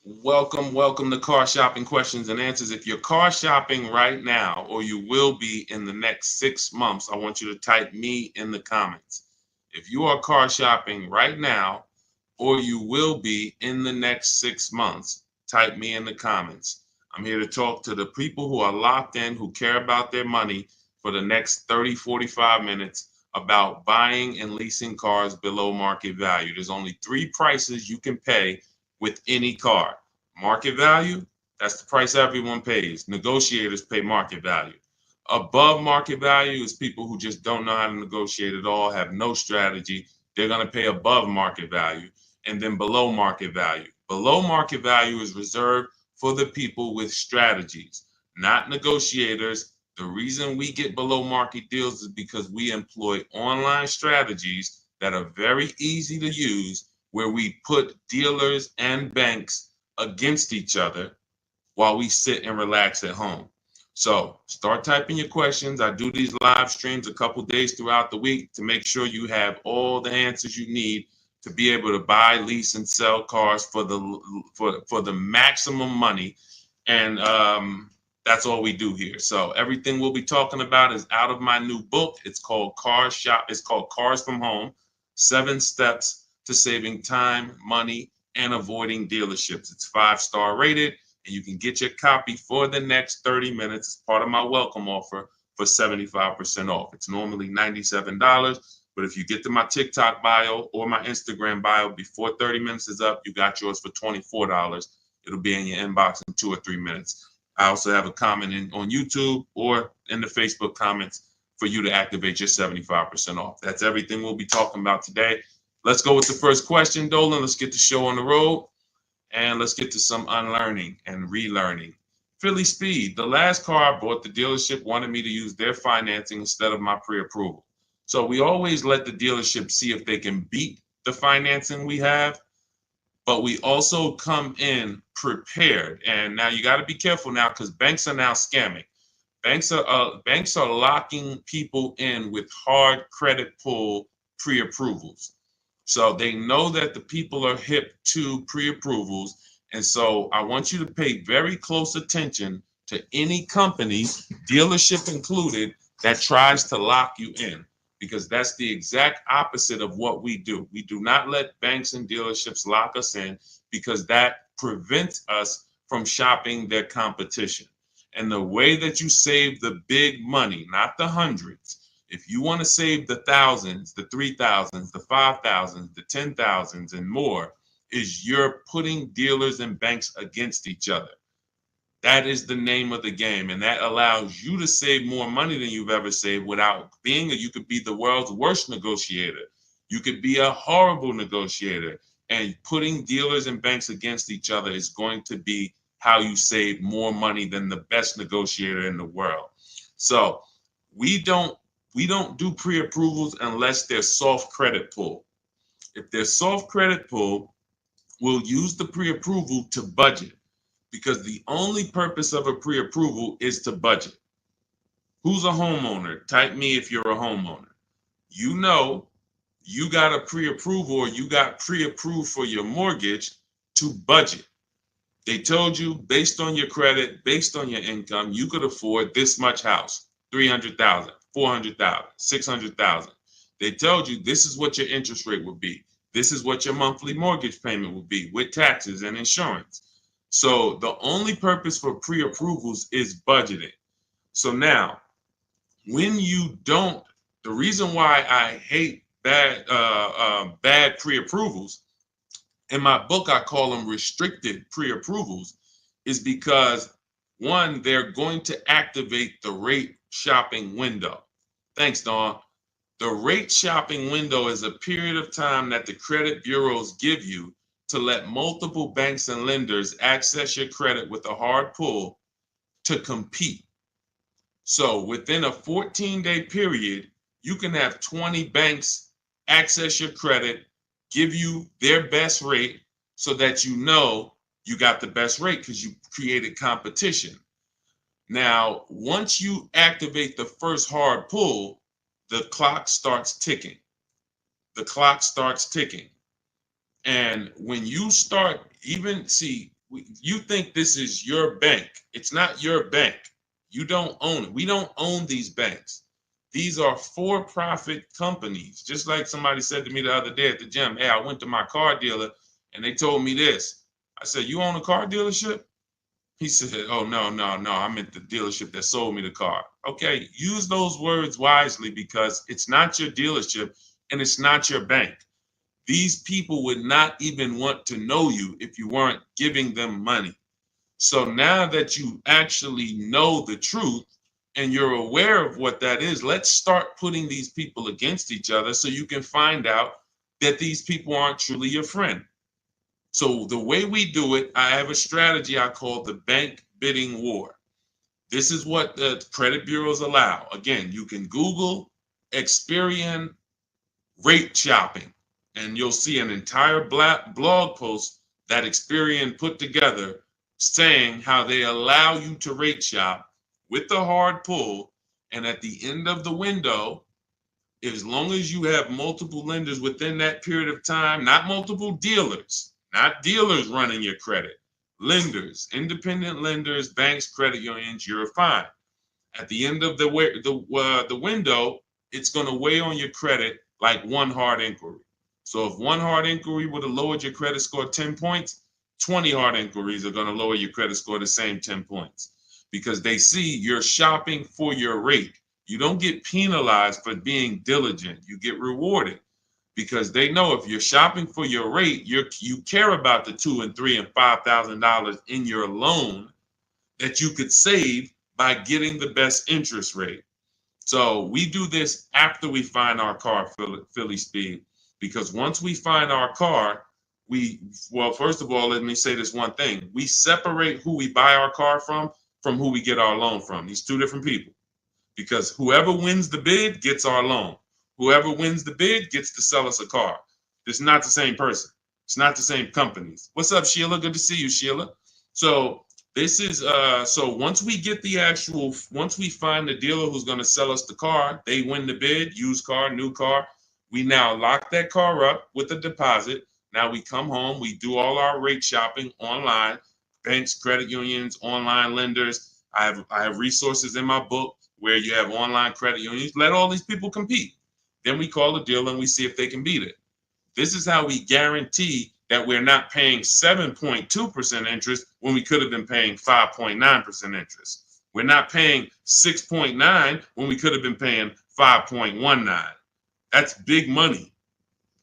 Welcome to Car Shopping Questions and Answers. If you're car shopping right now, or you will be in the next 6 months, I want you to type me in the comments. If you are car shopping right now, or you will be in the next 6 months, type me in the comments. I'm here to talk to the people who are locked in, who care about their money for the next 30, 45 minutes about buying and leasing cars below market value. There's only three prices you can pay with any car. Market value, that's the price everyone pays. Negotiators pay market value. Above market value is people who just don't know how to negotiate at all, have no strategy. They're going to pay above market value. And then below market value. Below market value is reserved for the people with strategies, not negotiators. The reason we get below market deals is because we employ online strategies that are very easy to use, where we put dealers and banks against each other while we sit and relax at home. So start typing your questions. I do these live streams a couple days throughout the week to make sure you have all the answers you need to be able to buy, lease, and sell cars for the maximum money. And that's all we do here. So everything we'll be talking about is out of my new book. It's called It's called Cars from Home: 7 Steps to Saving Time, Money, and Avoiding Dealerships. It's 5-star rated, and you can get your copy for the next 30 minutes. It's part of my welcome offer for 75% off. It's normally $97, but if you get to my TikTok bio or my Instagram bio before 30 minutes is up, you got yours for $24. It'll be in your inbox in 2 or 3 minutes. I also have a comment on YouTube or in the Facebook comments for you to activate your 75% off. That's everything we'll be talking about today. Let's go with the first question, Dolan. Let's get the show on the road. And let's get to some unlearning and relearning. Philly Speed, the last car I bought, the dealership wanted me to use their financing instead of my pre-approval. So we always let the dealership see if they can beat the financing we have, but we also come in prepared. And now you got to be careful now, because banks are now scamming. Banks are locking people in with hard credit pull pre-approvals. So they know that the people are hip to pre-approvals. And so I want you to pay very close attention to any company, dealership included, that tries to lock you in, because that's the exact opposite of what we do. We do not let banks and dealerships lock us in, because that prevents us from shopping their competition. And the way that you save the big money, not the hundreds, if you want to save the thousands, the 3,000s, the 5,000s, the 10,000s, and more, is you're putting dealers and banks against each other. That is the name of the game, and that allows you to save more money than you've ever saved without being you could be the world's worst negotiator. You could be a horrible negotiator, and putting dealers and banks against each other is going to be how you save more money than the best negotiator in the world. So we don't do pre-approvals unless they're soft credit pull. If they're soft credit pull, we'll use the pre-approval to budget, because the only purpose of a pre-approval is to budget. Who's a homeowner? Type me if you're a homeowner. You know you got a pre-approval, or you got pre-approved for your mortgage to budget. They told you, based on your credit, based on your income, you could afford this much house, 300,000, 400,000, 600,000. They told you this is what your interest rate would be. This is what your monthly mortgage payment would be with taxes and insurance. So the only purpose for pre-approvals is budgeting. So now, when you don't, the reason why I hate bad pre-approvals, in my book I call them restricted pre-approvals, is because, one, they're going to activate the rate shopping window. Thanks, Dawn. The rate shopping window is a period of time that the credit bureaus give you to let multiple banks and lenders access your credit with a hard pull to compete. So within a 14-day period, you can have 20 banks access your credit, give you their best rate, so that you know you got the best rate because you created competition. Now, once you activate the first hard pull, the clock starts ticking. The clock starts ticking. And when you start, even see, You think this is your bank. It's not your bank. You don't own it. We don't own these banks. These are for-profit companies. Just like somebody said to me the other day at the gym, hey, I went to my car dealer and they told me this. I said, you own a car dealership? He said, oh, no, no, no. I meant the dealership that sold me the car. Okay, use those words wisely because it's not your dealership and it's not your bank. These people would not even want to know you if you weren't giving them money. So now that you actually know the truth and you're aware of what that is, let's start putting these people against each other so you can find out that these people aren't truly your friend. So the way we do it, I have a strategy I call the bank bidding war. This is what the credit bureaus allow. Again, you can Google Experian rate shopping, and you'll see an entire blog post that Experian put together saying how they allow you to rate shop with the hard pull, and at the end of the window, as long as you have multiple lenders within that period of time, not multiple dealers, not dealers running your credit, lenders, independent lenders, banks, credit unions, you're fine. At the end of the window, it's going to weigh on your credit like one hard inquiry. So if one hard inquiry would have lowered your credit score 10 points, 20 hard inquiries are going to lower your credit score the same 10 points because they see you're shopping for your rate. You don't get penalized for being diligent. You get rewarded because they know if you're shopping for your rate, you care about the $2,000 and $3,000 and $5,000 in your loan that you could save by getting the best interest rate. So we do this after we find our car, Philly Speed, because once we find our car, first of all, let me say this one thing. We separate who we buy our car from who we get our loan from. These two different people, because whoever wins the bid gets our loan. Whoever wins the bid gets to sell us a car. It's not the same person. It's not the same companies. What's up, Sheila? Good to see you, Sheila. So this is so once we find the dealer who's going to sell us the car, they win the bid, used car, new car. We now lock that car up with a deposit. Now we come home, we do all our rate shopping online, banks, credit unions, online lenders. I have resources in my book where you have online credit unions. Let all these people compete. Then we call the dealer and we see if they can beat it. This is how we guarantee that we're not paying 7.2% interest when we could have been paying 5.9% interest. We're not paying 6.9 when we could have been paying 5.19. That's big money.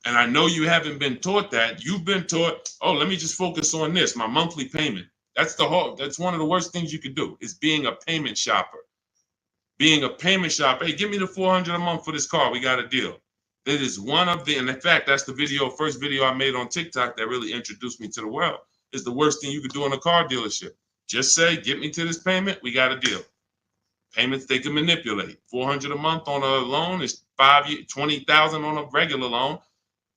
And I know you haven't been taught that. You've been taught, oh, let me just focus on this, my monthly payment. That's one of the worst things you could do is being a payment shopper. Being a payment shopper, hey, give me the $400 a month for this car. We got a deal. That is one of the, and in fact, that's the first video I made on TikTok that really introduced me to the world. Is the worst thing you could do in a car dealership. Just say, get me to this payment, we got a deal. Payments they can manipulate. $400 a month on a loan is 5 years, $20,000 on a regular loan.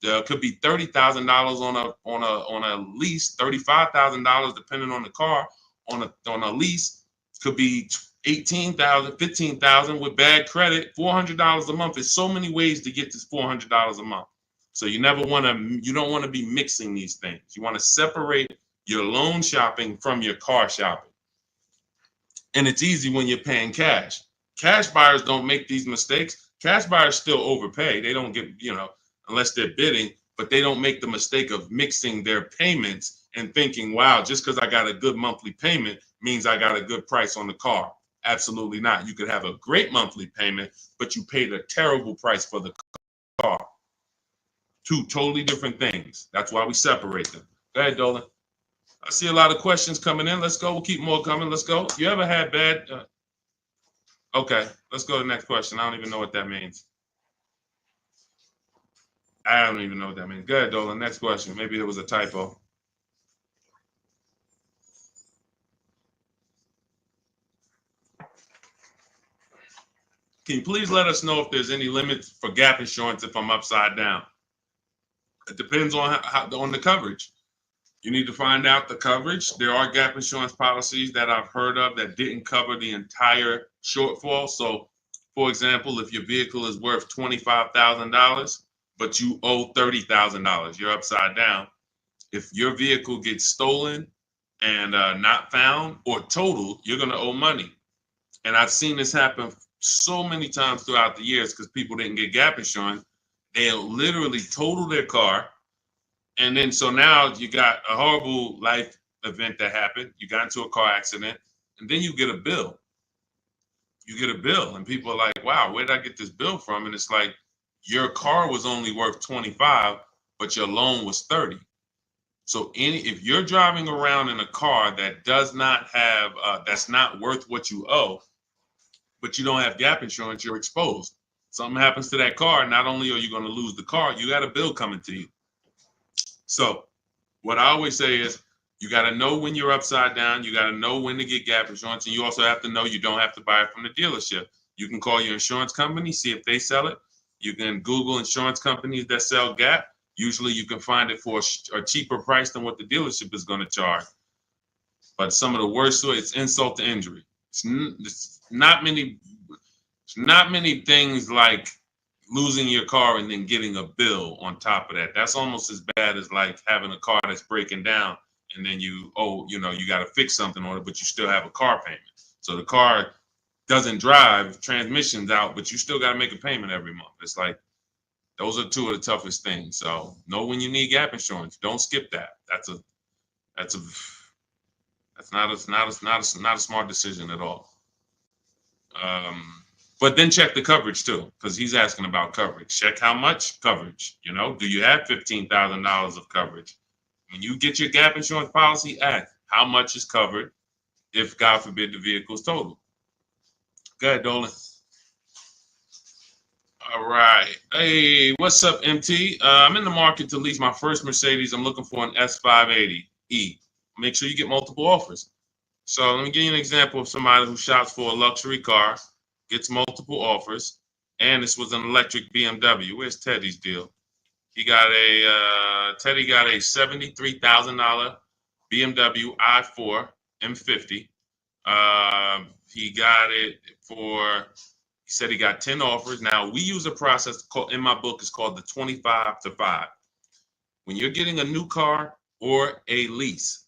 There could be $30,000 on a lease, $35,000 depending on the car. On a lease, could be $18,000, $15,000 with bad credit. $400 a month. There's so many ways to get this $400 a month. So you don't want to be mixing these things. You want to separate your loan shopping from your car shopping. And it's easy when you're paying cash. Cash buyers don't make these mistakes. Cash buyers still overpay. They don't get, unless they're bidding, but they don't make the mistake of mixing their payments and thinking, wow, just because I got a good monthly payment means I got a good price on the car. Absolutely not. You could have a great monthly payment, but you paid a terrible price for the car. Two totally different things. That's why we separate them. Go ahead, Dolan. I see a lot of questions coming in. Let's go. We'll keep more coming. Let's go. You ever had bad? Okay, let's go to the next question. I don't even know what that means. I don't even know what that means. Go ahead, Dolan. Next question. Maybe there was a typo. Can you please let us know if there's any limits for gap insurance if I'm upside down? It depends on on the coverage. You need to find out the coverage. There are gap insurance policies that I've heard of that didn't cover the entire shortfall. So, for example, if your vehicle is worth $25,000, but you owe $30,000, you're upside down. If your vehicle gets stolen and not found or totaled, you're going to owe money. And I've seen this happen so many times throughout the years because people didn't get gap insurance. They'll literally total their car. And then so now you got a horrible life event that happened. You got into a car accident, and then you get a bill. You get a bill, and people are like, wow, where did I get this bill from? And it's like, your car was only worth 25, but your loan was 30. So if you're driving around in a car that does not have, that's not worth what you owe, but you don't have gap insurance, you're exposed. Something happens to that car, not only are you going to lose the car, you got a bill coming to you. So what I always say is, you got to know when you're upside down. You got to know when to get gap insurance. And you also have to know you don't have to buy it from the dealership. You can call your insurance company, see if they sell it. You can Google insurance companies that sell gap. Usually you can find it for a cheaper price than what the dealership is going to charge. But some of the worst, it's insult to injury. It's not many things like losing your car and then getting a bill on top of that. That's almost as bad as like having a car that's breaking down and then you got to fix something on it, but you still have a car payment. So the car doesn't drive, transmission's out, but you still got to make a payment every month. It's like, those are two of the toughest things. So know when you need gap insurance. Don't skip that. That's not a smart decision at all. But then check the coverage too, because he's asking about coverage. Check how much coverage. Do you have $15,000 of coverage? When you get your gap insurance policy, ask how much is covered if, God forbid, the vehicle is totaled. Go ahead, Dolan. All right. Hey, what's up, MT? I'm in the market to lease my first Mercedes. I'm looking for an S580E. Make sure you get multiple offers. So let me give you an example of somebody who shops for a luxury car, gets multiple offers, and this was an electric BMW. Where's Teddy's deal? Teddy got a $73,000 BMW i4 M50. He said he got 10 offers. Now, we use a process in my book, it's called the 25 to 5. When you're getting a new car or a lease,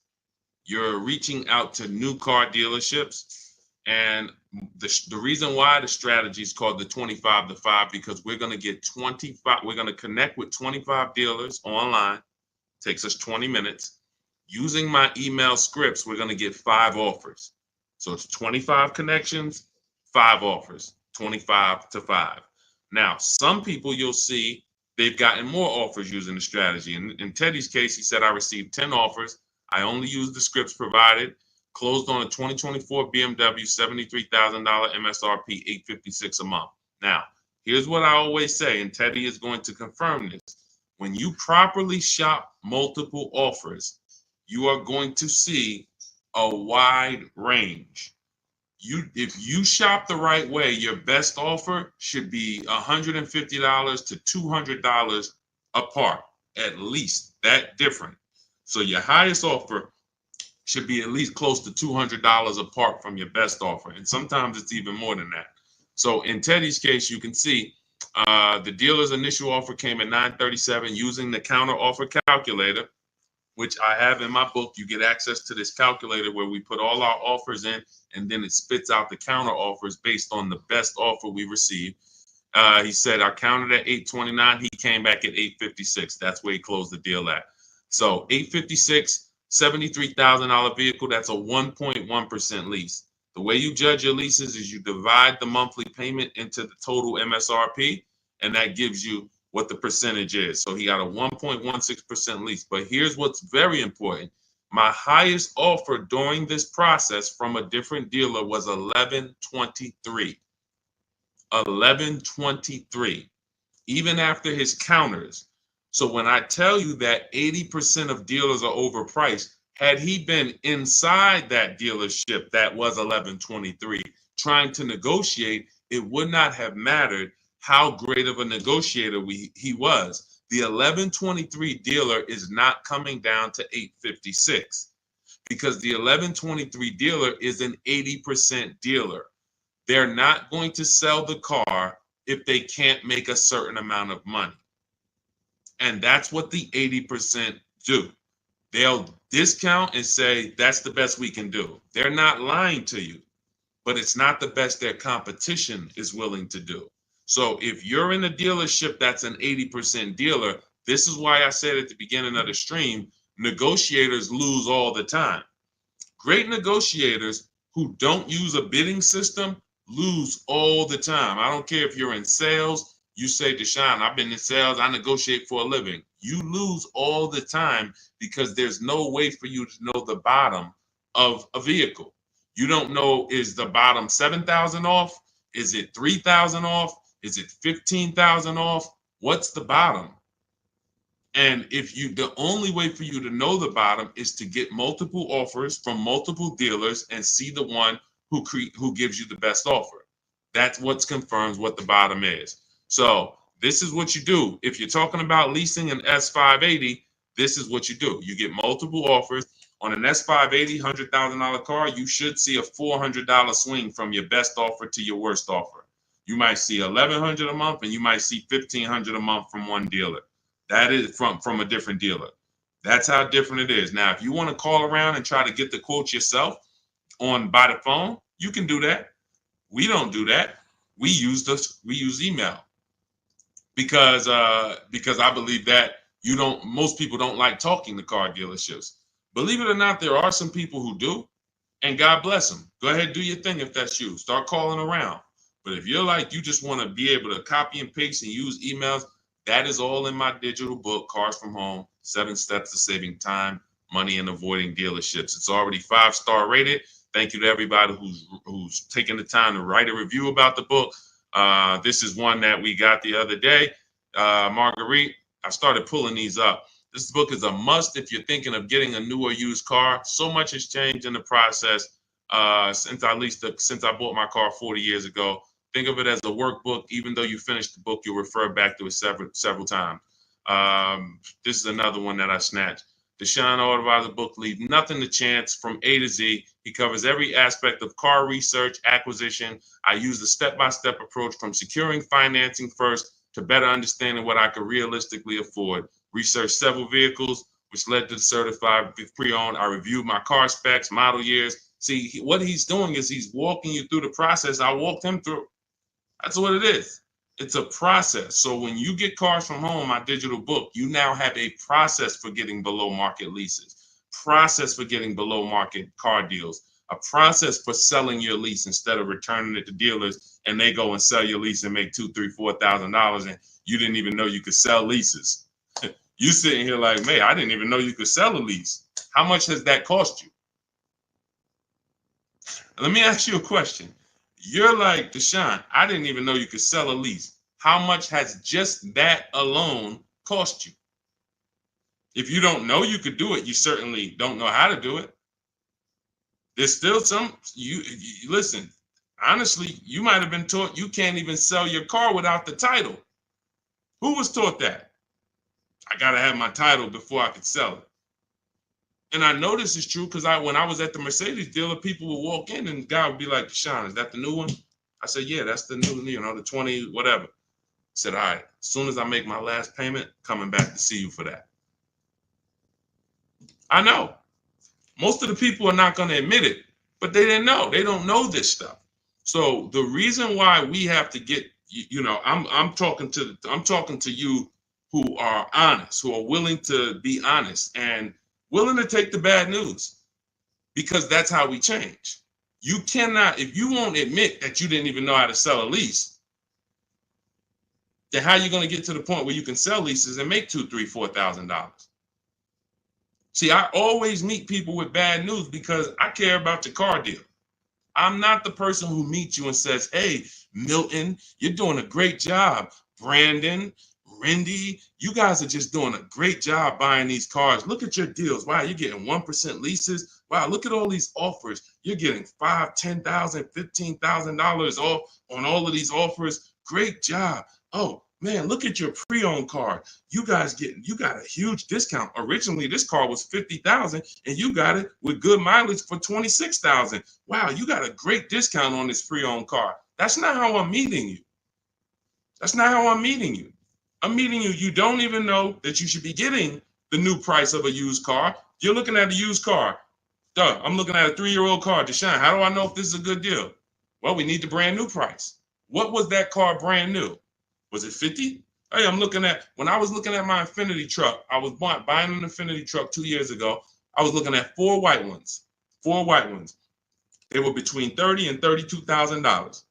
you're reaching out to new car dealerships. And the reason why the strategy is called the 25 to 5, because we're going to connect with 25 dealers online. Takes us 20 minutes. Using my email scripts, we're going to get 5 offers. So it's 25 connections, 5 offers, 25 to 5. Now, some people you'll see they've gotten more offers using the strategy. In Teddy's case, he said, I received 10 offers. I only used the scripts provided. Closed on a 2024 BMW, $73,000 MSRP, $856 a month. Now, here's what I always say, and Teddy is going to confirm this. When you properly shop multiple offers, you are going to see a wide range. If you shop the right way, your best offer should be $150 to $200 apart, at least that different. So your highest offer should be at least close to $200 apart from your best offer. And sometimes it's even more than that. So in Teddy's case, you can see the dealer's initial offer came at $937 using the counter offer calculator, which I have in my book. You get access to this calculator where we put all our offers in, and then it spits out the counter offers based on the best offer we received. He said I counted at $829. He came back at $856. That's where he closed the deal at. So $856, $73,000 vehicle. That's a 1.1% lease. The way you judge your leases is you divide the monthly payment into the total MSRP, and that gives you what the percentage is. So he got a 1.16% lease. But here's what's very important. My highest offer during this process from a different dealer was $1,123. $1,123, even after his counters. So when I tell you that 80% of dealers are overpriced, had he been inside that dealership that was $1,123 trying to negotiate, it would not have mattered how great of a negotiator he was. The $1,123 dealer is not coming down to $856 because the $1,123 dealer is an 80% dealer. They're not going to sell the car if they can't make a certain amount of money. And that's what the 80% do. They'll discount and say that's the best we can do. They're not lying to you, but it's not the best their competition is willing to do. So if you're in a dealership that's an 80% dealer, this is why I said at the beginning of the stream, negotiators lose all the time. Great negotiators who don't use a bidding system lose all the time. I don't care if you're in sales, you say, Deshone, I've been in sales, I negotiate for a living. You lose all the time because there's no way for you to know the bottom of a vehicle. You don't know, is the bottom 7,000 off? Is it 3,000 off? Is it 15,000 off? What's the bottom? And the only way for you to know the bottom is to get multiple offers from multiple dealers and see the one who gives you the best offer. That's what confirms what the bottom is. So this is what you do. If you're talking about leasing an S580, this is what you do. You get multiple offers. On an S580 $100,000 car, you should see a $400 swing from your best offer to your worst offer. You might see $1,100 a month and you might see $1,500 a month from one dealer. That is from a different dealer. That's how different it is. Now, if you want to call around and try to get the quotes yourself by the phone, you can do that. We don't do that. We use email because I believe that most people don't like talking to car dealerships. Believe it or not, there are some people who do, and God bless them. Go ahead, do your thing if that's you. Start calling around. But if you're like, you just want to be able to copy and paste and use emails, that is all in my digital book, Cars from Home, 7 Steps to Saving Time, Money, and Avoiding Dealerships. It's already 5-star rated. Thank you to everybody who's taken the time to write a review about the book. This is one that we got the other day. Marguerite, I started pulling these up. This book is a must if you're thinking of getting a new or used car. So much has changed in the process since I bought my car 40 years ago. Think of it as a workbook. Even though you finish the book, you'll refer back to it several times. This is another one that I snatched. Deshone Auto book, Leave Nothing to Chance, from A to Z. He covers every aspect of car research, acquisition. I use the step-by-step approach from securing financing first to better understanding what I could realistically afford. Researched several vehicles, which led to the certified pre-owned. I reviewed my car specs, model years. See, what he's doing is he's walking you through the process I walked him through. That's what it is. It's a process. So when you get Cars from Home, my digital book, you now have a process for getting below market leases, process for getting below market car deals, a process for selling your lease instead of returning it to dealers and they go and sell your lease and make $2,000, $3,000, $4,000 and you didn't even know you could sell leases. You sitting here like, man, I didn't even know you could sell a lease. How much has that cost you? Let me ask you a question. You're like, Deshone, I didn't even know you could sell a lease. How much has just that alone cost you? If you don't know you could do it, you certainly don't know how to do it. There's still you listen, honestly, you might have been taught you can't even sell your car without the title. Who was taught that? I got to have my title before I could sell it. And I know this is true because when I was at the Mercedes dealer, people would walk in and the guy would be like, Deshone, is that the new one? I said, yeah, that's the new, the 20, whatever. I said, all right, as soon as I make my last payment, coming back to see you for that. I know. Most of the people are not going to admit it, but they didn't know. They don't know this stuff. So the reason why we have to get, I'm talking to you who are honest, who are willing to be honest and willing to take the bad news, because that's how we change. You cannot, if you won't admit that you didn't even know how to sell a lease, then how are you going to get to the point where you can sell leases and make $2,000, $3,000, $4,000? See, I always meet people with bad news because I care about your car deal. I'm not the person who meets you and says, hey, Milton, you're doing a great job. Brandon, Rindy, you guys are just doing a great job buying these cars. Look at your deals. Wow, you're getting 1% leases. Wow, look at all these offers. You're getting $5,000, $10,000, $15,000 off on all of these offers. Great job. Oh, man, look at your pre-owned car. You got a huge discount. Originally, this car was $50,000 and you got it with good mileage for $26,000. Wow, you got a great discount on this pre-owned car. That's not how I'm meeting you. That's not how I'm meeting you. I'm meeting you. You don't even know that you should be getting the new price of a used car. You're looking at a used car. Duh, I'm looking at a 3-year-old car. Deshone, how do I know if this is a good deal? Well, we need the brand new price. What was that car brand new? Was it 50? Hey, when I was looking at my Infinity truck, I was buying an Infinity truck 2 years ago. I was looking at 4 white ones. 4 white ones. They were between $30,000 and $32,000.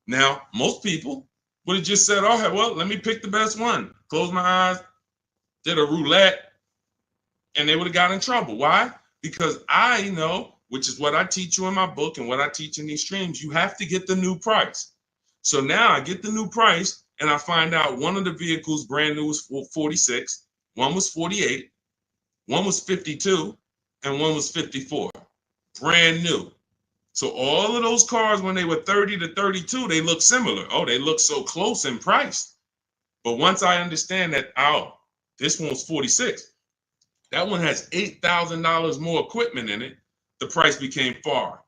Now, most people would have just said, oh, well, let me pick the best one. Close my eyes, did a roulette, and they would have got in trouble. Why? Because I know, which is what I teach you in my book and what I teach in these streams, you have to get the new price. So now I get the new price and I find out one of the vehicles brand new was 46, one was 48, one was 52, and one was 54. Brand new. So all of those cars, when they were 30 to 32, they look similar. Oh, they look so close in price. But once I understand that, oh, this one's 46. That one has $8,000 more equipment in it. The price became far.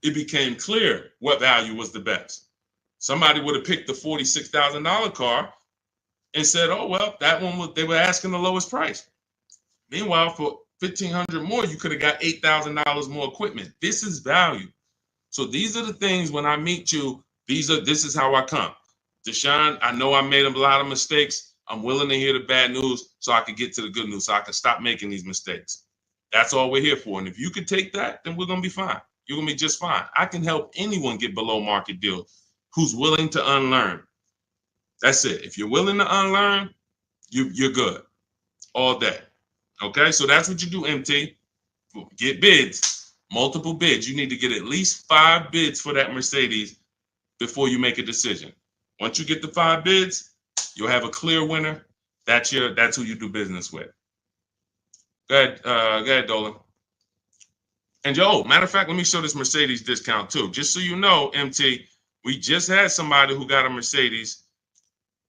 It became clear what value was the best. Somebody would have picked the $46,000 car and said, oh, well, that one they were asking the lowest price. Meanwhile, for $1,500 more, you could have got $8,000 more equipment. This is value. So these are the things when I meet you, this is how I come. Deshone, I know I made a lot of mistakes. I'm willing to hear the bad news so I can get to the good news, so I can stop making these mistakes. That's all we're here for. And if you could take that, then we're going to be fine. You're going to be just fine. I can help anyone get below market deals who's willing to unlearn. That's it. If you're willing to unlearn, you're good all day. Okay, so that's what you do, MT. Get bids, multiple bids. You need to get at least 5 bids for that Mercedes before you make a decision. Once you get the 5 bids, you'll have a clear winner. That's who you do business with. Go ahead, Dolan. And matter of fact, let me show this Mercedes discount too. Just so you know, MT, we just had somebody who got a Mercedes.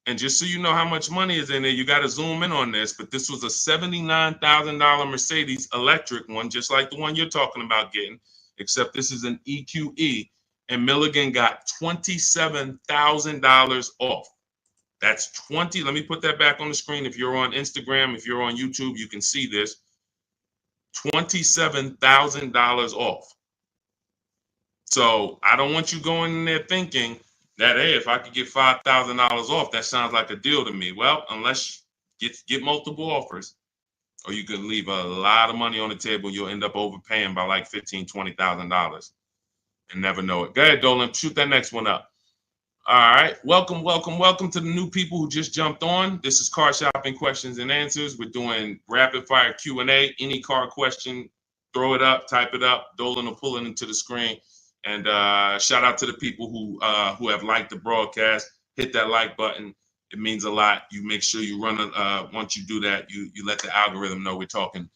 And just so you know how much money is in there, you got to zoom in on this. But this was a $79,000 Mercedes electric one, just like the one you're talking about getting, except this is an EQE. And Milligan got $27,000 off. That's 20. Let me put that back on the screen. If you're on Instagram, if you're on YouTube, you can see this. $27,000 off. So I don't want you going in there thinking that, hey, if I could get $5,000 off, that sounds like a deal to me. Well, unless you get multiple offers, or you could leave a lot of money on the table, you'll end up overpaying by like $15,000, $20,000 and never know it. Go ahead, Dolan, shoot that next one up. All right, welcome to the new people who just jumped on. This is Car Shopping Questions and Answers. We're doing rapid fire Q&A. Any car question, throw it up, type it up. Dolan will pull it into the screen. And shout out to the people who have liked the broadcast. Hit that like button. It means a lot. You make sure you run once you do that, you let the algorithm know we're talking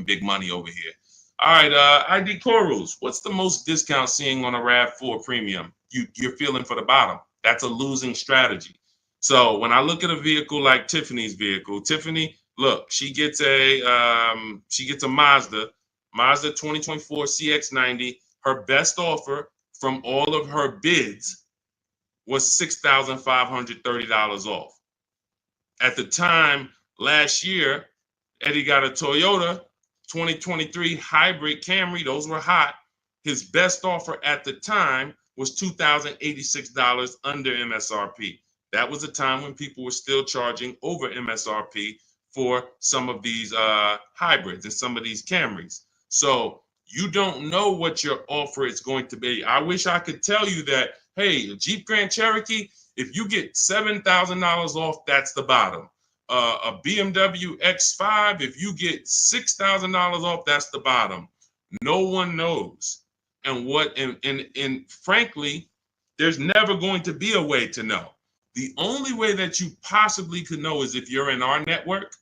big money over here. All right, ID Corals. What's the most discount seeing on a RAV4 Premium? You're feeling for the bottom. That's a losing strategy. So when I look at a vehicle like Tiffany's vehicle, Tiffany, look, she gets a Mazda 2024 CX-90. Her best offer from all of her bids was $6,530 off. At the time last year, Eddie got a Toyota 2023 hybrid Camry. Those were hot. His best offer at the time was $2,086 under MSRP. That was a time when people were still charging over MSRP for some of these hybrids and some of these Camrys. So you don't know what your offer is going to be. I wish I could tell you that, hey, a Jeep Grand Cherokee, if you get $7,000 off, that's the bottom. A BMW X5, if you get $6,000 off, that's the bottom. No one knows. And frankly, there's never going to be a way to know. The only way that you possibly could know is if you're in our network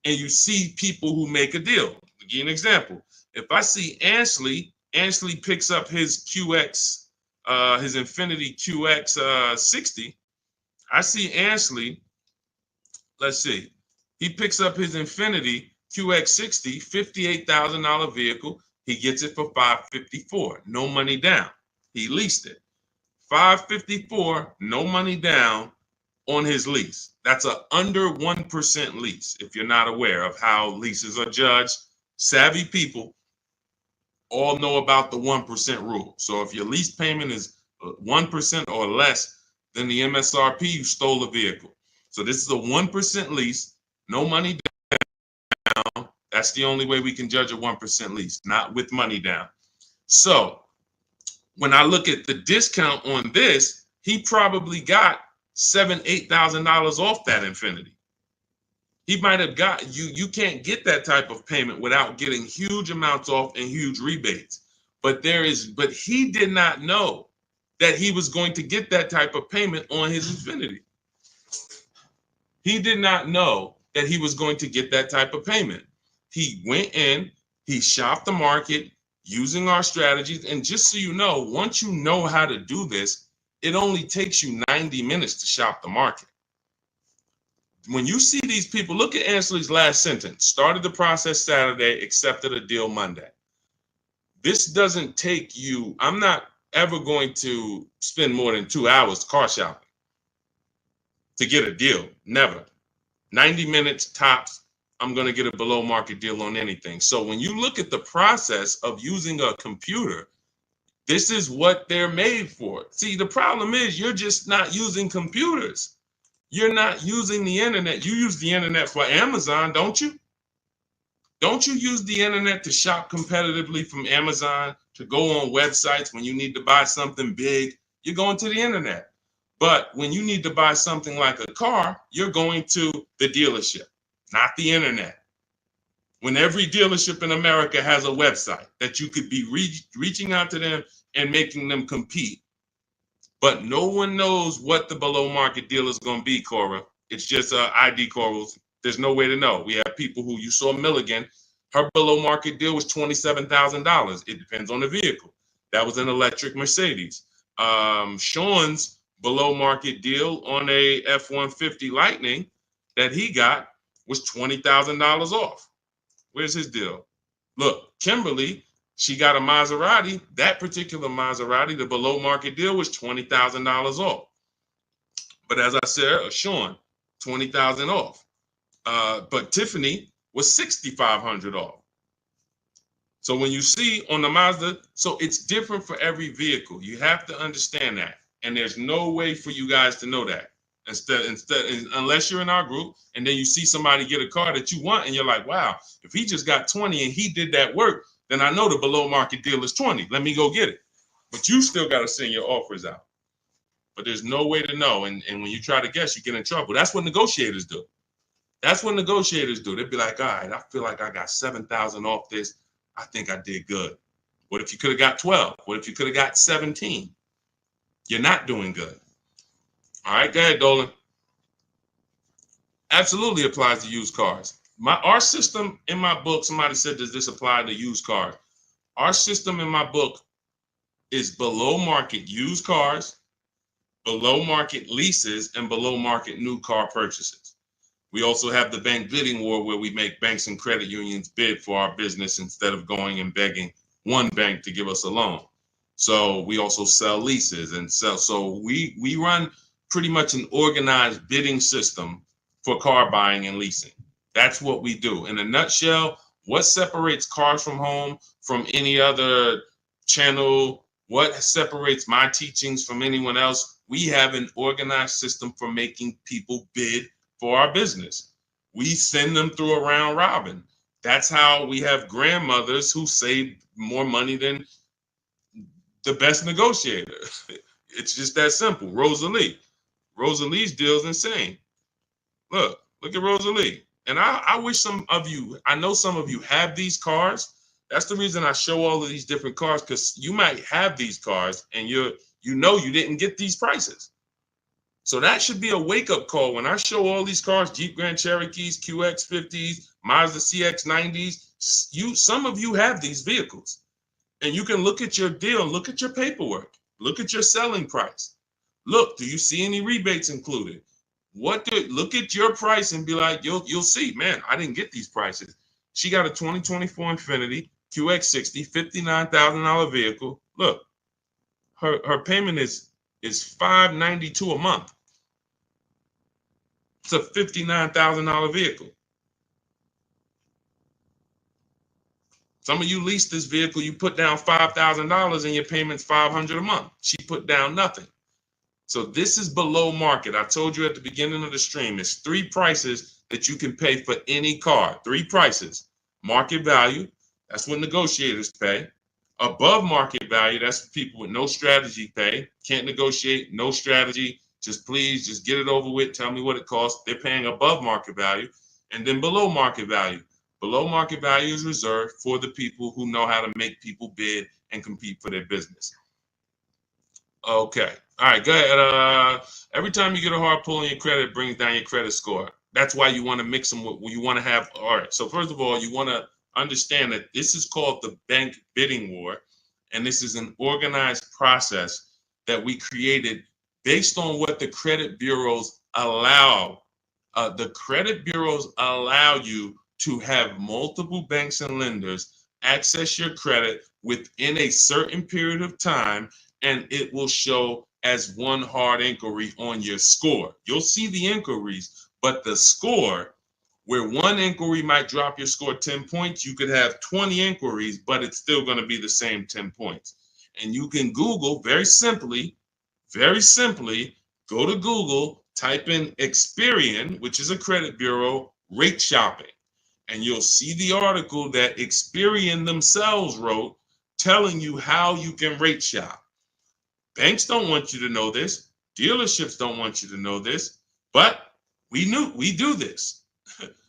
and you see people who make a deal. I'll give you an example. If I see Ansley picks up his QX, his Infinity QX 60. I see Ansley, let's see, he picks up his Infinity QX 60, $58,000 vehicle. He gets it for $554, no money down. He leased it. $554, no money down on his lease. That's a under 1% lease, if you're not aware of how leases are judged. Savvy people all know about the 1% rule. So if your lease payment is 1% or less than the MSRP, you stole a vehicle. So this is a 1% lease, no money down. That's the only way we can judge a 1% lease, not with money down. So when I look at the discount on this, he probably got $7,000-8,000 off that Infiniti. He might have got you can't get that type of payment without getting huge amounts off and huge rebates. But he did not know that he was going to get that type of payment on his Infiniti. He did not know that he was going to get that type of payment. He went in, he shopped the market using our strategies. And just so you know, once you know how to do this, it only takes you 90 minutes to shop the market. When you see these people, look at Ansley's last sentence. Started the process Saturday, accepted a deal Monday. This doesn't take you, I'm not ever going to spend more than 2 hours car shopping to get a deal. Never. 90 minutes tops, I'm going to get a below market deal on anything. So when you look at the process of using a computer, this is what they're made for. See, the problem is you're just not using computers. You're not using the internet. You use the internet for Amazon, don't you? Don't you use the internet to shop competitively from Amazon, to go on websites when you need to buy something big? You're going to the internet. But when you need to buy something like a car, you're going to the dealership, not the internet. When every dealership in America has a website that you could be reaching out to them and making them compete. But no one knows what the below market deal is going to be, Cora. It's just ID corals. There's no way to know. We have people who, you saw Milligan, her below market deal was $27,000. It depends on the vehicle. That was an electric Mercedes. Sean's below market deal on a F-150 Lightning that he got was $20,000 off. Where's his deal? Look, Kimberly, she got a Maserati. That particular Maserati, the below market deal was $20,000 off. But as I said, Sean, $20,000 off. But Tiffany was $6,500 off. So when you see on the Mazda, so it's different for every vehicle. You have to understand that. And there's no way for you guys to know that. Unless you're in our group and then you see somebody get a car that you want and you're like, wow, if he just got 20 and he did that work, then I know the below market deal is 20. Let me go get it. But you still got to send your offers out. But there's no way to know. And when you try to guess, you get in trouble. That's what negotiators do. That's what negotiators do. They'd be like, all right, I feel like I got 7,000 off this. I think I did good. What if you could have got 12? What if you could have got 17? You're not doing good. All right, go ahead, Dolan. Absolutely applies to used cars. Our system in my book, somebody said, does this apply to used cars? Our system in my book is below market used cars, below market leases, and below market new car purchases. We also have the bank bidding war where we make banks and credit unions bid for our business instead of going and begging one bank to give us a loan. So we also sell leases and sell. So we run pretty much an organized bidding system for car buying and leasing. That's what we do. In a nutshell, what separates Cars from Home from any other channel? What separates my teachings from anyone else? We have an organized system for making people bid for our business. We send them through a round robin. That's how we have grandmothers who save more money than the best negotiator. It's just that simple. Rosalie. Rosalie's deal is insane. Look at Rosalie. And I wish some of you, I know some of you have these cars. That's the reason I show all of these different cars, because you might have these cars and you didn't get these prices. So that should be a wake-up call when I show all these cars, Jeep Grand Cherokees, QX50s, Mazda CX90s. Some of you have these vehicles. And you can look at your deal, look at your paperwork, look at your selling price. Look, do you see any rebates included? Look at your price and be like, you'll see, man, I didn't get these prices. She got a 2024 Infiniti QX60, $59,000 vehicle. Look, her payment is $592 a month. It's a $59,000 vehicle. Some of you lease this vehicle, you put down $5,000 and your payment's $500 a month. She put down nothing. So this is below market. I told you at the beginning of the stream, it's 3 prices that you can pay for any car. 3 prices. Market value, that's what negotiators pay. Above market value, that's for people with no strategy pay. Can't negotiate, no strategy. Just please, just get it over with. Tell me what it costs. They're paying above market value. And then below market value. Below market value is reserved for the people who know how to make people bid and compete for their business. Okay. All right, go ahead. Every time you get a hard pull on your credit, it brings down your credit score. That's why you want to mix them with, you want to have, all right. So first of all, you want to understand that this is called the bank bidding war. And this is an organized process that we created based on what the credit bureaus allow. The credit bureaus allow you to have multiple banks and lenders access your credit within a certain period of time, and it will show as one hard inquiry on your score. You'll see the inquiries, but the score, where one inquiry might drop your score 10 points, you could have 20 inquiries, but it's still going to be the same 10 points. And you can Google very simply, go to Google, type in Experian, which is a credit bureau, rate shopping. And you'll see the article that Experian themselves wrote telling you how you can rate shop. Banks don't want you to know this. Dealerships don't want you to know this, but we do this.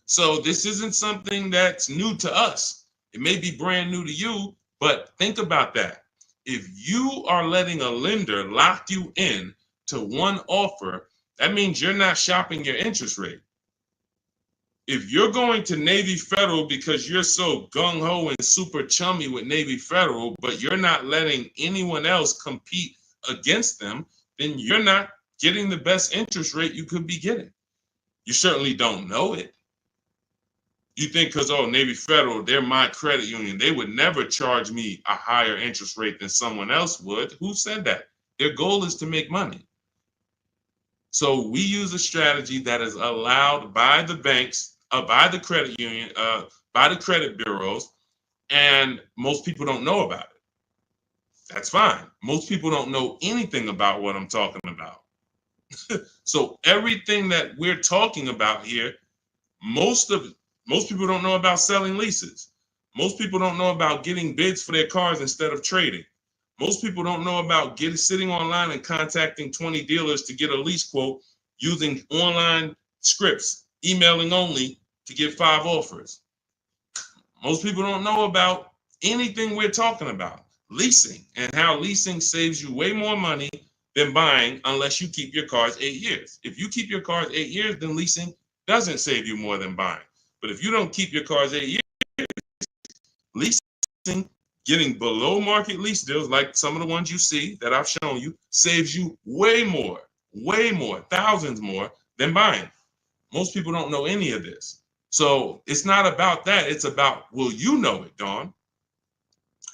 So this isn't something that's new to us. It may be brand new to you, but think about that. If you are letting a lender lock you in to one offer, that means you're not shopping your interest rate. If you're going to Navy Federal because you're so gung-ho and super chummy with Navy Federal, but you're not letting anyone else compete against them, then you're not getting the best interest rate you could be getting. You certainly don't know it. You think because, oh, Navy Federal, they're my credit union, they would never charge me a higher interest rate than someone else would. Who said that? Their goal is to make money. So we use a strategy that is allowed by the banks, by the credit union, by the credit bureaus, and most people don't know about it. That's fine. Most people don't know anything about what I'm talking about. So everything that we're talking about here, most people don't know about selling leases. Most people don't know about getting bids for their cars instead of trading. Most people don't know about sitting online and contacting 20 dealers to get a lease quote using online scripts, emailing only to get 5 offers. Most people don't know about anything we're talking about. Leasing, and how leasing saves you way more money than buying unless you keep your cars 8 years. If you keep your cars 8 years, then leasing doesn't save you more than buying. But if you don't keep your cars 8 years, leasing, getting below market lease deals like some of the ones you see that I've shown you, saves you way more, thousands more than buying. Most people don't know any of this. So it's not about that. It's about, will you know it, Dawn?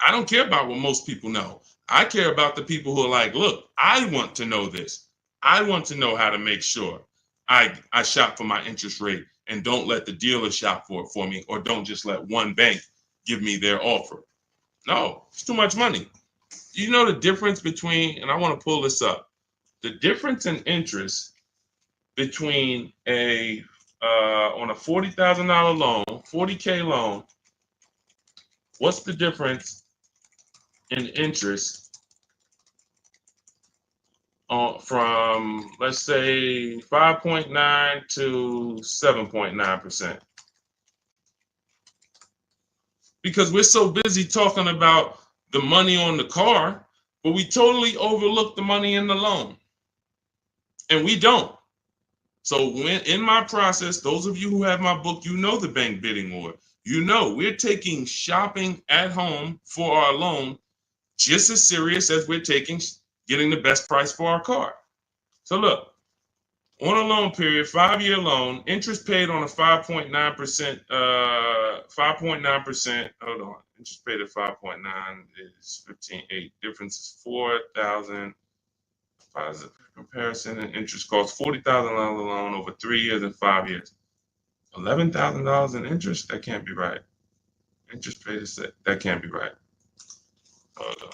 I don't care about what most people know. I care about the people who are like, look, I want to know this. I want to know how to make sure I shop for my interest rate and don't let the dealer shop for it for me, or don't just let one bank give me their offer. No, it's too much money. You know the difference between, and I want to pull this up, the difference in interest between on a $40,000 loan, $40K loan, what's the difference in interest from, let's say, 5.9 to 7.9%? Because we're so busy talking about the money on the car, but we totally overlook the money in the loan. And we don't. So when in my process, those of you who have my book, you know the bank bidding war. You know we're taking shopping at home for our loan just as serious as we're taking getting the best price for our car. So look, on a loan period, 5-year loan, interest paid on a 5.9%, 5.9%, hold on, interest paid at 5.9 is 15.8, difference is 4,000, positive comparison, and interest cost $40,000 loan over 3 years and 5 years. $11,000 in interest? That can't be right. Interest paid is that can't be right. Hold on.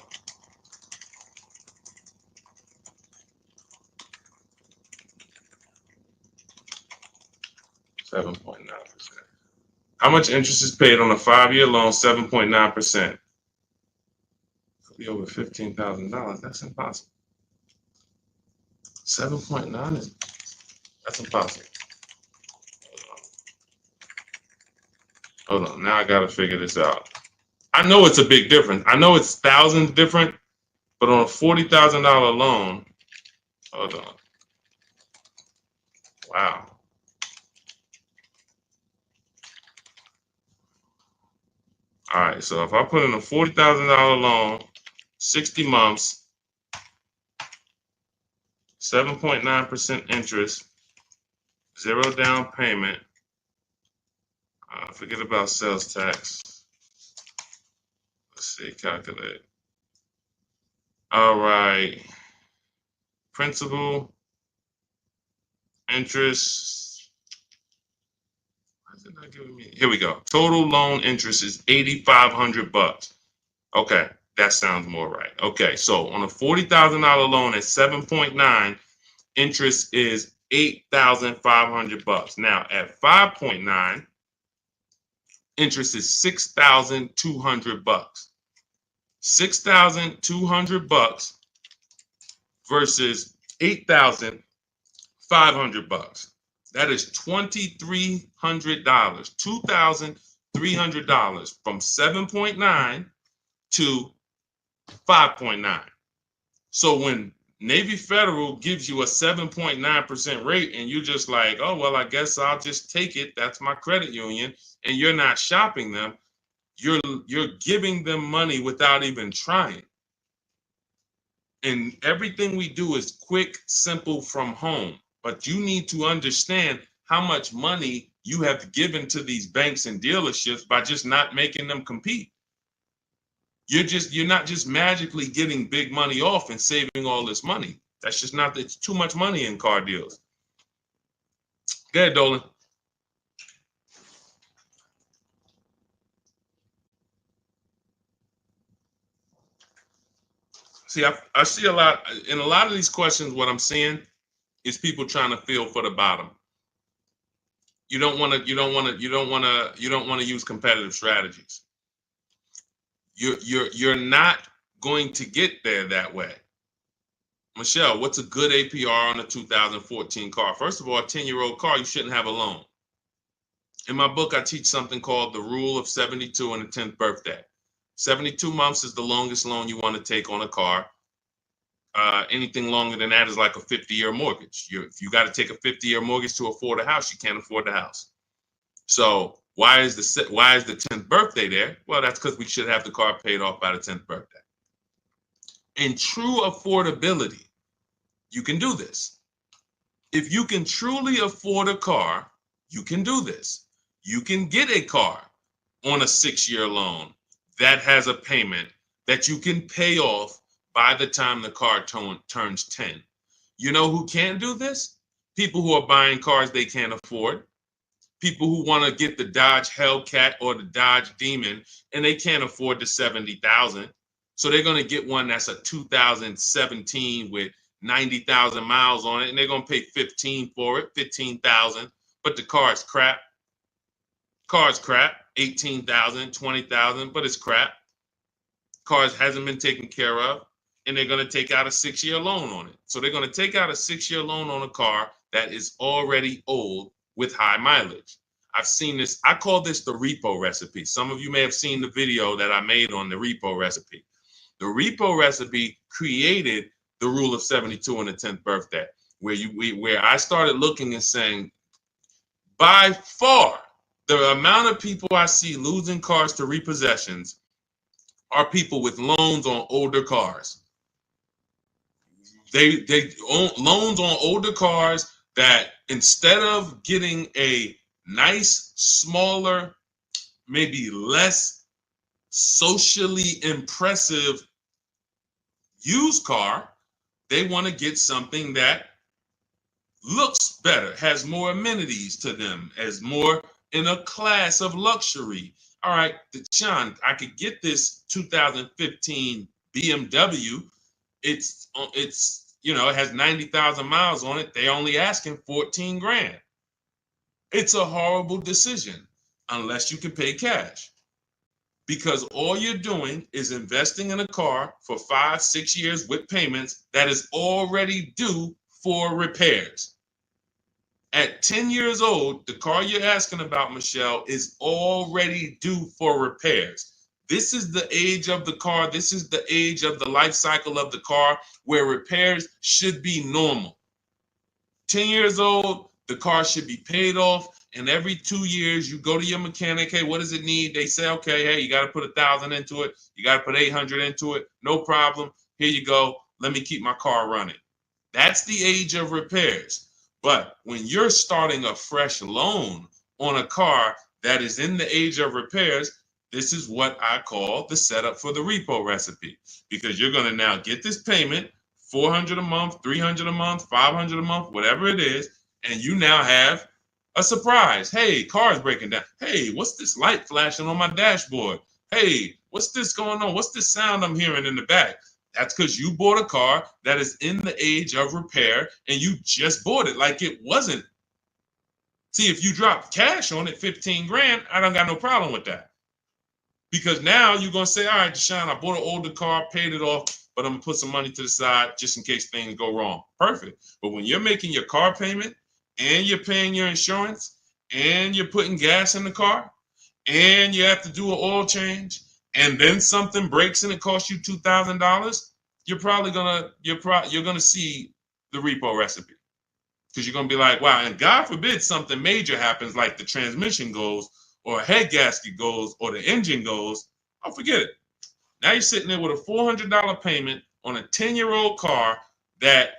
$7.9%. How much interest is paid on a 5-year loan? 7.9%. Could be over $15,000. That's impossible. 7.9 is that's impossible. Hold on. Now I gotta figure this out. I know it's a big difference. I know it's thousands different, but on a $40,000 loan, hold on. Wow. All right. So if I put in a $40,000 loan, 60 months, 7.9% interest, 0 down payment. Forget about sales tax. Let's see, calculate. All right. Principal, interest. Why is it not giving me? Here we go. Total loan interest is $8,500. Okay, that sounds more right. Okay, so on a $40,000 loan at 7.9, interest is $8,500. Now at 5.9, interest is $6,200. $6,200 versus $8,500. That is $2,300. $2,300 from 7.9 to 5.9. So when Navy Federal gives you a 7.9% rate and you're just like, oh, well, I guess I'll just take it. That's my credit union. And you're not shopping them. You're giving them money without even trying. And everything we do is quick, simple from home. But you need to understand how much money you have given to these banks and dealerships by just not making them compete. You're not just magically getting big money off and saving all this money. That's just not, it's too much money in car deals. Go ahead, Dolan. See, I see a lot in a lot of these questions. What I'm seeing is people trying to feel for the bottom. You don't want to use competitive strategies. You're not going to get there that way. Michelle, what's a good APR on a 2014 car? First of all, a 10-year-old car, you shouldn't have a loan. In my book, I teach something called the rule of 72 and the 10th birthday. 72 months is the longest loan you want to take on a car. Anything longer than that is like a 50-year mortgage. If you got to take a 50-year mortgage to afford a house, you can't afford the house. So why is the 10th birthday there? Well, that's because we should have the car paid off by the 10th birthday. In true affordability, you can do this. If you can truly afford a car, you can do this. You can get a car on a 6-year loan that has a payment that you can pay off by the time the car turns 10. You know who can do this? People who are buying cars they can't afford. People who want to get the Dodge Hellcat or the Dodge Demon and they can't afford the $70,000. So they're going to get one that's a 2017 with 90,000 miles on it, and they're going to pay 15 for it, 15,000. But the car is crap. Car's crap, 18,000, 20,000, but it's crap. Cars hasn't been taken care of, and they're going to take out a 6-year loan on it. So they're going to take out a 6-year loan on a car that is already old with high mileage. I've seen this. I call this the repo recipe. Some of you may have seen the video that I made on the repo recipe. The repo recipe created the rule of 72 and the 10th birthday, where I started looking and saying, by far, the amount of people I see losing cars to repossessions are people with loans on older cars. They own loans on older cars that instead of getting a nice, smaller, maybe less socially impressive used car, they want to get something that looks better, has more amenities to them, as more in a class of luxury. all right, Deshone, I could get this 2015 BMW. It's it has 90,000 miles on it. They only asking 14 grand. It's a horrible decision unless you can pay cash, because all you're doing is investing in a car for 5-6 years with payments that is already due for repairs. At 10 years old, the car you're asking about, Michelle, is already due for repairs. This is the age of the car. This is the age of the life cycle of the car where repairs should be normal. 10 years old, the car should be paid off. And every 2 years, you go to your mechanic. Hey, what does it need? They say, okay, hey, you got to put 1,000 into it. You got to put 800 into it. No problem. Here you go. Let me keep my car running. That's the age of repairs. But when you're starting a fresh loan on a car that is in the age of repairs, this is what I call the setup for the repo recipe, because you're going to now get this payment, $400 a month, $300 a month, $500 a month, whatever it is, and you now have a surprise. Hey, car's breaking down. Hey, what's this light flashing on my dashboard? Hey, what's this going on? What's this sound I'm hearing in the back? That's because you bought a car that is in the age of repair and you just bought it like it wasn't. See, if you drop cash on it, 15 grand, I don't got no problem with that. Because now you're going to say, all right, Deshone, I bought an older car, paid it off, but I'm going to put some money to the side just in case things go wrong. Perfect. But when you're making your car payment and you're paying your insurance and you're putting gas in the car and you have to do an oil change, and then something breaks and it costs you $2,000, you're gonna see the repo recipe, because you're gonna be like, wow. And God forbid something major happens, like the transmission goes, or a head gasket goes, or the engine goes. Oh, forget it. Now you're sitting there with a $400 payment on a 10-year-old car that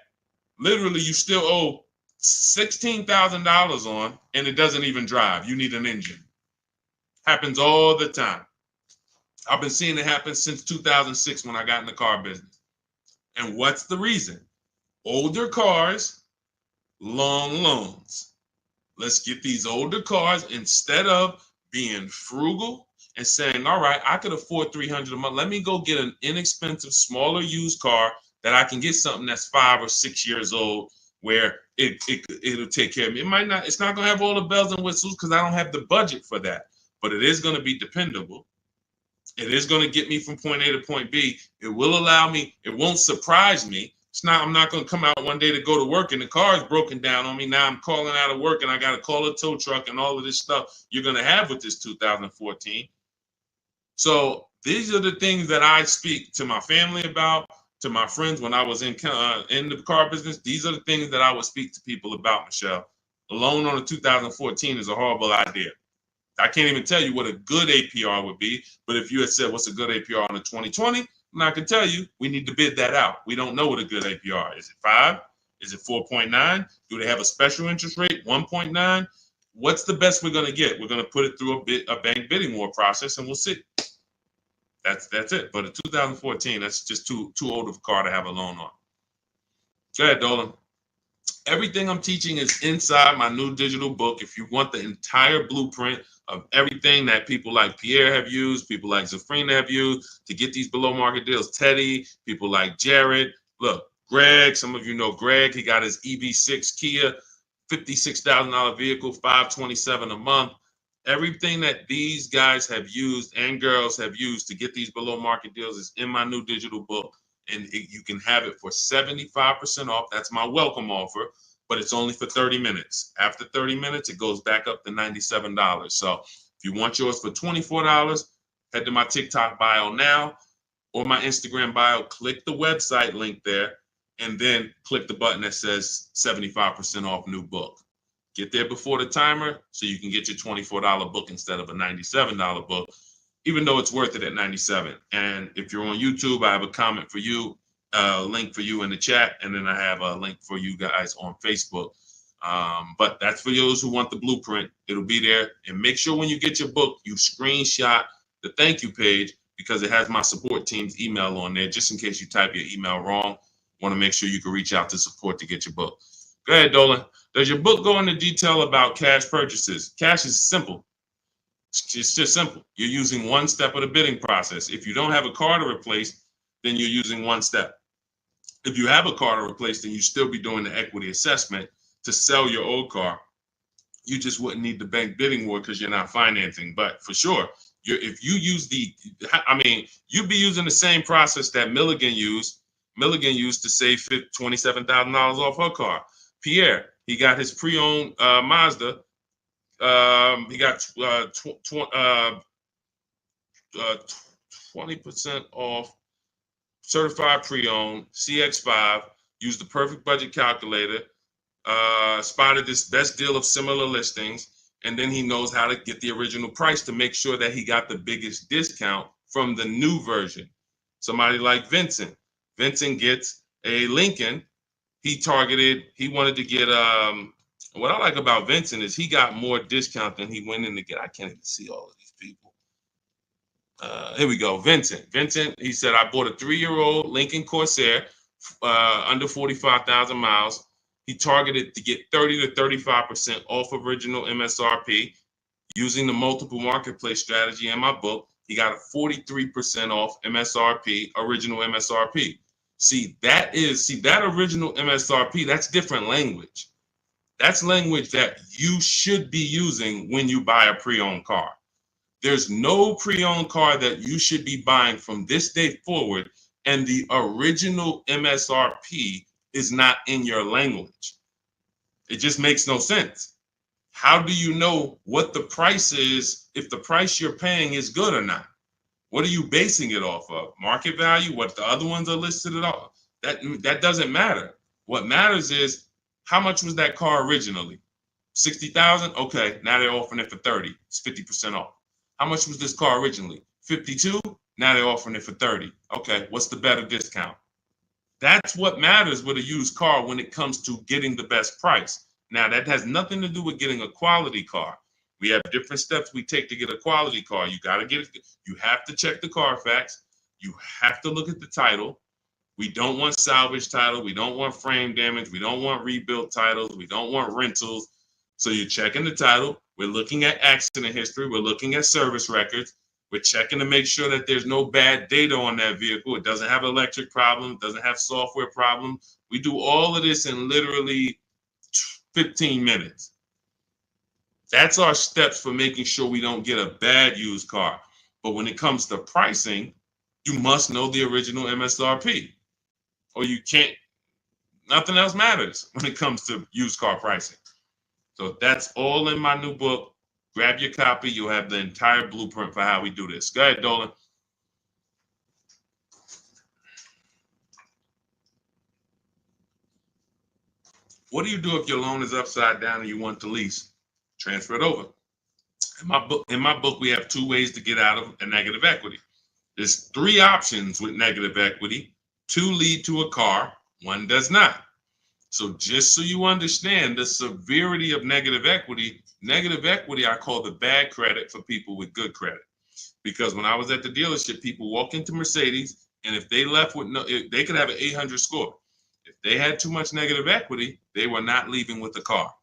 literally you still owe $16,000 on, and it doesn't even drive. You need an engine. Happens all the time. I've been seeing it happen since 2006 when I got in the car business. And what's the reason? Older cars, long loans. Let's get these older cars, instead of being frugal and saying, all right, I could afford $300 a month. Let me go get an inexpensive, smaller used car that I can get something that's 5 or 6 years old, where it'll take care of me. It's not going to have all the bells and whistles because I don't have the budget for that, but it is going to be dependable. It is going to get me from point A to point B. It will allow me, it won't surprise me. I'm not going to come out one day to go to work and the car is broken down on me. Now I'm calling out of work and I got to call a tow truck and all of this stuff you're going to have with this 2014. So these are the things that I speak to my family about, to my friends when I was in the car business. These are the things that I would speak to people about, Michelle. A loan on a 2014 is a horrible idea. I can't even tell you what a good APR would be, but if you had said what's a good APR on a 2020, I can tell you we need to bid that out. We don't know what a good APR is. Is it 5? Is it 4.9? Do they have a special interest rate, 1.9? What's the best we're going to get? We're going to put it through a bank bidding war process, and we'll see. That's it. But a 2014, that's just too old of a car to have a loan on. Go ahead, Dolan. Everything I'm teaching is inside my new digital book. If you want the entire blueprint of everything that people like Pierre have used, people like Zafrina have used to get these below market deals, Teddy, people like Jared, look, Greg, some of you know Greg, he got his EV6 Kia, $56,000 vehicle, $527 a month. Everything that these guys have used and girls have used to get these below market deals is in my new digital book. And you can have it for 75% off. That's my welcome offer, but it's only for 30 minutes. After 30 minutes, it goes back up to $97. So if you want yours for $24, head to my TikTok bio now or my Instagram bio, click the website link there, and then click the button that says 75% off new book. Get there before the timer so you can get your $24 book instead of a $97 book, even though it's worth it at $97. And if you're on YouTube, I have a comment for you, a link for you in the chat, and then I have a link for you guys on Facebook. But that's for those who want the blueprint. It'll be there. And make sure when you get your book, you screenshot the thank you page, because it has my support team's email on there, just in case you type your email wrong. Want to make sure you can reach out to support to get your book. Go ahead, Dolan. Does your book go into detail about cash purchases? Cash is simple. It's just simple. You're using one step of the bidding process. If you don't have a car to replace, then you're using one step. If you have a car to replace, then you still be doing the equity assessment to sell your old car. You just wouldn't need the bank bidding war because you're not financing. But for sure, if you use you'd be using the same process that Milligan used. Milligan used to save $27,000 off her car. Pierre, he got his pre-owned Mazda. He got 20% off certified pre-owned CX5. Used the perfect budget calculator. Spotted this best deal of similar listings, and then he knows how to get the original price to make sure that he got the biggest discount from the new version. Somebody like Vincent. Vincent gets a Lincoln. He wanted to get, what I like about Vincent is he got more discount than he went in to get. I can't even see all of these people. Here we go. Vincent, he said, I bought a 3-year-old Lincoln Corsair, under 45,000 miles. He targeted to get 30 to 35% off original MSRP using the multiple marketplace strategy in my book. He got a 43% off MSRP, original MSRP. See, that original MSRP, that's different language. That's language that you should be using when you buy a pre-owned car. There's no pre-owned car that you should be buying from this day forward and the original MSRP is not in your language. It just makes no sense. How do you know what the price is if the price you're paying is good or not? What are you basing it off of? Market value? What the other ones are listed at all? That doesn't matter. What matters is how much was that car originally? 60,000? Okay, now they're offering it for 30. It's 50% off. How much was this car originally? 52? Now they're offering it for 30. Okay, what's the better discount? That's what matters with a used car when it comes to getting the best price. Now, that has nothing to do with getting a quality car. We have different steps we take to get a quality car. You got to get it. You have to check the Carfax. You have to look at the title. We don't want salvage title. We don't want frame damage. We don't want rebuilt titles. We don't want rentals. So you're checking the title. We're looking at accident history. We're looking at service records. We're checking to make sure that there's no bad data on that vehicle. It doesn't have electric problems, doesn't have software problems. We do all of this in literally 15 minutes. That's our steps for making sure we don't get a bad used car. But when it comes to pricing, you must know the original MSRP or you can't, nothing else matters when it comes to used car pricing. So that's all in my new book. Grab your copy. You'll have the entire blueprint for how we do this. Go ahead, Dolan. What do you do if your loan is upside down and you want to lease? Transfer it over. In my book, we have 2 ways to get out of a negative equity. There's 3 options with negative equity. 2 lead to a car, 1 does not. So just so you understand the severity of negative equity I call the bad credit for people with good credit. Because when I was at the dealership, people walk into Mercedes, and if they left with they could have an 800 score. If they had too much negative equity, they were not leaving with the car.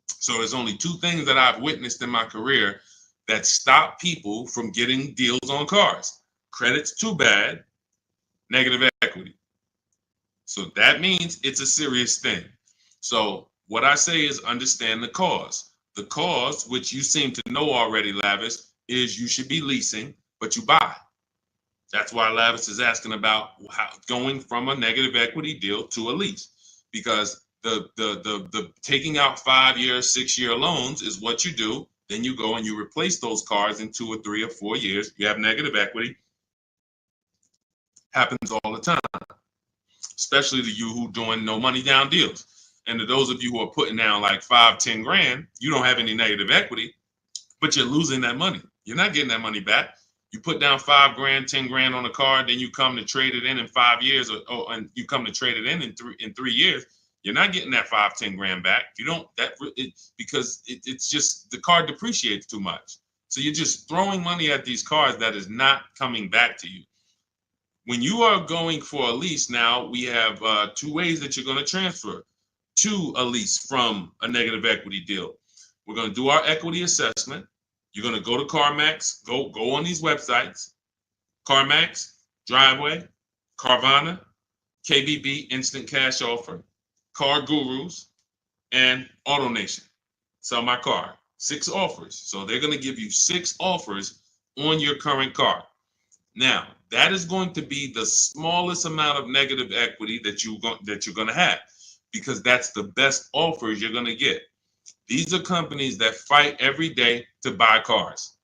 So there's only 2 things that I've witnessed in my career that stop people from getting deals on cars. Credit's too bad, negative equity. So that means it's a serious thing. So what I say is understand the cause. The cause, which you seem to know already, Lavis, is you should be leasing, but you buy. That's why Lavis is asking about going from a negative equity deal to a lease, because the taking out 5-year, 6-year loans is what you do. Then you go and you replace those cars in 2 or 3 or 4 years. You have negative equity. Happens all the time, especially to you who doing no money down deals. And to those of you who are putting down like 5, 10 grand, you don't have any negative equity, but you're losing that money. You're not getting that money back. You put down 5 grand, 10 grand on a car, then you come to trade it in 5 years, and you come to trade it in 3 years. You're not getting that 5, 10 grand back. You don't because it's just the car depreciates too much. So you're just throwing money at these cars that is not coming back to you. When you are going for a lease now, we have 2 ways that you're going to transfer to a lease from a negative equity deal. We're going to do our equity assessment. You're going to go to CarMax, go on these websites, CarMax, Driveway, Carvana, KBB, Instant Cash Offer, Car Gurus, and AutoNation. Sell my car. 6 offers. So they're going to give you 6 offers on your current car. Now, that is going to be the smallest amount of negative equity that you're going to have, because that's the best offers you're going to get. These are companies that fight every day to buy cars.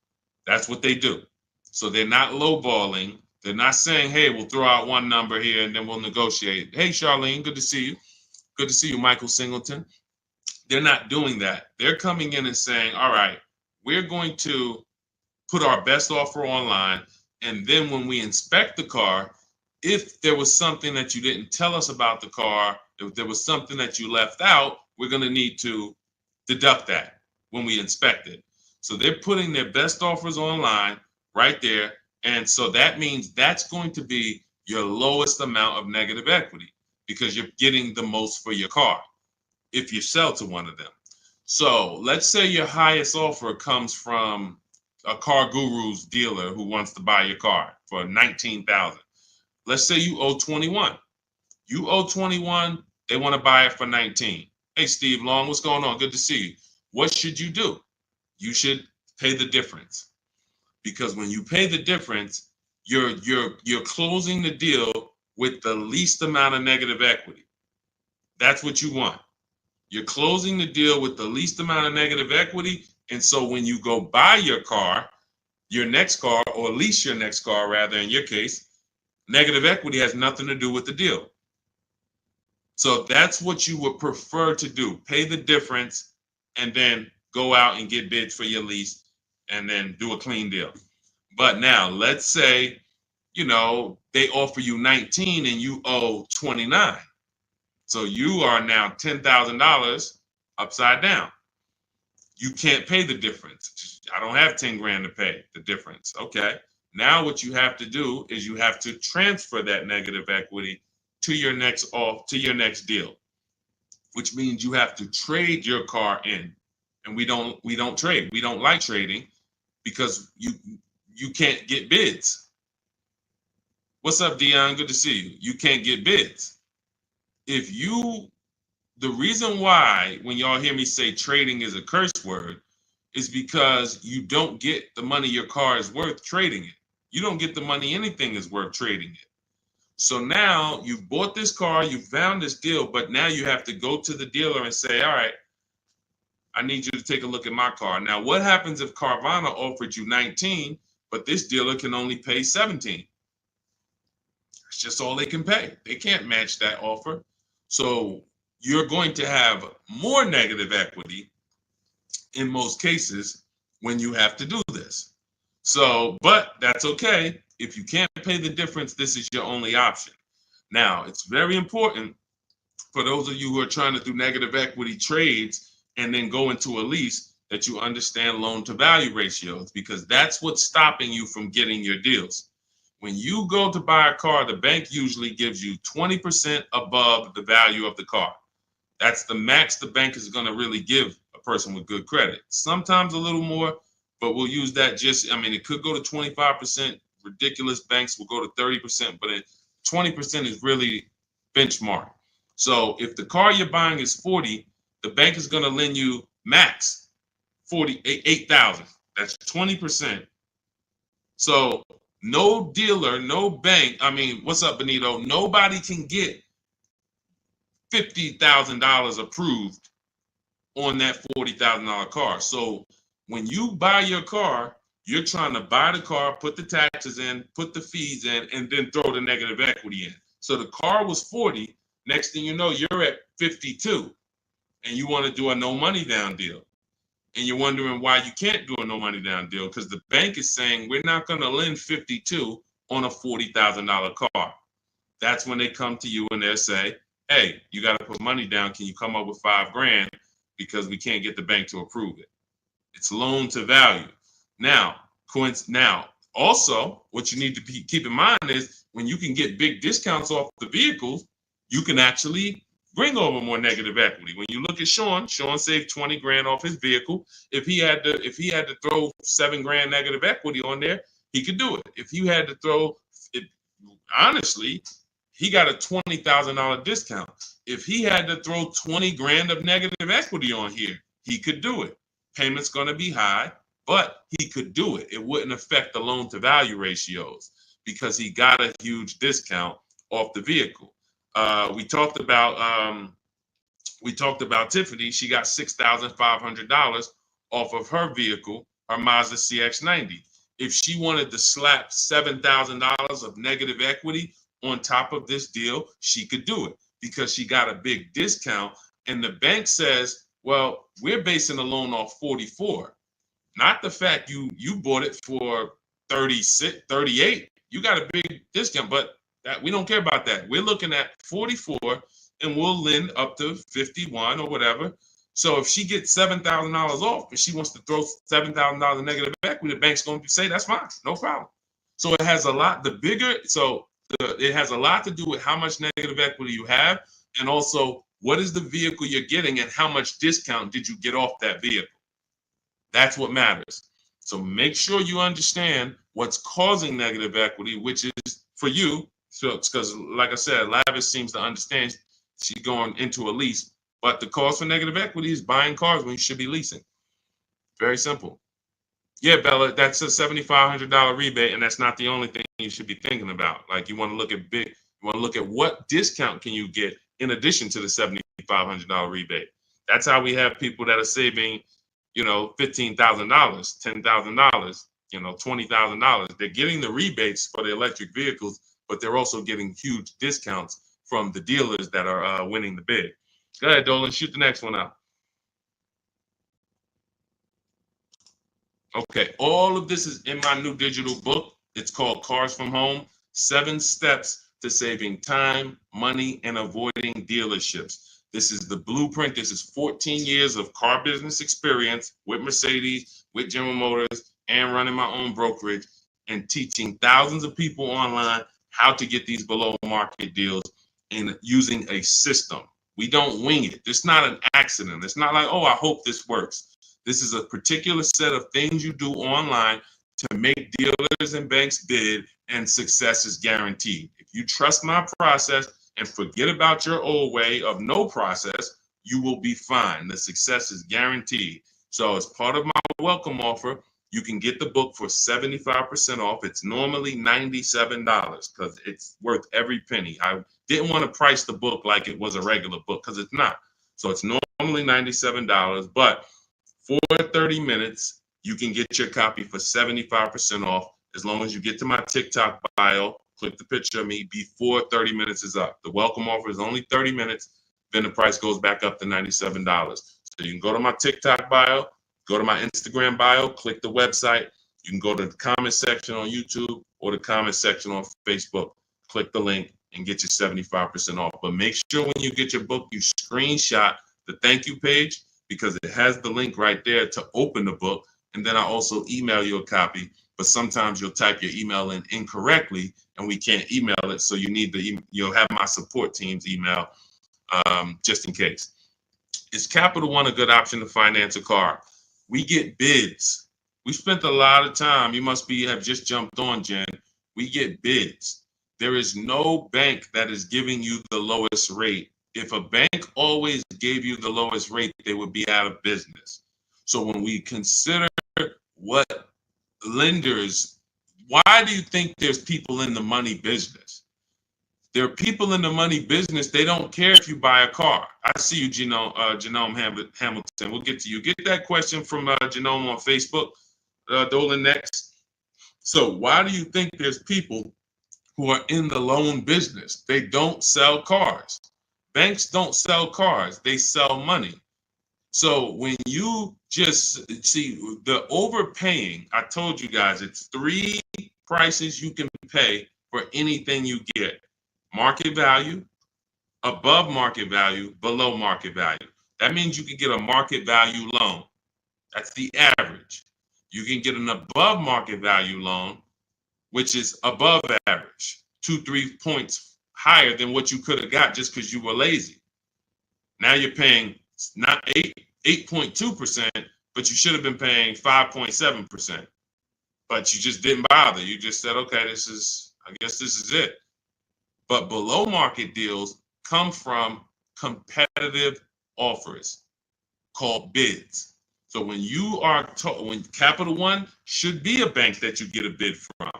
That's what they do. So they're not lowballing. They're not saying, hey, we'll throw out one number here and then we'll negotiate. Hey, Charlene, good to see you. Good to see you, Michael Singleton. They're not doing that. They're coming in and saying, all right, we're going to put our best offer online. And then when we inspect the car, if there was something that you didn't tell us about the car, if there was something that you left out, we're going to need to deduct that when we inspect it. So they're putting their best offers online right there. And so that means that's going to be your lowest amount of negative equity, because you're getting the most for your car if you sell to one of them. So let's say your highest offer comes from a Car Guru's dealer who wants to buy your car for $19,000. Let's say you owe 21. You owe 21, they want to buy it for 19. Hey, Steve Long, what's going on? Good to see you. What should you do? You should pay the difference, because when you pay the difference, you're closing the deal with the least amount of negative equity. That's what you want. You're closing the deal with the least amount of negative equity. And so when you go buy your car, your next car, or lease your next car, rather, in your case, negative equity has nothing to do with the deal. So that's what you would prefer to do. Pay the difference and then go out and get bids for your lease and then do a clean deal. But now let's say, they offer you 19 and you owe 29. So you are now $10,000 upside down. You can't pay the difference. I don't have 10 grand to pay the difference. Okay. Now what you have to do is you have to transfer that negative equity to your next deal, which means you have to trade your car in. And we don't trade. We don't like trading because you can't get bids. What's up, Dion? Good to see you. You can't get bids. The reason why when y'all hear me say trading is a curse word is because you don't get the money your car is worth trading it. You don't get the money anything is worth trading it. So now you've bought this car, you found this deal, but now you have to go to the dealer and say, all right, I need you to take a look at my car. Now, what happens if Carvana offered you 19, but this dealer can only pay 17? It's just all they can pay. They can't match that offer. So you're going to have more negative equity in most cases when you have to do this. So, but that's okay. If you can't pay the difference, this is your only option. Now, it's very important for those of you who are trying to do negative equity trades and then go into a lease that you understand loan to value ratios, because that's what's stopping you from getting your deals. When you go to buy a car, the bank usually gives you 20% above the value of the car. That's the max the bank is going to really give a person with good credit. Sometimes a little more, but we'll use that it could go to 25%. Ridiculous banks will go to 30%, but 20% is really benchmark. So if the car you're buying is 40, the bank is going to lend you max 48,000. That's 20%. So no dealer, no bank. What's up, Benito? Nobody can get $50,000 approved on that $40,000 car. So when you buy your car, you're trying to buy the car, put the taxes in, put the fees in, and then throw the negative equity in. So the car was 40. Next thing you know, you're at 52, and you want to do a no money down deal. And you're wondering why you can't do a no money down deal, because the bank is saying we're not going to lend 52 on a $40,000 car. That's when they come to you and they'll say, hey, you got to put money down. Can you come up with $5 grand? Because we can't get the bank to approve it. It's loan to value. Now, also, what you need to keep in mind is when you can get big discounts off the vehicles, you can actually bring over more negative equity. When you look at Sean saved 20 grand off his vehicle. If he had to throw 7 grand negative equity on there, he could do it. If you had to throw it, honestly, he got a $20,000 discount. If he had to throw 20 grand of negative equity on here, he could do it. Payment's going to be high, but he could do it. It wouldn't affect the loan to value ratios because he got a huge discount off the vehicle. We talked about Tiffany. She got $6,500 off of her vehicle, her Mazda CX-90. If she wanted to slap $7,000 of negative equity on top of this deal, she could do it because she got a big discount. And the bank says, well, we're basing the loan off 44, not the fact you bought it for 36, 38. You got a big discount, but that we don't care about that. We're looking at 44 and we'll lend up to 51 or whatever. So if she gets $7,000 off and she wants to throw $7,000 negative equity, the bank's going to say that's fine, no problem. So it has a lot. It has a lot to do with how much negative equity you have, and also what is the vehicle you're getting and how much discount did you get off that vehicle. That's what matters. So make sure you understand what's causing negative equity, which is for you. So because, like I said, Lavish seems to understand she's going into a lease, but the cause for negative equity is buying cars when you should be leasing. Very simple. Yeah, Bella, that's a $7,500 rebate, and that's not the only thing you should be thinking about. Like you want to look at what discount can you get in addition to the $7,500 rebate. That's how we have people that are saving, $15,000, $10,000, $20,000. They're getting the rebates for the electric vehicles, but they're also getting huge discounts from the dealers that are winning the bid. Go ahead, Dolan, shoot the next one out. Okay, all of this is in my new digital book. It's called Cars from Home, 7 Steps to Saving Time, Money, and Avoiding Dealerships. This is the blueprint. This is 14 years of car business experience with Mercedes, with General Motors, and running my own brokerage and teaching thousands of people online how to get these below market deals and using a system. We don't wing it. It's not an accident. It's not like, oh, I hope this works. This is a particular set of things you do online to make dealers and banks bid, and success is guaranteed. If you trust my process and forget about your old way of no process, you will be fine. The success is guaranteed. So as part of my welcome offer, you can get the book for 75% off. It's normally $97 because it's worth every penny. I didn't want to price the book like it was a regular book because it's not. So it's normally $97, but for 30 minutes, you can get your copy for 75% off as long as you get to my TikTok bio, click the picture of me before 30 minutes is up. The welcome offer is only 30 minutes, then the price goes back up to $97. So you can go to my TikTok bio, go to my Instagram bio, click the website. You can go to the comment section on YouTube or the comment section on Facebook. Click the link and get your 75% off. But make sure when you get your book, you screenshot the thank you page, because it has the link right there to open the book. And then I also email you a copy, but sometimes you'll type your email in incorrectly and we can't email it. So you'll have my support team's email just in case. Is Capital One a good option to finance a car? We get bids. We spent a lot of time. You must have just jumped on, Jen. We get bids. There is no bank that is giving you the lowest rate. If a bank always gave you the lowest rate, they would be out of business. So when we consider what lenders, why do you think there's people in the money business? There are people in the money business. They don't care if you buy a car. I see you, Genome Hamilton. We'll get to you. Get that question from Genome on Facebook, Dolan, next. So why do you think there's people who are in the loan business? They don't sell cars. Banks don't sell cars, they sell money. So when you just see the overpaying, I told you guys, it's 3 prices you can pay for anything you get: market value, above market value, below market value. That means you can get a market value loan. That's the average. You can get an above market value loan, which is above average, 2-3 points higher than what you could have got just because you were lazy. Now you're paying not 8.2%, but you should have been paying 5.7%. But you just didn't bother. You just said, okay, I guess this is it. But below market deals come from competitive offers called bids. So when you are when Capital One should be a bank that you get a bid from,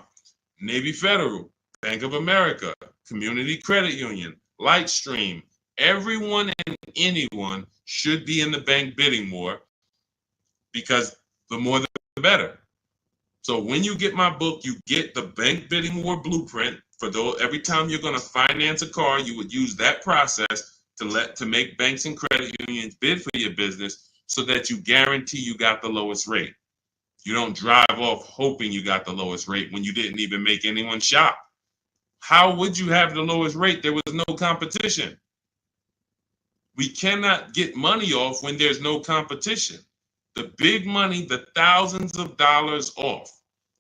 Navy Federal, Bank of America, Community Credit Union, Lightstream, everyone and anyone should be in the bank bidding more, because the more the better. So when you get my book, you get the bank bidding war blueprint. For those, every time you're going to finance a car, you would use that process to make banks and credit unions bid for your business, so that you guarantee you got the lowest rate. You don't drive off hoping you got the lowest rate when you didn't even make anyone shop. How would you have the lowest rate? There was no competition. We cannot get money off when there's no competition. The big money, the thousands of dollars off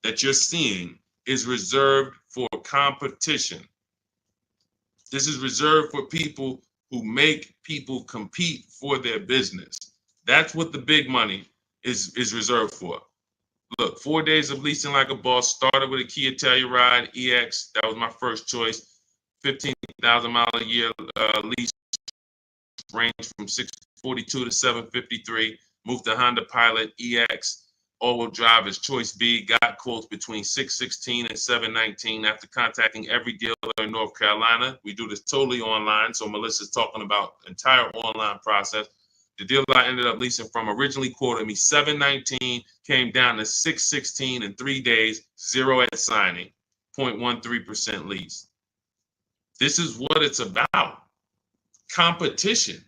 that you're seeing, is reserved for competition. This is reserved for people who make people compete for their business. That's what the big money is reserved for. Look, 4 days of leasing like a boss. Started with a Kia Telluride EX. That was my first choice. 15,000 mile a year lease, range from 642 to 753. Moved to Honda Pilot EX. All-wheel drive is choice B. Got quotes between 616 and 719 after contacting every dealer in North Carolina. We do this totally online, so Melissa's talking about the entire online process. The dealer I ended up leasing from originally quoted me 719, came down to 616 in 3 days, 0 at signing, 0.13% lease. This is what it's about. Competition.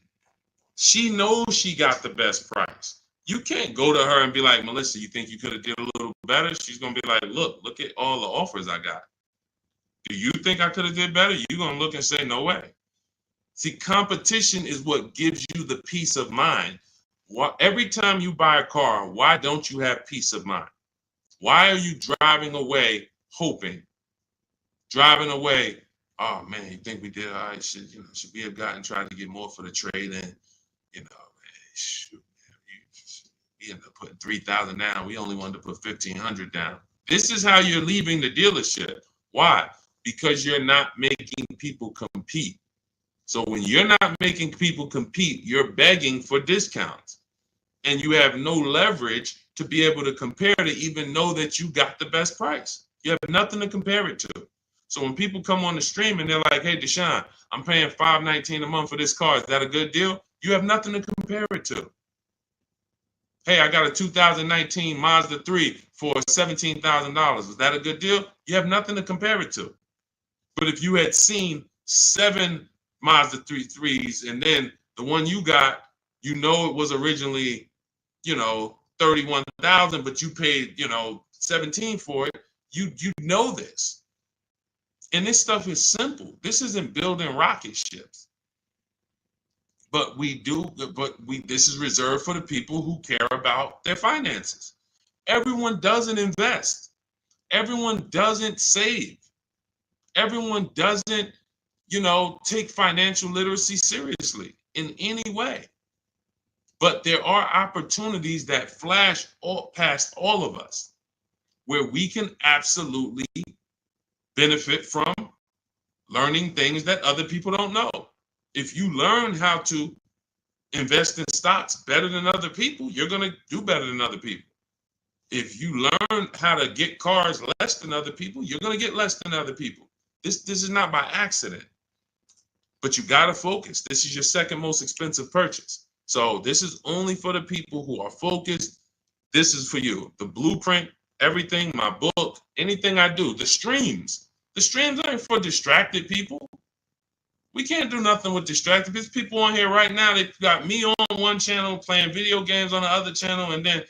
She knows she got the best price. You can't go to her and be like, Melissa, you think you could have did a little better? She's going to be like, look at all the offers I got. Do you think I could have did better? You're going to look and say, no way. See, competition is what gives you the peace of mind. Every time you buy a car, why don't you have peace of mind? Why are you driving away hoping? Driving away, oh man, you think we did all right? Should we have gotten tried to get more for the trade in? Shoot, we ended up putting 3,000 down. We only wanted to put 1,500 down. This is how you're leaving the dealership. Why? Because you're not making people compete. So when you're not making people compete, you're begging for discounts. And you have no leverage to be able to compare to even know that you got the best price. You have nothing to compare it to. So when people come on the stream and they're like, hey, Deshone, I'm paying $519 a month for this car. Is that a good deal? You have nothing to compare it to. Hey, I got a 2019 Mazda 3 for $17,000. Is that a good deal? You have nothing to compare it to. But if you had seen 7 Mazda 3s and then the one you got, it was originally, 31,000, but you paid, 17 for it. You know this. And this stuff is simple. This isn't building rocket ships. But this is reserved for the people who care about their finances. Everyone doesn't invest. Everyone doesn't save. Everyone doesn't, take financial literacy seriously in any way. But there are opportunities that flash past all of us where we can absolutely benefit from learning things that other people don't know. If you learn how to invest in stocks better than other people, you're going to do better than other people. If you learn how to get cars less than other people, you're going to get less than other people. This is not by accident. But you got to focus. This is your second most expensive purchase. So this is only for the people who are focused. This is for you. The blueprint, everything, my book, anything I do, the streams. The streams aren't for distracted people. We can't do nothing with distracted. There's people on here right now that got me on one channel, playing video games on the other channel, and then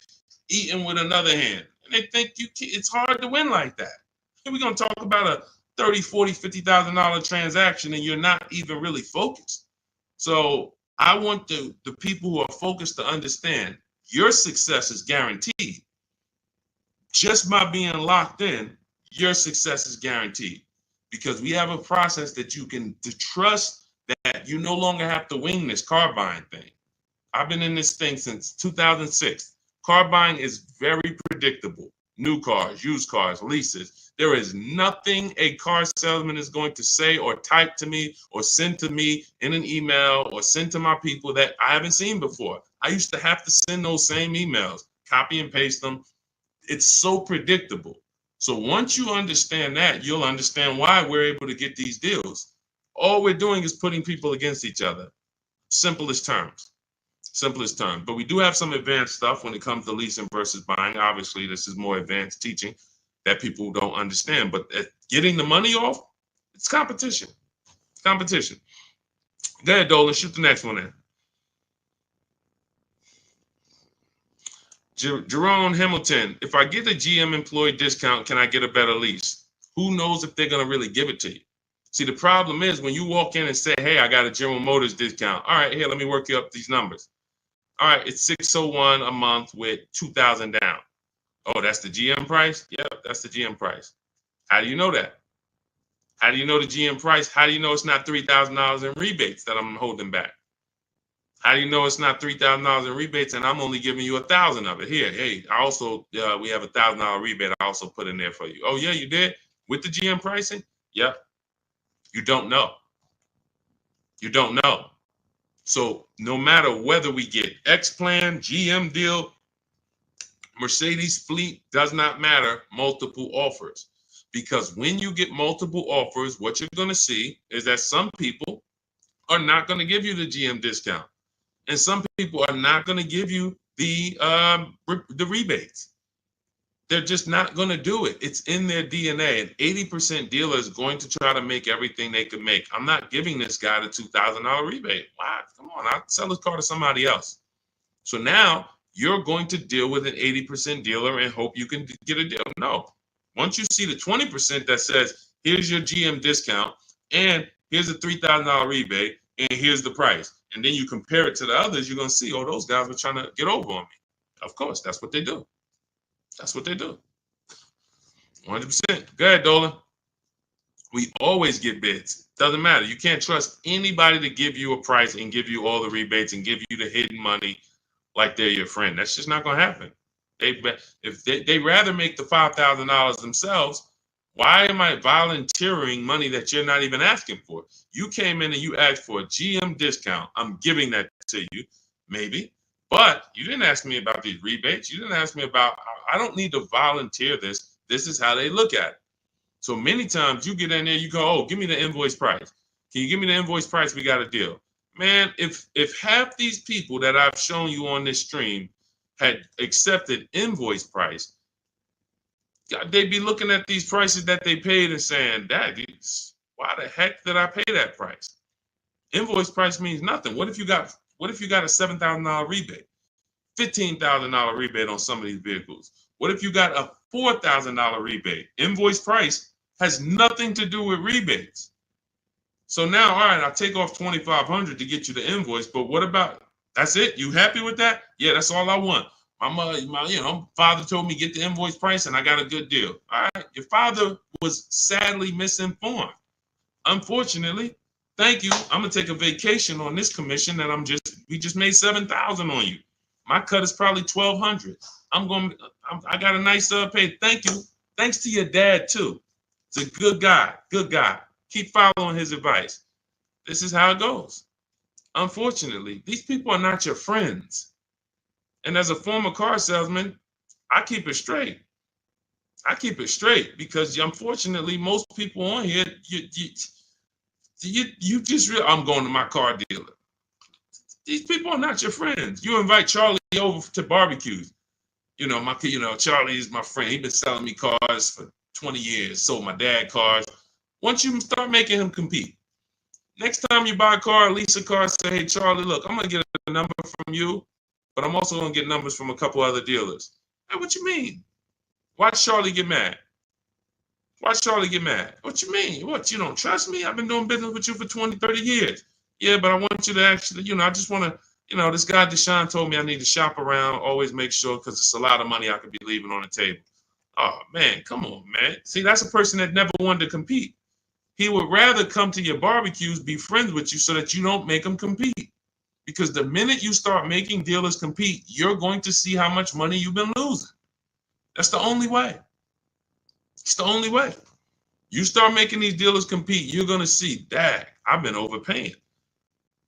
eating with another hand. And they think it's hard to win like that. And we're going to talk about a $30,000, $40,000, $50,000 transaction, and you're not even really focused. So I want the people who are focused to understand your success is guaranteed. Just by being locked in, your success is guaranteed. Because we have a process that you can trust that you no longer have to wing this car buying thing. I've been in this thing since 2006. Car buying is very predictable. New cars, used cars, leases. There is nothing a car salesman is going to say or type to me or send to me in an email or send to my people that I haven't seen before. I used to have to send those same emails, copy and paste them. It's so predictable. So once you understand that, you'll understand why we're able to get these deals. All we're doing is putting people against each other. Simplest terms. Simplest terms. But we do have some advanced stuff when it comes to leasing versus buying. Obviously, this is more advanced teaching that people don't understand. But getting the money off, it's competition. Competition. Go ahead, Dolan. Shoot the next one in. Jerome Hamilton, if I get a GM employee discount, can I get a better lease? Who knows if they're going to really give it to you? See, the problem is when you walk in and say, hey, I got a General Motors discount. All right, here, let me work you up these numbers. All right, it's $601 a month with $2,000 down. Oh, that's the GM price? Yeah, that's the GM price. How do you know that? How do you know the GM price? How do you know it's not $3,000 in rebates that I'm holding back? How do you know it's not $3,000 in rebates and I'm only giving you $1,000 of it? Here, hey, I also we have $1,000 rebate. I also put in there for you. Oh yeah, you did with the GM pricing? Yep. You don't know. You don't know. So no matter whether we get X plan, GM deal, Mercedes fleet, does not matter. Multiple offers, because when you get multiple offers, what you're going to see is that some people are not going to give you the GM discount. And some people are not going to give you the rebates. They're just not going to do it. It's in their DNA. An 80% dealer is going to try to make everything they can make. I'm not giving this guy the $2,000 rebate. Wow, come on, I'll sell his car to somebody else. So now you're going to deal with an 80% dealer and hope you can get a deal. No. Once you see the 20% that says, here's your GM discount, and here's a $3,000 rebate, and here's the price, and then you compare it to the others, you're going to see, oh, those guys were trying to get over on me. Of course, that's what they do. That's what they do. 100%. Go ahead, Dolan. We always get bids. Doesn't matter. You can't trust anybody to give you a price and give you all the rebates and give you the hidden money like they're your friend. That's just not going to happen. If they rather make the $5,000 themselves, why am I volunteering money that you're not even asking for? You came in and you asked for a GM discount. I'm giving that to you, maybe. But you didn't ask me about these rebates. You didn't ask me about, I don't need to volunteer this. This is how they look at it. So many times you get in there, you go, oh, give me the invoice price. Can you give me the invoice price? We got a deal. Man, if half these people that I've shown you on this stream had accepted invoice price, they'd be looking at these prices that they paid and saying, why the heck did I pay that price? Invoice price means nothing. What if you got a $7,000 rebate, $15,000 rebate on some of these vehicles? What if you got a $4,000 rebate? Invoice price has nothing to do with rebates. So now, all right, I'll take off $2,500 to get you the invoice, but what about, that's it? You happy with that? Yeah, that's all I want. My father told me get the invoice price and I got a good deal. All right, your father was sadly misinformed. Unfortunately, thank you. I'm gonna take a vacation on this commission and we just made $7,000 on you. My cut is probably $1,200. I got a nice pay. Thank you. Thanks to your dad too. It's a good guy. Good guy. Keep following his advice. This is how it goes. Unfortunately, these people are not your friends. And as a former car salesman, I keep it straight. I keep it straight because unfortunately, most people on here, you just I'm going to my car dealer. These people are not your friends. You invite Charlie over to barbecues. Charlie is my friend. He's been selling me cars for 20 years. Sold my dad cars. Once you start making him compete, next time you buy a car, lease a car, say, hey, Charlie, look, I'm going to get a number from you, but I'm also going to get numbers from a couple other dealers. Hey, what you mean? Watch Charlie get mad. Watch Charlie get mad. What you mean? What, you don't trust me? I've been doing business with you for 20, 30 years. Yeah, but I want you to actually, I just want to, this guy Deshone told me I need to shop around, always make sure, because it's a lot of money I could be leaving on the table. Oh, man, come on, man. See, that's a person that never wanted to compete. He would rather come to your barbecues, be friends with you so that you don't make him compete. Because the minute you start making dealers compete, you're going to see how much money you've been losing. That's the only way. It's the only way. You start making these dealers compete, you're going to see, dang, I've been overpaying.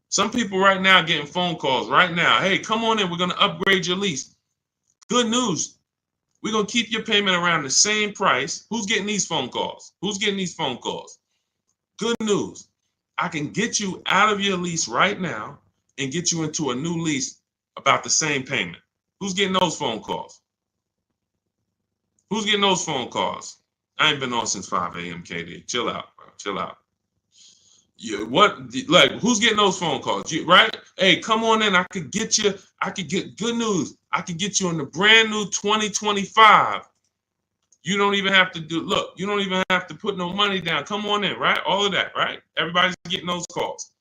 Some people right now getting phone calls right now. Hey, come on in. We're going to upgrade your lease. Good news. We're going to keep your payment around the same price. Who's getting these phone calls? Who's getting these phone calls? Good news. I can get you out of your lease right now and get you into a new lease about the same payment. Who's getting those phone calls? Who's getting those phone calls? I ain't been on since 5 a.m., KD. Chill out, bro. Chill out. Who's getting those phone calls? Right? Hey, come on in. I could get good news. I could get you in the brand new 2025. You don't even have to you don't even have to put no money down. Come on in, right? All of that, right? Everybody's getting those calls.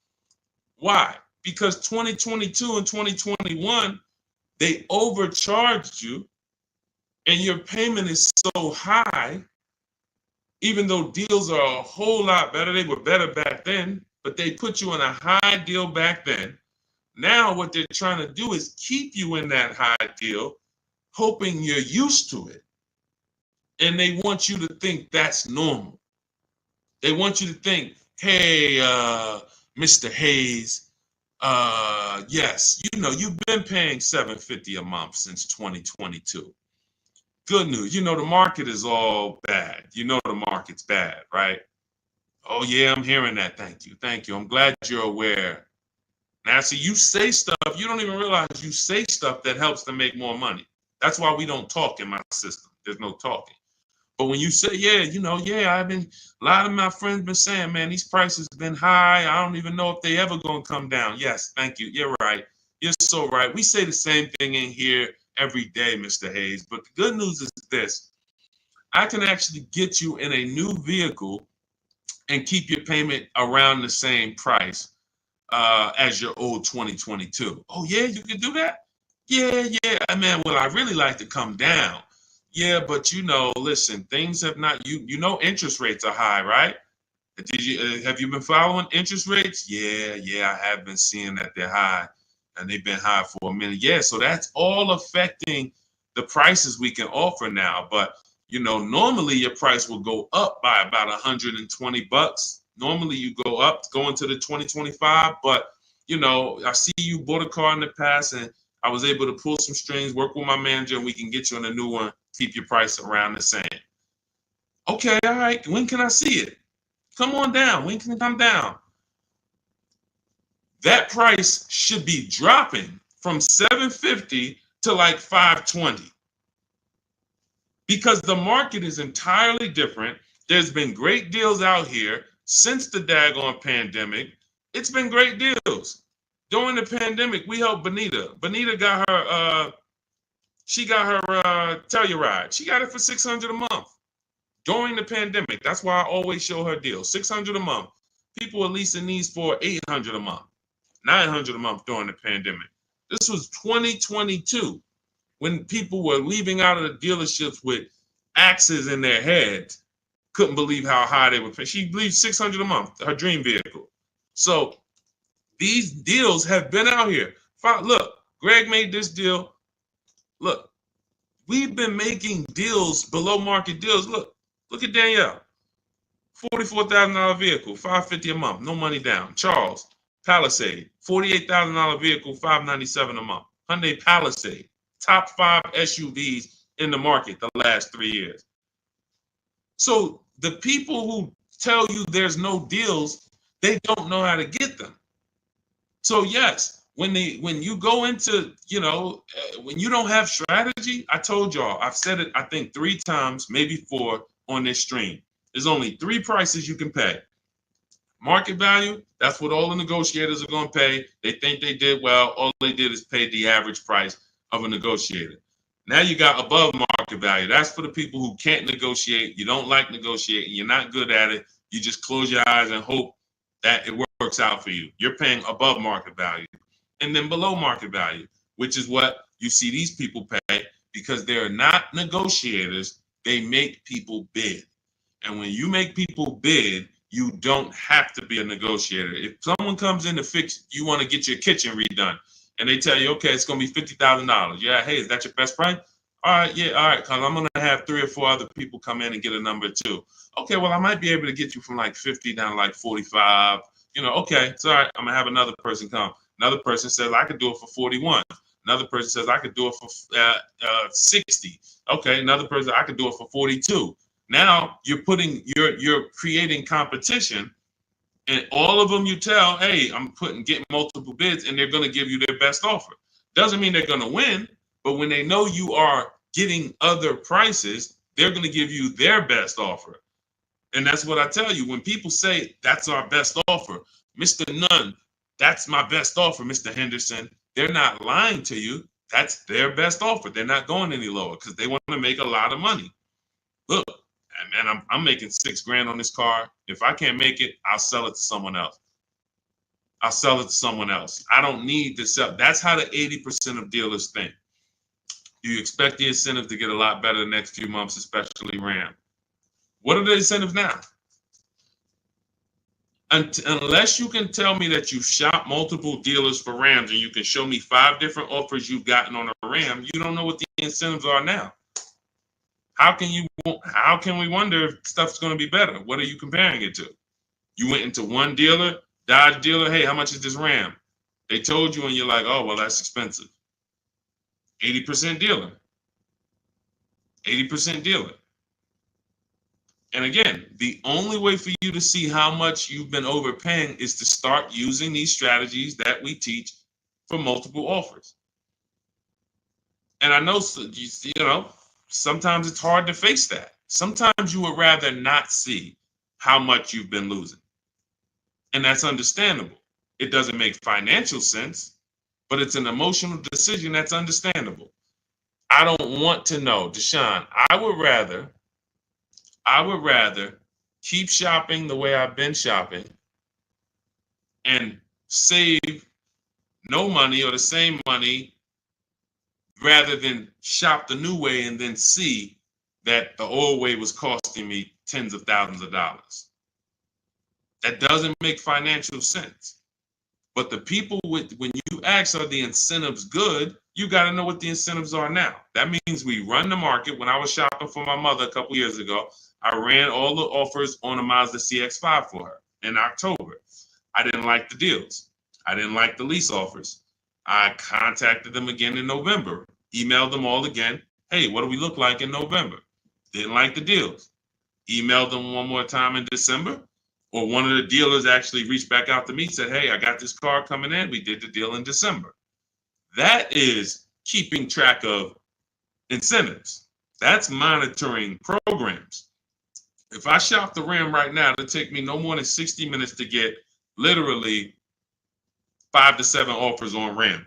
Why? Because 2022 and 2021, they overcharged you and your payment is so high, even though deals are a whole lot better. They were better back then, but they put you in a high deal back then. Now what they're trying to do is keep you in that high deal, hoping you're used to it. And they want you to think that's normal. They want you to think, hey, Mr. Hayes, yes, you've been paying $750 a month since 2022. Good news. The market is all bad. The market's bad, right? Oh, yeah, I'm hearing that. Thank you. Thank you. I'm glad you're aware. Now, see, you say stuff, you don't even realize you say stuff that helps them make more money. That's why we don't talk in my system. There's no talking. But when you say, a lot of my friends been saying, man, these prices been high. I don't even know if they ever gonna come down. Yes, thank you. You're right. You're so right. We say the same thing in here every day, Mr. Hayes. But the good news is this. I can actually get you in a new vehicle and keep your payment around the same price as your old 2022. Oh, yeah, you can do that? Yeah. Man, well, I really like to come down. Yeah, but listen, things have not, interest rates are high, right? Have you been following interest rates? Yeah, I have been seeing that they're high and they've been high for a minute. Yeah, so that's all affecting the prices we can offer now. But, normally your price will go up by about $120. Normally you go into the 2025, but, I see you bought a car in the past and I was able to pull some strings, work with my manager, and we can get you on a new one, keep your price around the same. Okay, all right. When can I see it? Come on down. When can it come down? That price should be dropping from $750 to like $520 because the market is entirely different. There's been great deals out here since the daggone pandemic. It's been great deals. During the pandemic, we helped Bonita. Bonita got her Telluride. She got it for $600 a month during the pandemic. That's why I always show her deals. $600 a month. People are leasing these for $800 a month, $900 a month during the pandemic. This was 2022 when people were leaving out of the dealerships with axes in their heads. Couldn't believe how high they were paying. She believed $600 a month, her dream vehicle. So these deals have been out here. Look, Greg made this deal. Look, we've been making deals, below market deals. Look at Danielle. $44,000 vehicle, $550 a month, no money down. Charles, Palisade, $48,000 vehicle, $597 a month. Hyundai Palisade, top 5 SUVs in the market the last 3 years. So the people who tell you there's no deals, they don't know how to get them. So yes, when you go into, when you don't have strategy, I told y'all, I've said it, I think 3 times, maybe 4 on this stream. There's only 3 prices you can pay. Market value, that's what all the negotiators are going to pay. They think they did well. All they did is pay the average price of a negotiator. Now you got above market value. That's for the people who can't negotiate. You don't like negotiating. You're not good at it. You just close your eyes and hope that it works out for you. You're paying above market value. And then below market value, which is what you see these people pay because they're not negotiators. They make people bid. And when you make people bid, You don't have to be a negotiator. If someone comes in to fix, you want to get your kitchen redone, and they tell you, okay, it's going to be $50,000. Yeah, hey, is that your best price? All right, yeah, all right, because I'm going to have 3 or 4 other people come in and get a number too. Okay, well, I might be able to get you from like 50 down to like 45. Okay, it's all right. I'm going to have another person come. Another person says, I could do it for 41. Another person says, I could do it for 60. Okay, another person, I could do it for 42. Now you're creating competition, and all of them you tell, hey, I'm getting multiple bids, and they're going to give you their best offer. Doesn't mean they're going to win, but when they know you are getting other prices, they're going to give you their best offer. And that's what I tell you. When people say that's our best offer, Mr. Nunn, that's my best offer, Mr. Henderson, they're not lying to you. That's their best offer. They're not going any lower because they want to make a lot of money. Look, man, I'm making $6,000 on this car. If I can't make it, I'll sell it to someone else. I'll sell it to someone else. I don't need to sell. That's how the 80% of dealers think. You expect the incentive to get a lot better the next few months, especially Ram. What are the incentives now? Unless you can tell me that you shop multiple dealers for Rams and you can show me 5 different offers you've gotten on a Ram, you don't know what the incentives are now. How can we wonder if stuff's going to be better? What are you comparing it to? You went into one dealer, Dodge dealer, hey, how much is this Ram? They told you and you're like, oh, well, that's expensive. 80% dealer. 80% dealer. And again, the only way for you to see how much you've been overpaying is to start using these strategies that we teach for multiple offers. And I know, sometimes it's hard to face that. Sometimes you would rather not see how much you've been losing. And that's understandable. It doesn't make financial sense, but it's an emotional decision that's understandable. I don't want to know, Deshone. I would rather keep shopping the way I've been shopping and save no money or the same money rather than shop the new way and then see that the old way was costing me tens of thousands of dollars. That doesn't make financial sense. But the people when you ask, are the incentives good? You got to know what the incentives are now. That means we run the market. When I was shopping for my mother a couple years ago, I ran all the offers on a Mazda CX-5 for her in October. I didn't like the deals. I didn't like the lease offers. I contacted them again in November, emailed them all again. Hey, what do we look like in November? Didn't like the deals. Emailed them one more time in December. Or one of the dealers actually reached back out to me and said, hey, I got this car coming in. We did the deal in December. That is keeping track of incentives. That's monitoring programs. If I shop the Ram right now, it'll take me no more than 60 minutes to get literally 5 to 7 offers on Ram.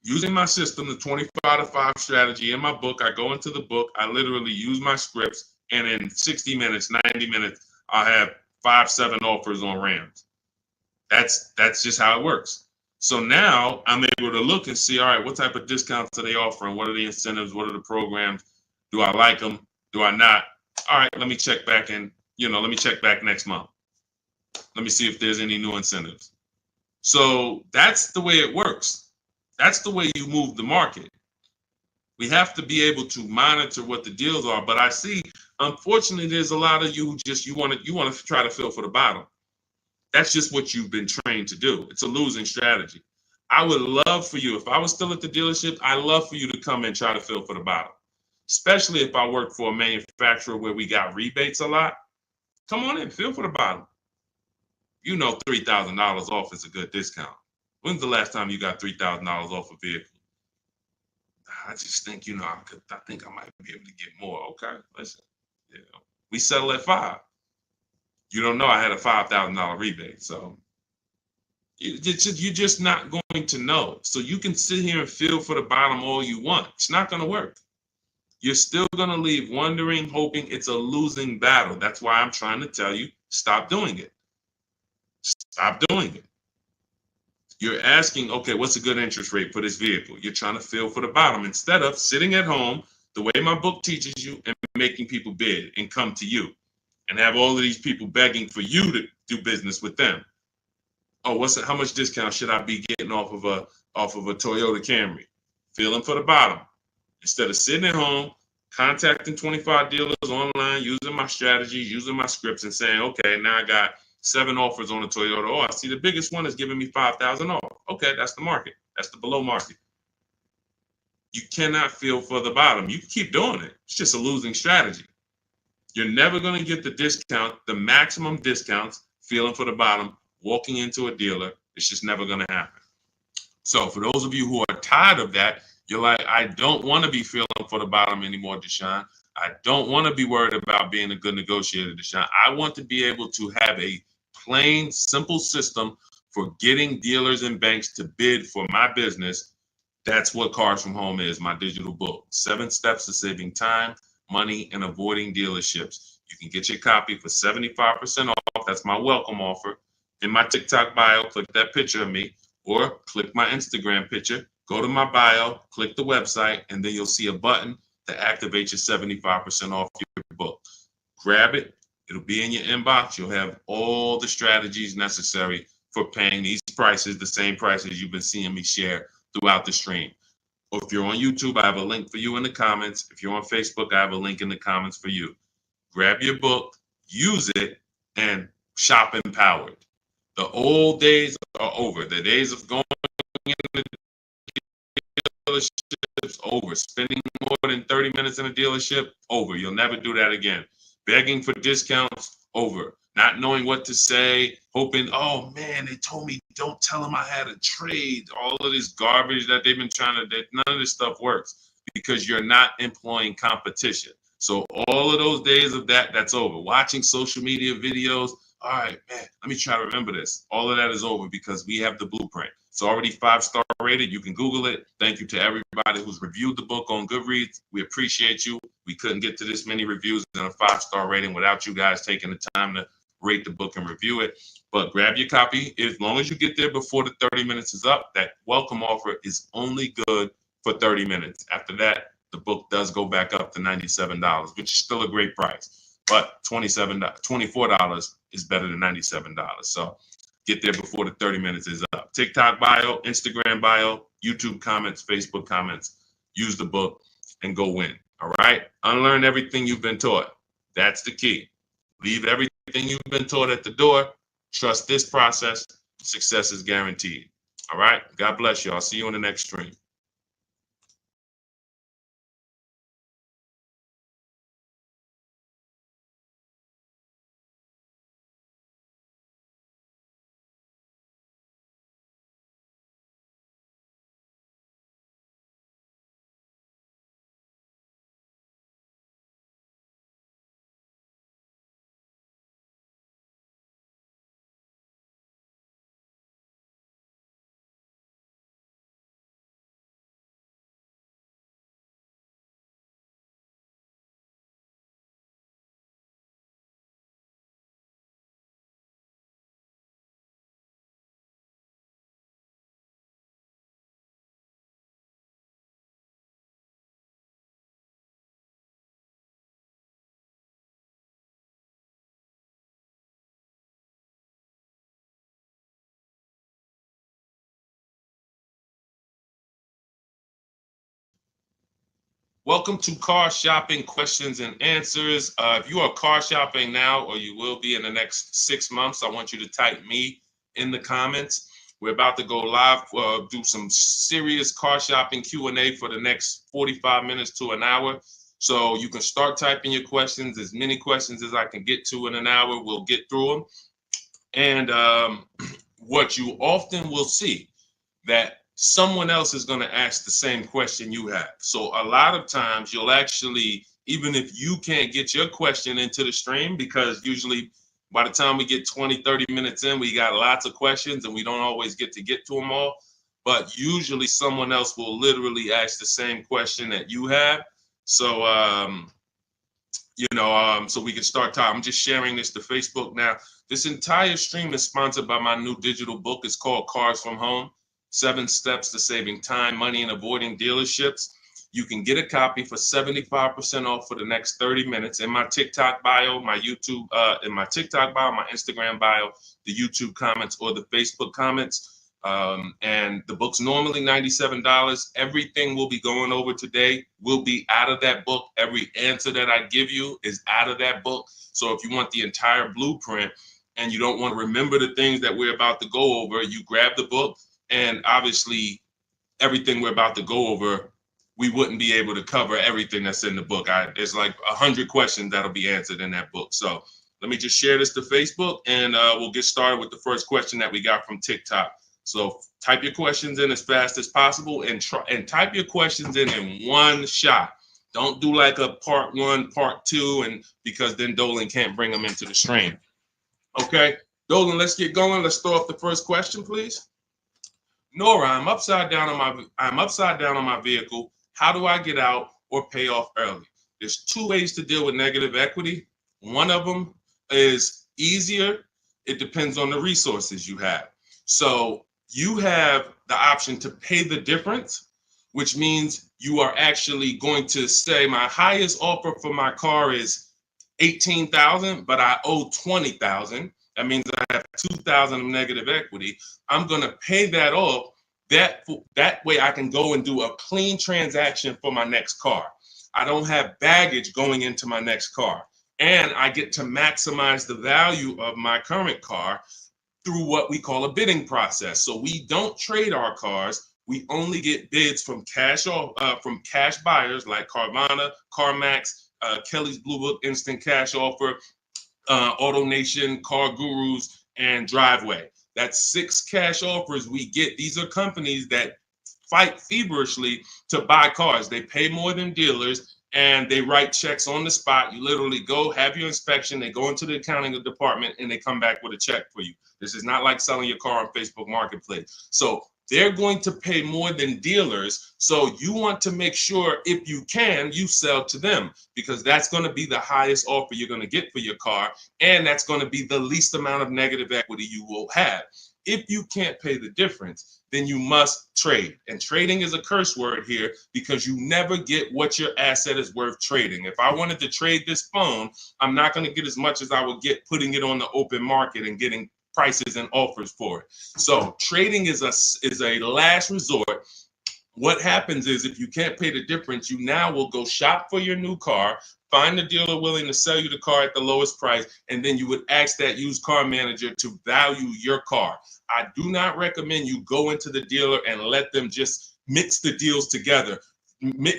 Using my system, the 25 to 5 strategy in my book, I go into the book, I literally use my scripts, and in 60 minutes, 90 minutes, I'll have 5, 7 offers on Rams. That's just how it works. So now I'm able to look and see, all right, what type of discounts are they offering? What are the incentives? What are the programs? Do I like them? Do I not? All right, let me check back let me check back next month. Let me see if there's any new incentives. So that's the way it works. That's the way you move the market. We have to be able to monitor what the deals are. But I see, unfortunately, there's a lot of you who you want to try to fill for the bottom. That's just what you've been trained to do. It's a losing strategy. I would love for you, if I was still at the dealership, I'd love for you to come and try to fill for the bottom. Especially if I work for a manufacturer where we got rebates a lot. Come on in, fill for the bottom. $3,000 off is a good discount. When's the last time you got $3,000 off a vehicle? I just think, I think I might be able to get more. Okay, listen, we settle at 5. You don't know I had a $5,000 rebate, so you're just not going to know. So you can sit here and feel for the bottom all you want. It's not going to work. You're still going to leave wondering, hoping it's a losing battle. That's why I'm trying to tell you, stop doing it. Stop doing it. You're asking, okay, what's a good interest rate for this vehicle? You're trying to feel for the bottom instead of sitting at home the way my book teaches you and making people bid and come to you and have all of these people begging for you to do business with them. Oh, how much discount should I be getting off of a Toyota Camry? Feeling for the bottom. Instead of sitting at home, contacting 25 dealers online, using my strategies, using my scripts, and saying, okay, now I got 7 offers on a Toyota. Oh, I see the biggest one is giving me 5,000 off. Okay, that's the market. That's the below market. You cannot feel for the bottom. You can keep doing it. It's just a losing strategy. You're never going to get the discount, the maximum discounts, feeling for the bottom, walking into a dealer. It's just never going to happen. So for those of you who are tired of that, you're like, I don't want to be feeling for the bottom anymore, Deshone. I don't want to be worried about being a good negotiator, Deshone. I want to be able to have a plain, simple system for getting dealers and banks to bid for my business. That's what Cars from Home is, my digital book. 7 steps to saving time, money, and avoiding dealerships. You can get your copy for 75% off. That's my welcome offer. In my TikTok bio, click that picture of me, or click my Instagram picture, go to my bio, click the website, and then you'll see a button to activate your 75% off your book. Grab it. It'll be in your inbox. You'll have all the strategies necessary for paying these prices, the same prices you've been seeing me share throughout the stream. Or if you're on YouTube, I have a link for you in the comments. If you're on Facebook, I have a link in the comments for you. Grab your book, use it, and shop empowered. The old days are over. The days of going into dealerships, over. Spending more than 30 minutes in a dealership, over. You'll never do that again. Begging for discounts, over. Not knowing what to say, hoping, oh man, they told me don't tell them I had a trade. All of this garbage that they've been trying to, none of this stuff works because you're not employing competition. So all of those days of that's over. Watching social media videos, all right, man, let me try to remember this. All of that is over because we have the blueprint. It's already 5-star rated. You can Google it. Thank you to everybody who's reviewed the book on Goodreads. We appreciate you. We couldn't get to this many reviews and a 5-star rating without you guys taking the time to rate the book and review it. But grab your copy. As long as you get there before the 30 minutes is up, that welcome offer is only good for 30 minutes. After that, the book does go back up to $97, which is still a great price. But $24 is better than $97. So get there before the 30 minutes is up. TikTok bio, Instagram bio, YouTube comments, Facebook comments. Use the book and go win. All right? Unlearn everything you've been taught. That's the key. Leave everything you've been taught at the door. Trust this process. Success is guaranteed. All right? God bless you. I'll see you on the next stream. Welcome to Car Shopping Questions and Answers. If you are car shopping now, or you will be in the next 6 months, I want you to type me in the comments. We're about to go live, do some serious car shopping Q&A for the next 45 minutes to an hour. So you can start typing your questions, as many questions as I can get to in an hour. We'll get through them. And what you often will see, that someone else is going to ask the same question you have. So a lot of times you'll actually, even if you can't get your question into the stream, because usually by the time we get 20, 30 minutes in, we got lots of questions and we don't always get to them all. But usually someone else will literally ask the same question that you have. So, so we can start talking. I'm just sharing this to Facebook now. This entire stream is sponsored by my new digital book. It's called Cars from Home. 7 Steps to Saving Time, Money, and Avoiding Dealerships. You can get a copy for 75% off for the next 30 minutes in my TikTok bio, my YouTube, in my TikTok bio, my Instagram bio, the YouTube comments, or the Facebook comments. And the book's normally $97. Everything we'll be going over today will be out of that book. Every answer that I give you is out of that book. So if you want the entire blueprint and you don't want to remember the things that we're about to go over, you grab the book, and obviously everything we're about to go over, we wouldn't be able to cover everything that's in the book. There's like 100 questions that'll be answered in that book. So let me just share this to Facebook, and we'll get started with the first question that we got from TikTok. So type your questions in as fast as possible, and type your questions in one shot. Don't do like a part one, part two, and because then Dolan can't bring them into the stream. Okay, Dolan, let's get going. Let's throw up the first question, please. Nora, I'm upside down on my vehicle. How do I get out or pay off early? There's two ways to deal with negative equity. One of them is easier. It depends on the resources you have. So you have the option to pay the difference, which means you are actually going to say my highest offer for my car is $18,000, but I owe $20,000. That means I have $2,000 of negative equity. I'm going to pay that off. That way I can go and do a clean transaction for my next car. I don't have baggage going into my next car. And I get to maximize the value of my current car through what we call a bidding process. So we don't trade our cars. We only get bids from cash buyers like Carvana, CarMax, Kelly's Blue Book Instant Cash Offer, AutoNation, Car Gurus, and Driveway. That's 6 cash offers we get. These are companies that fight feverishly to buy cars. They pay more than dealers, and they write checks on the spot. You literally go, have your inspection, they go into the accounting department, and they come back with a check for you. This is not like selling your car on Facebook Marketplace. So they're going to pay more than dealers. So you want to make sure, if you can, you sell to them, because that's going to be the highest offer you're going to get for your car. And that's going to be the least amount of negative equity you will have. If you can't pay the difference, then you must trade. And trading is a curse word here, because you never get what your asset is worth trading. If I wanted to trade this phone, I'm not going to get as much as I would get putting it on the open market and getting prices and offers for it. So trading is a last resort. What happens is, if you can't pay the difference, you now will go shop for your new car, find a dealer willing to sell you the car at the lowest price, and then you would ask that used car manager to value your car. I do not recommend you go into the dealer and let them just mix the deals together.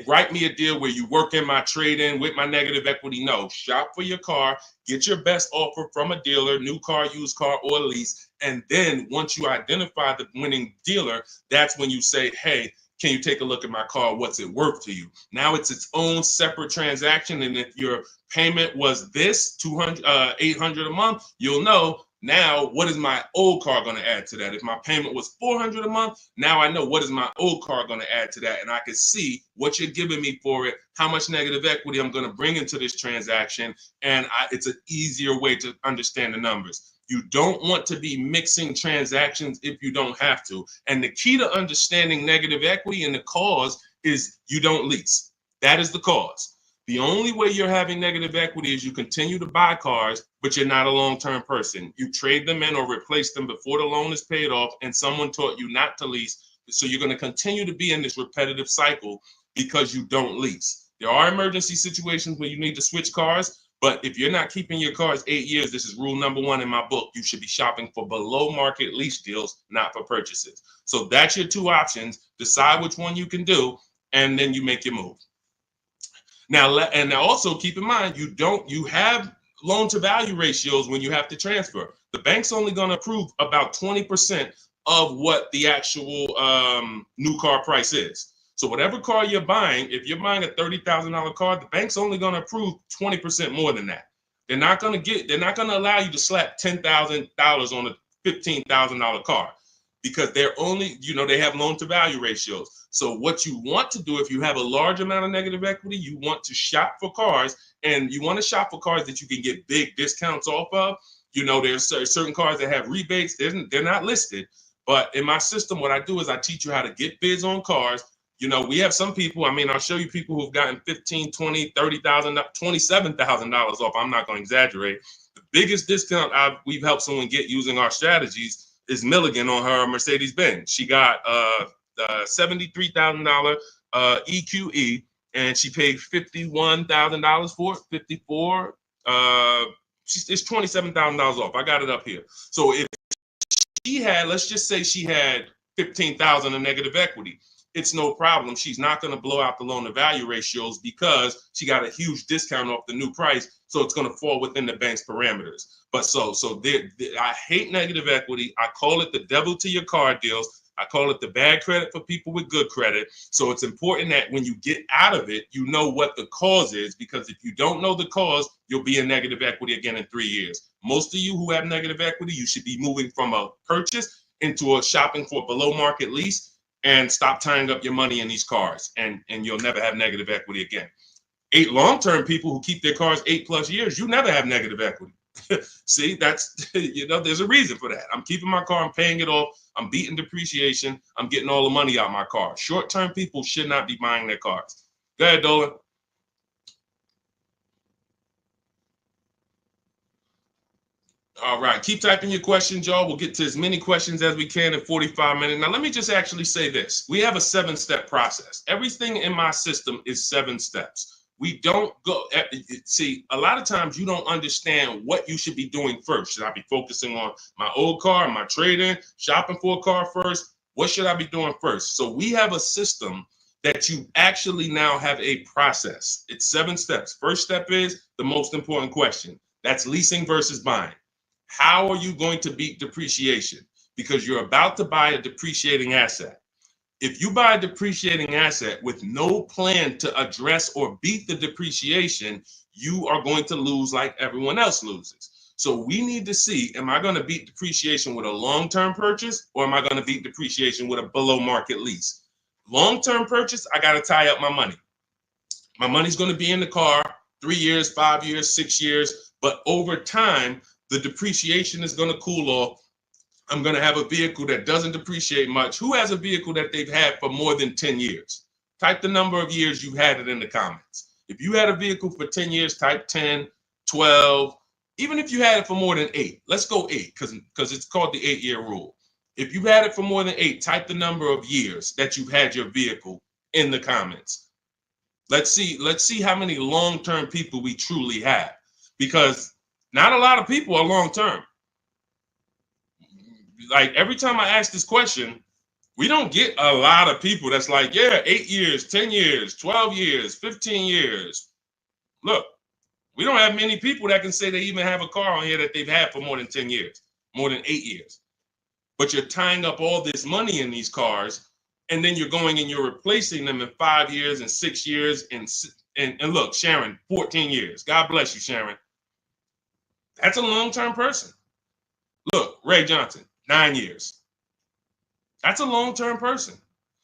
Write me a deal where you work in my trade-in with my negative equity. No, shop for your car, get your best offer from a dealer, new car, used car, or lease. And then once you identify the winning dealer, that's when you say, hey, can you take a look at my car? What's it worth to you? Now it's its own separate transaction. And if your payment was this $800 a month, you'll know, now what is my old car going to add to that? If my payment was $400 a month, now I know what is my old car going to add to that. And I can see what you're giving me for it, how much negative equity I'm going to bring into this transaction. And it's an easier way to understand the numbers. You don't want to be mixing transactions if you don't have to. And the key to understanding negative equity and the cause is you don't lease. That is the cause. The only way you're having negative equity is you continue to buy cars, but you're not a long-term person. You trade them in or replace them before the loan is paid off, and someone taught you not to lease. So you're going to continue to be in this repetitive cycle because you don't lease. There are emergency situations where you need to switch cars, but if you're not keeping your cars 8 years, this is rule number 1 in my book. You should be shopping for below market lease deals, not for purchases. So that's your 2 options. Decide which one you can do, and then you make your move. Now, and also keep in mind, you have loan to value ratios when you have to transfer. The bank's only going to approve about 20% of what the actual new car price is. So whatever car you're buying, if you're buying a $30,000 car, the bank's only going to approve 20% more than that. They're not going to allow you to slap $10,000 on a $15,000 car, because they're only, they have loan to value ratios. So what you want to do, if you have a large amount of negative equity, you want to shop for cars, and you want to shop for cars that you can get big discounts off of. There's certain cars that have rebates. They're not listed. But in my system, what I do is I teach you how to get bids on cars. You know, we have some people, I mean, I'll show you people who've gotten 15, 20, 30,000, $27,000 off. I'm not going to exaggerate. The biggest discount we've helped someone get using our strategies is Milligan on her Mercedes-Benz. She got $73,000 EQE, and she paid $51,000 for it, 54. It's $27,000 off. I got it up here. So if she had, let's just say she had 15,000 in negative equity, it's no problem. She's not going to blow out the loan to value ratios because she got a huge discount off the new price. So it's going to fall within the bank's parameters. But I hate negative equity. I call it the devil to your car deals. I call it the bad credit for people with good credit. So it's important that when you get out of it, you know what the cause is, because if you don't know the cause, you'll be in negative equity again in 3 years. Most of you who have negative equity, you should be moving from a purchase into a shopping for below market lease, and stop tying up your money in these cars, and you'll never have negative equity again. 8 long-term people who keep their cars 8+ years, you never have negative equity. See, that's, you know, there's a reason for that. I'm keeping my car, I'm paying it off, I'm beating depreciation, I'm getting all the money out of my car. Short-term people should not be buying their cars. Go ahead, Dolan. All right, keep typing your questions, y'all. We'll get to as many questions as we can in 45 minutes. Now, let me just actually say this. We have a 7-step process. Everything in my system is 7 steps. We don't go, see, a lot of times you don't understand what you should be doing first. Should I be focusing on my old car, my trade-in, shopping for a car first? What should I be doing first? So we have a system that you actually now have a process. It's 7 steps. First step is the most important question. That's leasing versus buying. How are you going to beat depreciation? Because you're about to buy a depreciating asset. If you buy a depreciating asset with no plan to address or beat the depreciation, you are going to lose like everyone else loses. So we need to see, am I going to beat depreciation with a long-term purchase, or am I going to beat depreciation with a below market lease? Long-term purchase, I got to tie up my money. My money's going to be in the car 3 years, 5 years, 6 years, but over time, the depreciation is going to cool off. I'm going to have a vehicle that doesn't depreciate much. Who has a vehicle that they've had for more than 10 years? Type the number of years you've had it in the comments. If you had a vehicle for 10 years, type 10, 12, even if you had it for more than 8. Let's go 8 because it's called the 8-year rule. If you've had it for more than 8, type the number of years that you've had your vehicle in the comments. Let's see how many long-term people we truly have, because not a lot of people are long-term. Like every time I ask this question, we don't get a lot of people that's like, yeah, 8 years, 10 years, 12 years, 15 years. Look, we don't have many people that can say they even have a car on here that they've had for more than 10 years, more than 8 years. But you're tying up all this money in these cars, and then you're going and you're replacing them in 5 years and 6 years. And look, Sharon, 14 years. God bless you, Sharon. That's a long-term person. Look, Ray Johnson, 9 years. That's a long-term person.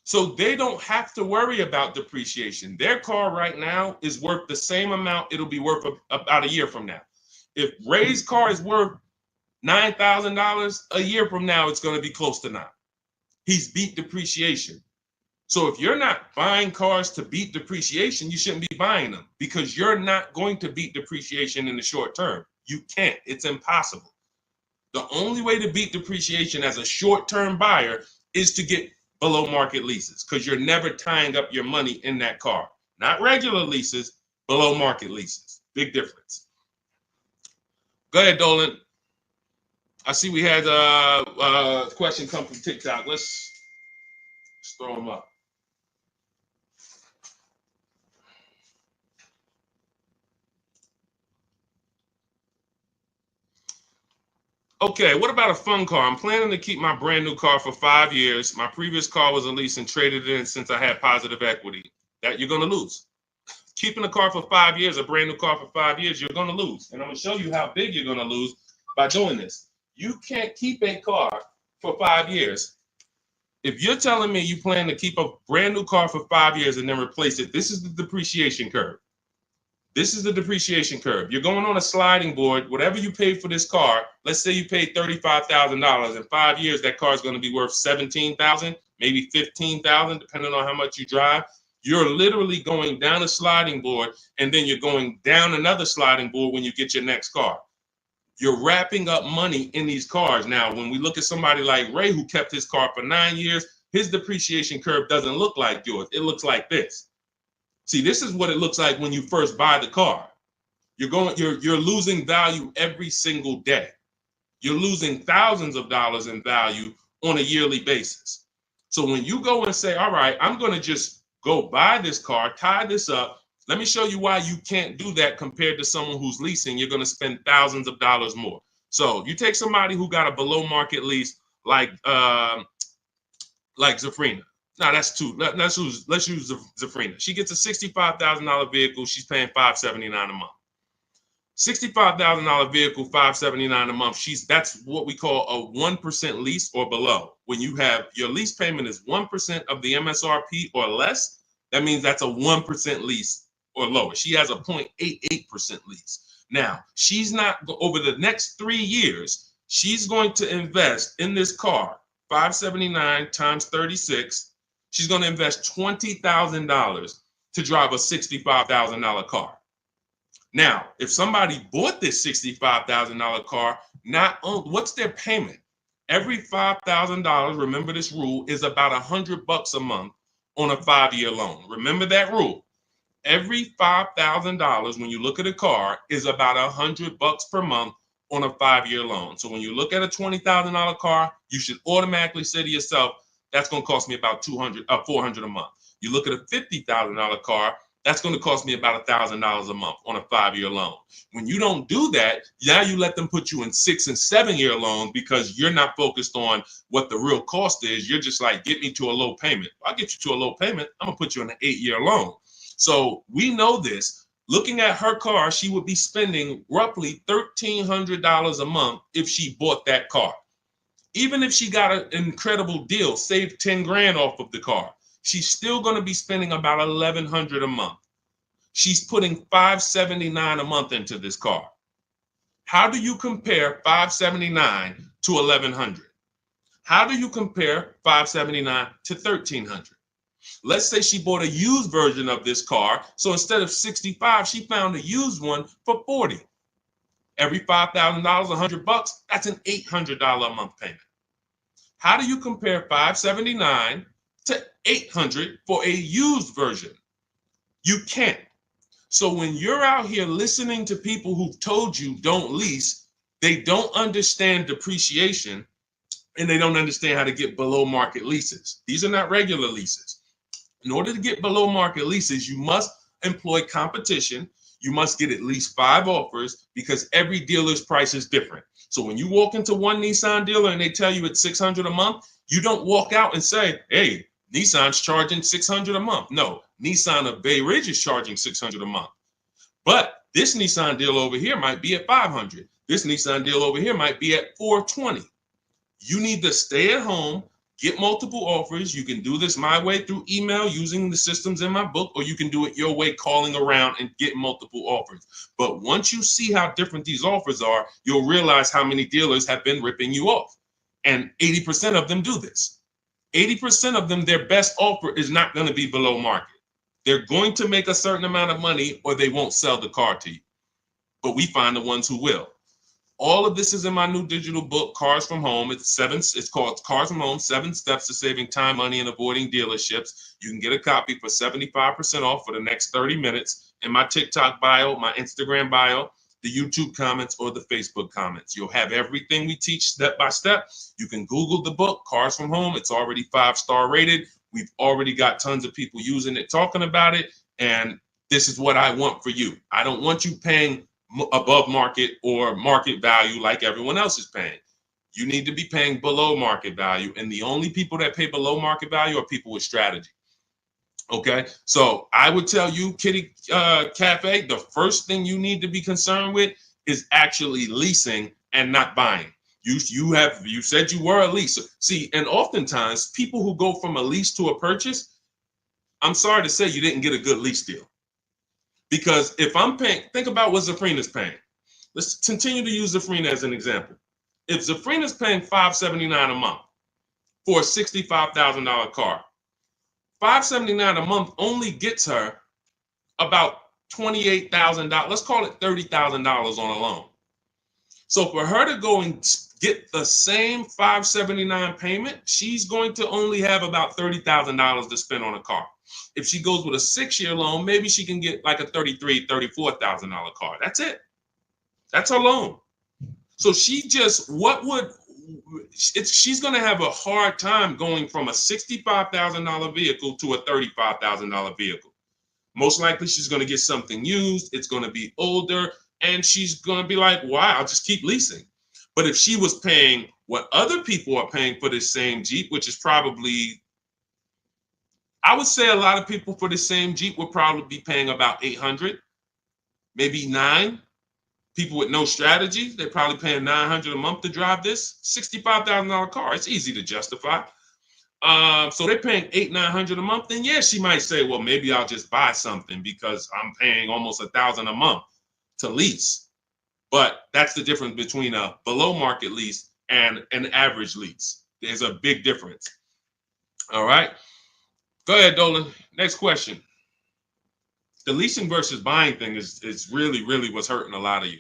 So they don't have to worry about depreciation. Their car right now is worth the same amount it'll be worth about a year from now. If Ray's car is worth $9,000, a year from now, it's going to be close to 9. He's beat depreciation. So if you're not buying cars to beat depreciation, you shouldn't be buying them, because you're not going to beat depreciation in the short term. You can't. It's impossible. The only way to beat depreciation as a short-term buyer is to get below market leases, because you're never tying up your money in that car. Not regular leases, below market leases. Big difference. Go ahead, Dolan. I see we had a question come from TikTok. Let's throw them up. Okay, what about a fun car? I'm planning to keep my brand new car for 5 years. My previous car was a lease and traded in since I had positive equity. That you're going to lose. Keeping a car for 5 years, a brand new car for 5 years, you're going to lose. And I'm going to show you how big you're going to lose by doing this. You can't keep a car for 5 years. If you're telling me you plan to keep a brand new car for 5 years and then replace it, this is the depreciation curve. This is the depreciation curve. You're going on a sliding board. Whatever you paid for this car, let's say you paid $35,000. In 5 years, that car is going to be worth $17,000, maybe $15,000, depending on how much you drive. You're literally going down a sliding board, and then you're going down another sliding board when you get your next car. You're wrapping up money in these cars. Now, when we look at somebody like Ray, who kept his car for 9 years, his depreciation curve doesn't look like yours. It looks like this. See, this is what it looks like when you first buy the car. You're losing value every single day. You're losing thousands of dollars in value on a yearly basis. So when you go and say, all right, I'm going to just go buy this car, tie this up. Let me show you why you can't do that compared to someone who's leasing. You're going to spend thousands of dollars more. So you take somebody who got a below market lease like Zafrina. No, that's too. Let's use Zafrina. She gets a $65,000 vehicle. She's paying $579 a month. $65,000 vehicle, $579 a month. That's what we call a 1% lease or below. When you have your lease payment is 1% of the MSRP or less, that means that's a 1% lease or lower. She has a 0.88% lease. Now, she's not, over the next 3 years, she's going to invest in this car, $579 times 36. She's going to invest $20,000 to drive a $65,000 car. Now, if somebody bought this $65,000 car, what's their payment? Every $5,000, remember this rule, is about $100 a month on a 5-year loan. Remember that rule. Every $5,000, when you look at a car, is about $100 per month on a 5-year loan. So when you look at a $20,000 car, you should automatically say to yourself, that's going to cost me about $400 a month. You look at a $50,000 car, that's going to cost me about $1,000 a month on a 5-year loan. When you don't do that, now you let them put you in 6- and 7-year loans because you're not focused on what the real cost is. You're just like, get me to a low payment. I'll get you to a low payment. I'm going to put you in an 8-year loan. So we know this. Looking at her car, she would be spending roughly $1,300 a month if she bought that car. Even if she got an incredible deal, saved 10 grand off of the car, she's still going to be spending about $1,100 a month. She's putting $579 a month into this car. How do you compare $579 to $1,100? How do you compare $579 to $1,300? Let's say she bought a used version of this car. So instead of $65, she found a used one for $40. Every $5,000, $100, that's an $800 a month payment. How do you compare $579 to $800 for a used version? You can't. So when you're out here listening to people who've told you don't lease, they don't understand depreciation and they don't understand how to get below market leases. These are not regular leases. In order to get below market leases, you must employ competition. You must get at least 5 offers because every dealer's price is different. So when you walk into one Nissan dealer and they tell you it's $600 a month, you don't walk out and say, hey, Nissan's charging $600 a month. No, Nissan of Bay Ridge is charging $600 a month. But this Nissan deal over here might be at $500. This Nissan deal over here might be at $420. You need to stay at home, get multiple offers. You can do this my way through email using the systems in my book, or you can do it your way, calling around and get multiple offers. But once you see how different these offers are, you'll realize how many dealers have been ripping you off. And 80% of them do this. 80% of them, their best offer is not going to be below market. They're going to make a certain amount of money or they won't sell the car to you. But we find the ones who will. All of this is in my new digital book, Cars from Home. It's called Cars from Home, 7 Steps to Saving Time, Money, and Avoiding Dealerships. You can get a copy for 75% off for the next 30 minutes in my TikTok bio, my Instagram bio, the YouTube comments, or the Facebook comments. You'll have everything we teach step by step. You can Google the book, Cars from Home. It's already 5-star rated. We've already got tons of people using it, talking about it. And this is what I want for you. I don't want you paying above market or market value like everyone else is paying. You need to be paying below market value. And the only people that pay below market value are people with strategy. Okay, so I would tell you, Kitty Cafe, the first thing you need to be concerned with is actually leasing and not buying. You said you were a leaser. See, and oftentimes people who go from a lease to a purchase, I'm sorry to say you didn't get a good lease deal. Because if I'm paying, think about what Zafrina's paying. Let's continue to use Zafrina as an example. If Zafrina's paying $579 a month for a $65,000 car, $579 a month only gets her about $28,000. Let's call it $30,000 on a loan. So for her to go and get the same $579 payment, she's going to only have about $30,000 to spend on a car. If she goes with a 6-year loan, maybe she can get like a $33,000, $34,000 car. That's it. That's her loan. So she's going to have a hard time going from a $65,000 vehicle to a $35,000 vehicle. Most likely she's going to get something used. It's going to be older, and she's going to be like, wow, I'll just keep leasing. But if she was paying what other people are paying for this same Jeep, which is probably, I would say a lot of people for the same Jeep would probably be paying about $800, maybe $900. People with no strategy, they're probably paying $900 a month to drive this $65,000 car. It's easy to justify. So they're paying $800-900 a month. Then yeah, she might say, well, maybe I'll just buy something because I'm paying almost $1,000 a month to lease. But that's the difference between a below market lease and an average lease. There's a big difference. All right. Go ahead, Dolan. Next question. The leasing versus buying thing is really what's hurting a lot of you.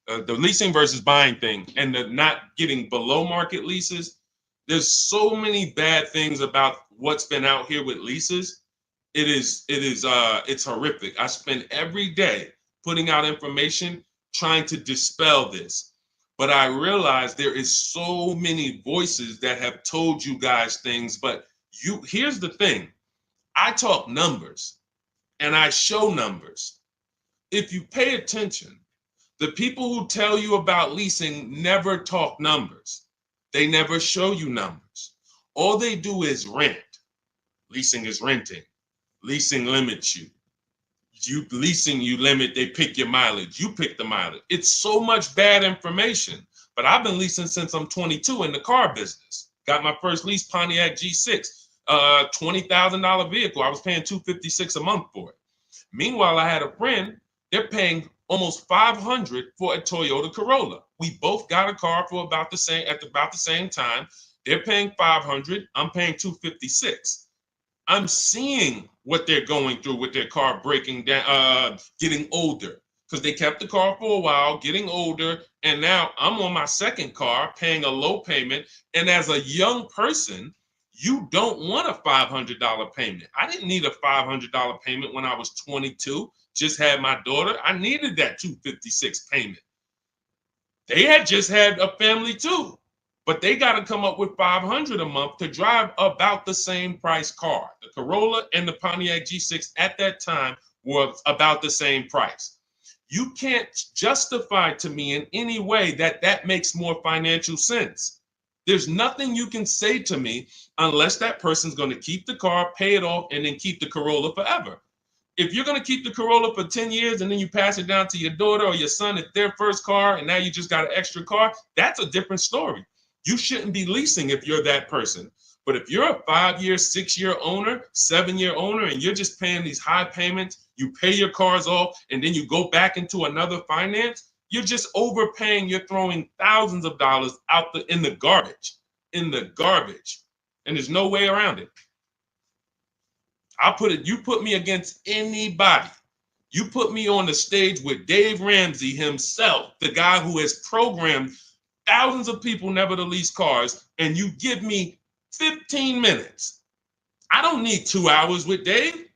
The leasing versus buying thing and the not getting below market leases. There's so many bad things about what's been out here with leases. It's horrific. I spend every day putting out information trying to dispel this. But I realize there is so many voices that have told you guys things, but here's the thing. I talk numbers and I show numbers. If you pay attention, the people who tell you about leasing never talk numbers. They never show you numbers. All they do is rent. Leasing is renting. Leasing limits you. You limit, they pick your mileage. You pick the mileage. It's so much bad information. But I've been leasing since I'm 22 in the car business. Got my first lease, Pontiac G6, $20,000 vehicle. I was paying $256 a month for it. Meanwhile, I had a friend, they're paying almost $500 for a Toyota Corolla. We both got a car for about the same time. They're paying $500. I'm paying $256. I'm seeing what they're going through with their car breaking down, getting older, because they kept the car for a while, getting older, and now I'm on my second car, paying a low payment. And as a young person, you don't want a $500 payment. I didn't need a $500 payment when I was 22. Just had my daughter. I needed that $256 payment. They had just had a family too, but they got to come up with $500 a month to drive about the same price car. The Corolla and the Pontiac G6 at that time were about the same price. You can't justify to me in any way that makes more financial sense. There's nothing you can say to me unless that person's going to keep the car, pay it off, and then keep the Corolla forever. If you're going to keep the Corolla for 10 years and then you pass it down to your daughter or your son at their first car and now you just got an extra car, that's a different story. You shouldn't be leasing if you're that person. But if you're a 5-year, 6-year owner, 7-year owner, and you're just paying these high payments, you pay your cars off, and then you go back into another finance, you're just overpaying. You're throwing thousands of dollars out in the garbage, and there's no way around it. You put me against anybody. You put me on the stage with Dave Ramsey himself, the guy who has programmed thousands of people never to lease cars, and you give me 15 minutes. I don't need 2 hours with Dave.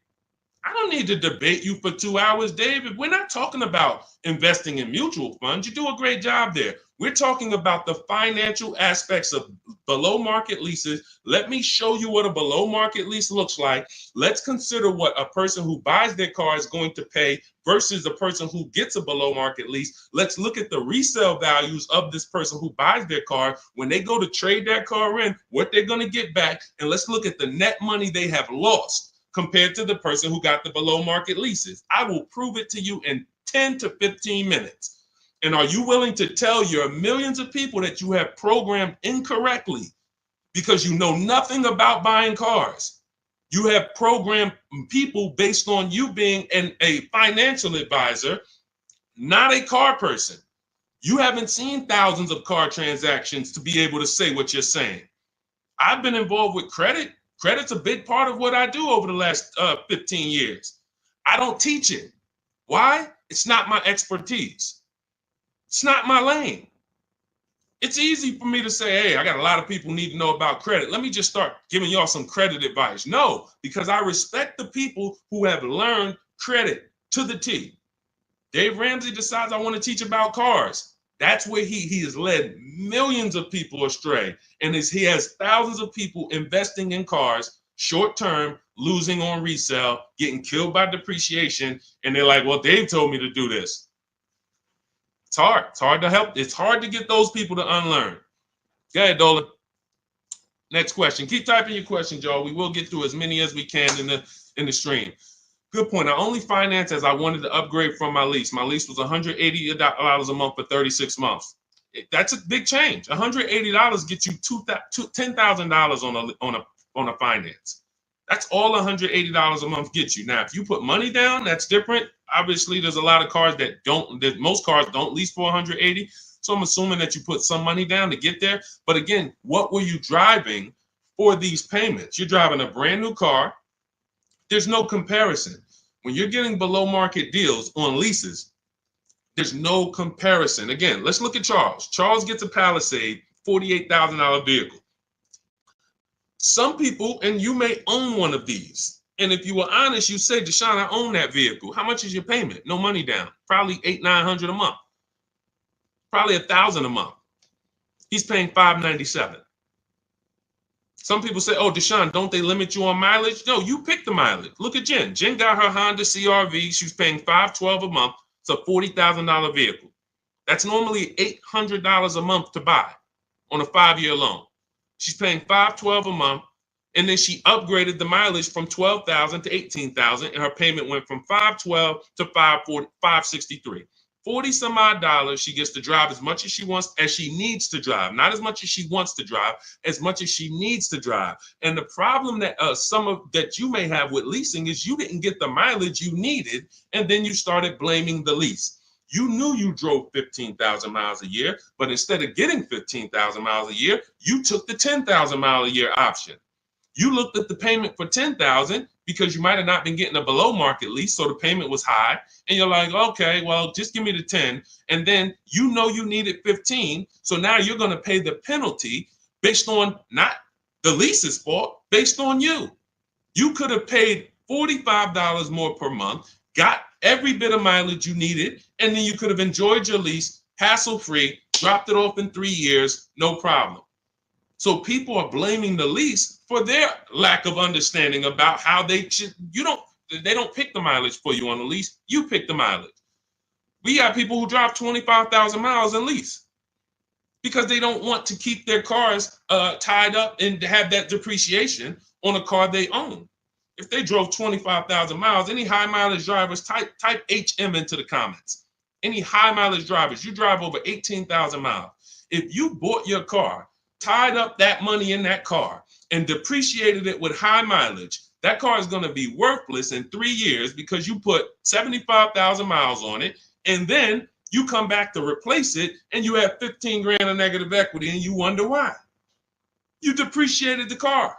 I don't need to debate you for 2 hours, Dave. If we're not talking about investing in mutual funds, you do a great job there. We're talking about the financial aspects of below market leases. Let me show you what a below market lease looks like. Let's consider what a person who buys their car is going to pay versus a person who gets a below market lease. Let's look at the resale values of this person who buys their car. When they go to trade that car in, what they're going to get back. And let's look at the net money they have lost compared to the person who got the below market leases. I will prove it to you in 10 to 15 minutes. And are you willing to tell your millions of people that you have programmed incorrectly because you know nothing about buying cars? You have programmed people based on you being a financial advisor, not a car person. You haven't seen thousands of car transactions to be able to say what you're saying. I've been involved with credit. Credit's a big part of what I do over the last 15 years. I don't teach it. Why? It's not my expertise. It's not my lane. It's easy for me to say, hey, I got a lot of people need to know about credit. Let me just start giving y'all some credit advice. No, because I respect the people who have learned credit to the T. Dave Ramsey decides I want to teach about cars. That's where he has led millions of people astray. And he has thousands of people investing in cars, short term, losing on resale, getting killed by depreciation. And they're like, well, Dave told me to do this. It's hard. It's hard to help. It's hard to get those people to unlearn. Go ahead, Dolan. Next question. Keep typing your questions, y'all. We will get through as many as we can in the stream. Good point. I only financed as I wanted to upgrade from my lease. My lease was $180 a month for 36 months. That's a big change. $180 gets you $10,000 on a finance. That's all $180 a month gets you. Now, if you put money down, that's different. Obviously, there's a lot of cars most cars don't lease for $180. So I'm assuming that you put some money down to get there. But again, what were you driving for these payments? You're driving a brand new car. There's no comparison. When you're getting below market deals on leases, there's no comparison. Again, let's look at Charles. Charles gets a Palisade, $48,000 vehicle. Some people, and you may own one of these. And if you were honest, you say, Deshone, I own that vehicle. How much is your payment? No money down. Probably $800-900 a month. Probably $1,000 a month. He's paying $597. Some people say, oh, Deshone, don't they limit you on mileage? No, you pick the mileage. Look at Jen. Jen got her Honda CRV. She's paying $512 a month. It's a $40,000 vehicle. That's normally $800 a month to buy on a 5-year loan. She's paying $512 a month, and then she upgraded the mileage from $12,000 to $18,000, and her payment went from $512 to $563. 40 some odd dollars. She gets to drive as much as she wants, as she needs to drive, not as much as she wants to drive, as much as she needs to drive. And the problem that that you may have with leasing is you didn't get the mileage you needed, and then you started blaming the lease. You knew you drove 15,000 miles a year, but instead of getting 15,000 miles a year, you took the 10,000 mile a year option. You looked at the payment for 10,000 because you might have not been getting a below market lease, so the payment was high, and you're like, okay, well, just give me the 10, and then you know you needed 15, so now you're going to pay the penalty based on not the lease's fault, based on you. You could have paid $45 more per month, got every bit of mileage you needed, and then you could have enjoyed your lease hassle-free, dropped it off in 3 years, no problem. So people are blaming the lease for their lack of understanding about how they don't pick the mileage for you on the lease. You pick the mileage. We got people who drive 25,000 miles in lease because they don't want to keep their cars tied up and have that depreciation on a car they own. If they drove 25,000 miles, any high mileage drivers, type HM into the comments. Any high mileage drivers, you drive over 18,000 miles. If you bought your car, tied up that money in that car, and depreciated it with high mileage, that car is going to be worthless in 3 years because you put 75,000 miles on it, and then you come back to replace it, and you have 15 grand of negative equity, and you wonder why. You depreciated the car.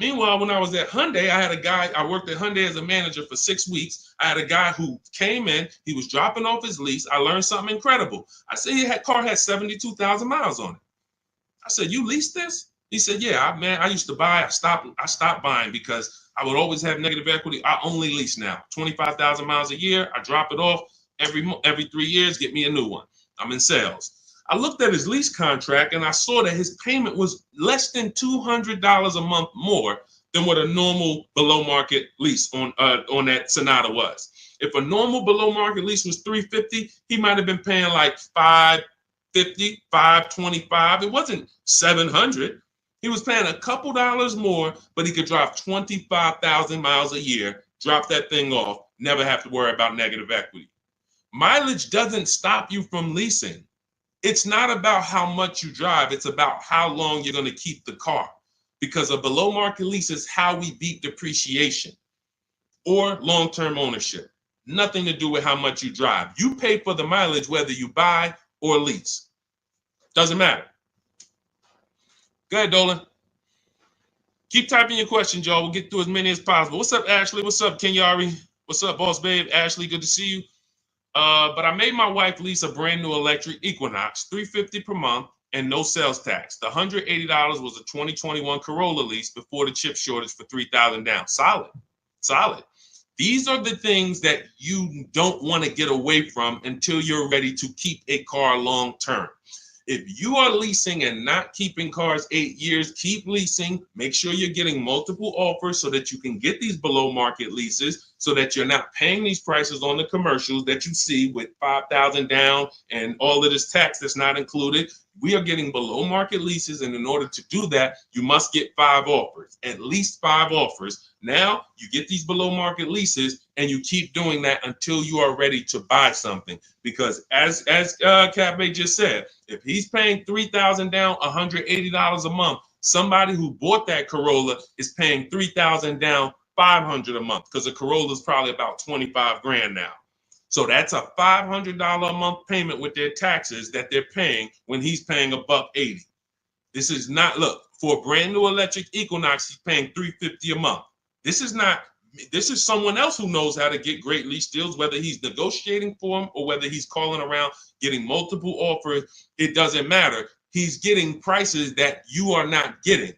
Meanwhile, when I was at Hyundai, I worked at Hyundai as a manager for 6 weeks. I had a guy who came in, he was dropping off his lease. I learned something incredible. I said, car had 72,000 miles on it. I said, you leased this? He said, yeah, man, I used to buy. I stopped buying because I would always have negative equity. I only lease now. 25,000 miles a year. I drop it off every 3 years, get me a new one. I'm in sales. I looked at his lease contract and I saw that his payment was less than $200 a month more than what a normal below market lease on that Sonata was. If a normal below market lease was $350, he might have been paying like $550, $525. It wasn't $700. He was paying a couple dollars more, but he could drive 25,000 miles a year, drop that thing off, never have to worry about negative equity. Mileage doesn't stop you from leasing. It's not about how much you drive. It's about how long you're going to keep the car. because a below market lease is how we beat depreciation or long-term ownership. Nothing to do with how much you drive. You pay for the mileage whether you buy or lease. Doesn't matter. Go ahead, Dolan. Keep typing your questions, y'all. We'll get through as many as possible. What's up, Ashley? What's up, Kenyari? What's up, boss babe? Ashley, good to see you. But I made my wife lease a brand new electric Equinox, $350 per month, and no sales tax. The $180 was a 2021 Corolla lease before the chip shortage for $3,000 down. Solid, solid. These are the things that you don't want to get away from until you're ready to keep a car long term. If you are leasing and not keeping cars 8 years, keep leasing. Make sure you're getting multiple offers so that you can get these below market leases, so that you're not paying these prices on the commercials that you see with $5,000 down and all of this tax that's not included. We are getting below market leases, and in order to do that, you must get 5 offers, at least 5 offers. Now you get these below market leases, and you keep doing that until you are ready to buy something. Because as Cafe just said, if he's paying $3,000 down, $180 a month, somebody who bought that Corolla is paying $3,000 down, $500 a month, because a Corolla is probably about 25 grand now. So that's a $500 a month payment with their taxes that they're paying when he's paying $180. This is not, look, for a brand new electric Equinox, he's paying $350 a month. This is someone else who knows how to get great lease deals, whether he's negotiating for them or whether he's calling around getting multiple offers. It doesn't matter. He's getting prices that you are not getting.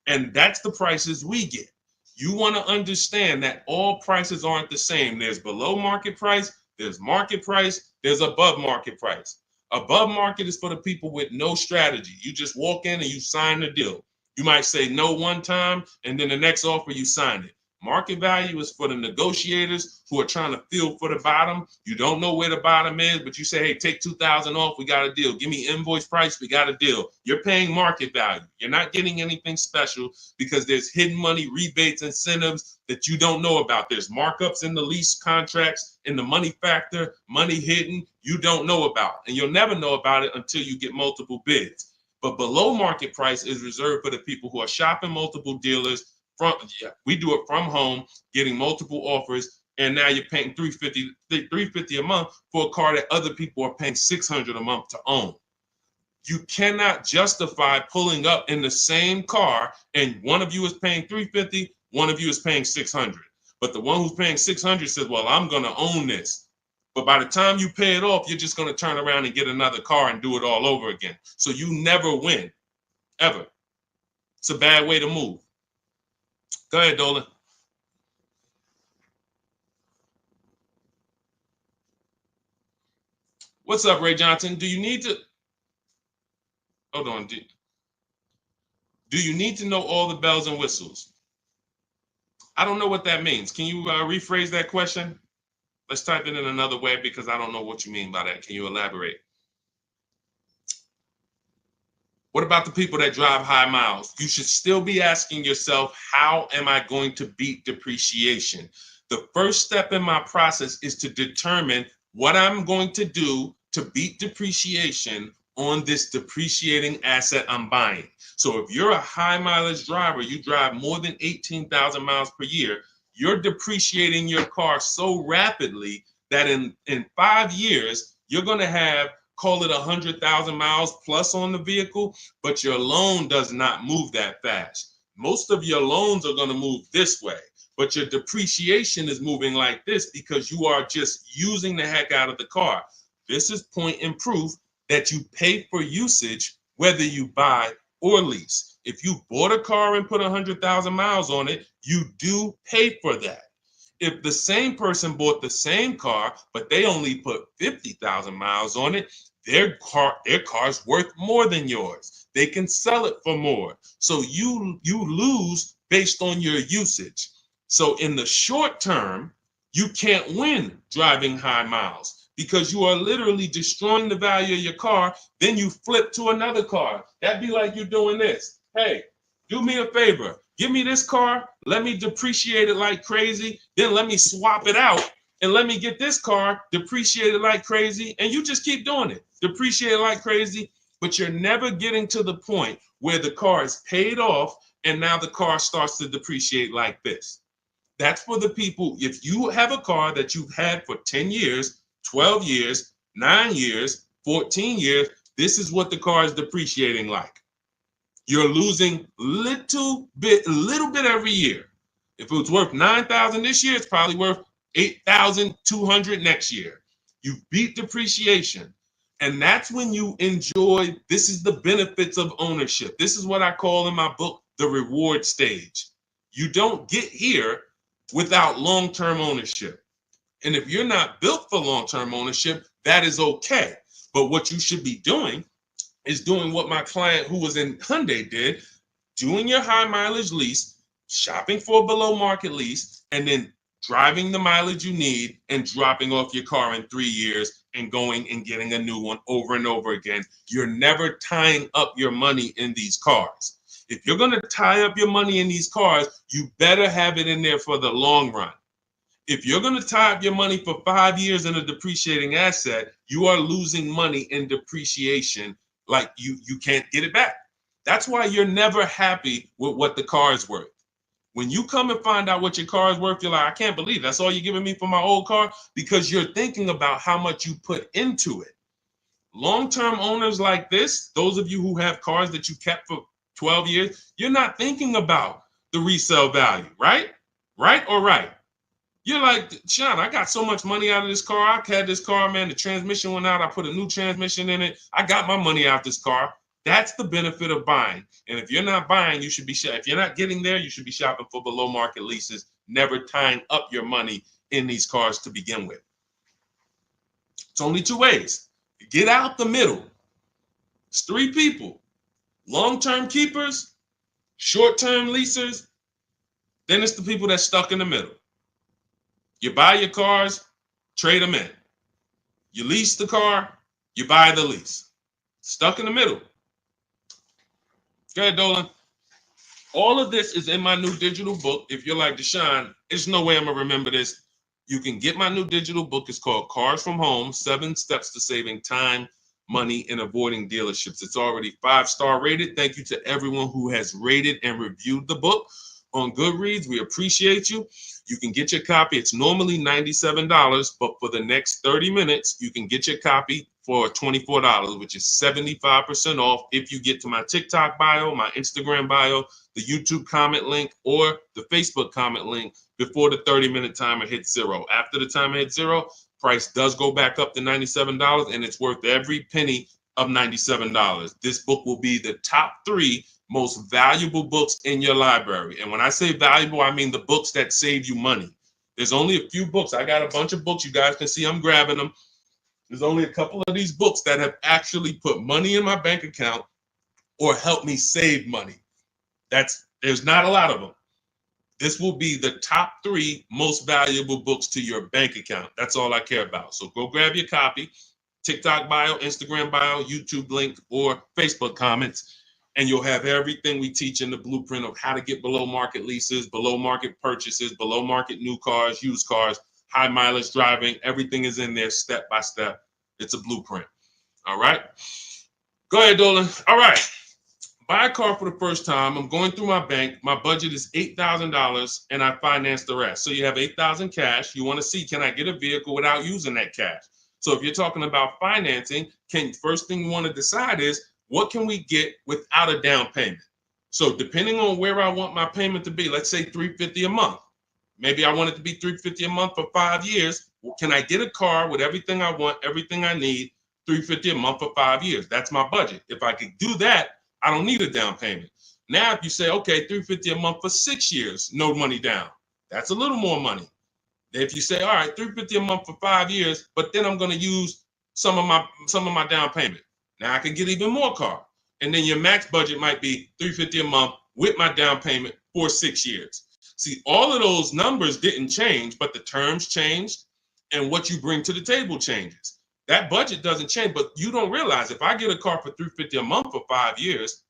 And that's the prices we get. You want to understand that all prices aren't the same. There's below market price, there's market price, there's above market price. Above market is for the people with no strategy. You just walk in and you sign the deal. You might say no one time, and then the next offer you sign it. Market value is for the negotiators who are trying to feel for the bottom. You don't know where the bottom is, but you say, hey, take $2,000 off, we got a deal. Give me invoice price, we got a deal. You're paying market value. You're not getting anything special because there's hidden money, rebates, incentives that you don't know about. There's markups in the lease contracts, in the money factor, money hidden, you don't know about. And you'll never know about it until you get multiple bids. But below market price is reserved for the people who are shopping multiple dealers. We do it from home, getting multiple offers, and now you're paying $350 a month for a car that other people are paying $600 a month to own. You cannot justify pulling up in the same car and one of you is paying $350, one of you is paying $600. But the one who's paying $600 says, well, I'm going to own this. But by the time you pay it off, you're just going to turn around and get another car and do it all over again. So you never win, ever. It's a bad way to move. Go ahead, Dolan. What's up, Ray Johnson? Do you need to... Hold on. Do you need to know all the bells and whistles? I don't know what that means. Can you rephrase that question? Let's type it in another way because I don't know what you mean by that. Can you elaborate? What about the people that drive high miles? You should still be asking yourself, how am I going to beat depreciation? The first step in my process is to determine what I'm going to do to beat depreciation on this depreciating asset I'm buying. So if you're a high mileage driver, you drive more than 18,000 miles per year, you're depreciating your car so rapidly that in 5 years, you're going to have, call it 100,000 miles plus on the vehicle, but your loan does not move that fast. Most of your loans are going to move this way, but your depreciation is moving like this because you are just using the heck out of the car. This is point and proof that you pay for usage, whether you buy or lease. If you bought a car and put 100,000 miles on it, you do pay for that. If the same person bought the same car, but they only put 50,000 miles on it, their car's worth more than yours. They can sell it for more. So you lose based on your usage. So in the short term, you can't win driving high miles because you are literally destroying the value of your car. Then you flip to another car. That'd be like you doing this. Hey, do me a favor. Give me this car, let me depreciate it like crazy, then let me swap it out and let me get this car depreciated like crazy, and you just keep doing it. Depreciate it like crazy, but you're never getting to the point where the car is paid off and now the car starts to depreciate like this. That's for the people. If you have a car that you've had for 10 years, 12 years, 9 years, 14 years, this is what the car is depreciating like. You're losing a little bit every year. If it was worth 9,000 this year, it's probably worth 8,200 next year. You beat depreciation. And that's when you enjoy, this is the benefits of ownership. This is what I call in my book, the reward stage. You don't get here without long-term ownership. And if you're not built for long-term ownership, that is okay. But what you should be doing is doing what my client who was in Hyundai did, doing your high mileage lease, shopping for a below market lease, and then driving the mileage you need and dropping off your car in 3 years and going and getting a new one over and over again. You're never tying up your money in these cars. If you're going to tie up your money in these cars, you better have it in there for the long run. If you're going to tie up your money for 5 years in a depreciating asset, you are losing money in depreciation. Like you can't get it back. That's why you're never happy with what the car is worth. When you come and find out what your car is worth, you're like, I can't believe that's all you're giving me for my old car, because you're thinking about how much you put into it. Long-term owners like this, those of you who have cars that you kept for 12 years, you're not thinking about the resale value, right? Right or right? You're like, Sean, I got so much money out of this car. I had this car, man. The transmission went out. I put a new transmission in it. I got my money out this car. That's the benefit of buying. And if you're not buying, you should be if you're not getting there, you should be shopping for below market leases, never tying up your money in these cars to begin with. It's only 2 ways. Get out the middle. It's 3 people. Long-term keepers, short-term leasers, then it's the people that's stuck in the middle. You buy your cars, trade them in. You lease the car, you buy the lease. Stuck in the middle. Go ahead, Dolan. All of this is in my new digital book. If you're like, Deshone, there's no way I'm going to remember this. You can get my new digital book. It's called Cars from Home, 7 Steps to Saving Time, Money, and Avoiding Dealerships. It's already 5-star rated. Thank you to everyone who has rated and reviewed the book on Goodreads. We appreciate you. You can get your copy. It's normally $97, but for the next 30 minutes, you can get your copy for $24, which is 75% off if you get to my TikTok bio, my Instagram bio, the YouTube comment link, or the Facebook comment link before the 30-minute timer hits 0. After the timer hits 0, price does go back up to $97, and it's worth every penny of $97. This book will be the top 3 most valuable books in your library. And when I say valuable, I mean the books that save you money. There's only a few books. I got a bunch of books. You guys can see I'm grabbing them. There's only a couple of these books that have actually put money in my bank account or helped me save money. There's not a lot of them. This will be the top 3 most valuable books to your bank account. That's all I care about. So go grab your copy, TikTok bio, Instagram bio, YouTube link, or Facebook comments, and you'll have everything we teach in the blueprint of how to get below market leases, below market purchases, below market new cars, used cars, high mileage driving. Everything is in there step by step. It's a blueprint. All right. Go ahead, Dolan. All right. Buy a car for the first time. I'm going through my bank. My budget is $8,000 and I finance the rest. So you have $8,000 cash. You want to see, can I get a vehicle without using that cash? So if you're talking about financing, first thing you want to decide is, what can we get without a down payment? So depending on where I want my payment to be, let's say $350 a month. Maybe I want it to be $350 a month for 5 years. Well, can I get a car with everything I want, everything I need, $350 a month for 5 years? That's my budget. If I could do that, I don't need a down payment. Now, if you say, okay, $350 a month for 6 years, no money down, that's a little more money. If you say, all right, $350 a month for 5 years, but then I'm going to use some of my down payment. Now I can get even more car. And then your max budget might be $350 a month with my down payment for 6 years. See, all of those numbers didn't change, but the terms changed and what you bring to the table changes. That budget doesn't change, but you don't realize if I get a car for $350 a month for 5 years,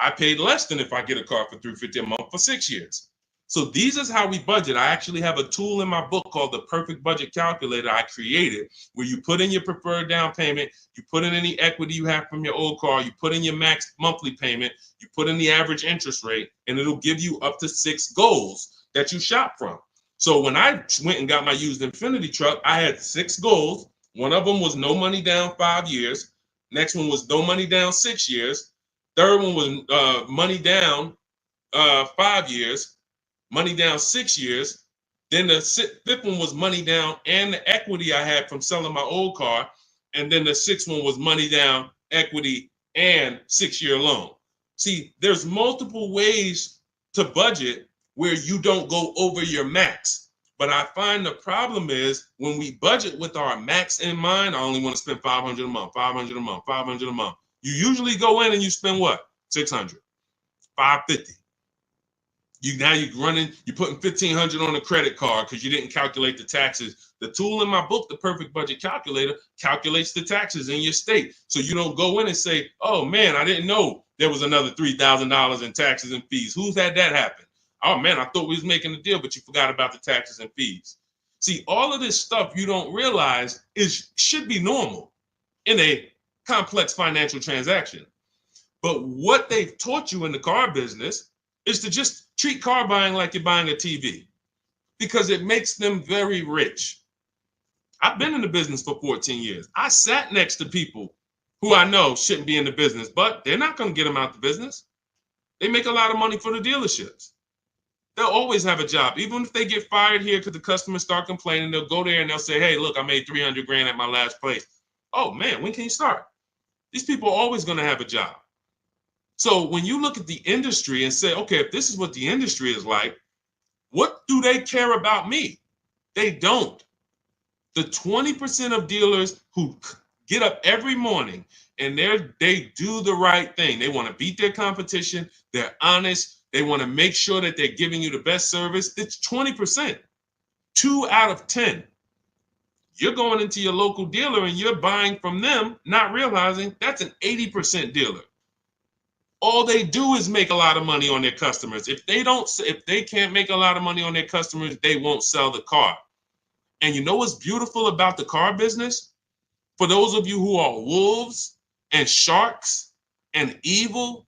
I paid less than if I get a car for $350 a month for 6 years. So these is how we budget. I actually have a tool in my book called the Perfect Budget Calculator I created, where you put in your preferred down payment, you put in any equity you have from your old car, you put in your max monthly payment, you put in the average interest rate, and it'll give you up to 6 goals that you shop from. So when I went and got my used Infiniti truck, I had 6 goals. One of them was no money down 5 years. Next one was no money down 6 years. Third one was money down 5 years. Money down 6 years. Then the fifth one was money down and the equity I had from selling my old car. And then the sixth one was money down, equity, and 6-year loan. See, there's multiple ways to budget where you don't go over your max. But I find the problem is when we budget with our max in mind, I only want to spend $500 a month, $500 a month, $500 a month. You usually go in and you spend what? $600, $550. You're putting $1,500 on a credit card because you didn't calculate the taxes. The tool in my book, the Perfect Budget Calculator, calculates the taxes in your state. So you don't go in and say, oh man, I didn't know there was another $3,000 in taxes and fees. Who's had that happen? Oh man, I thought we was making a deal, but you forgot about the taxes and fees. See, all of this stuff you don't realize should be normal in a complex financial transaction. But what they've taught you in the car business is to just treat car buying like you're buying a TV because it makes them very rich. I've been in the business for 14 years. I sat next to people who I know shouldn't be in the business, but they're not going to get them out the business. They make a lot of money for the dealerships. They'll always have a job. Even if they get fired here because the customers start complaining, they'll go there and they'll say, hey, look, I made 300 grand at my last place. Oh man, when can you start? These people are always going to have a job. So when you look at the industry and say, okay, if this is what the industry is like, what do they care about me? They don't. The 20% of dealers who get up every morning and they do the right thing. They want to beat their competition. They're honest. They want to make sure that they're giving you the best service. It's 20%. 2 out of 10. You're going into your local dealer and you're buying from them, not realizing that's an 80% dealer. All they do is make a lot of money on their customers. If they can't make a lot of money on their customers, they won't sell the car. And you know what's beautiful about the car business? For those of you who are wolves and sharks and evil,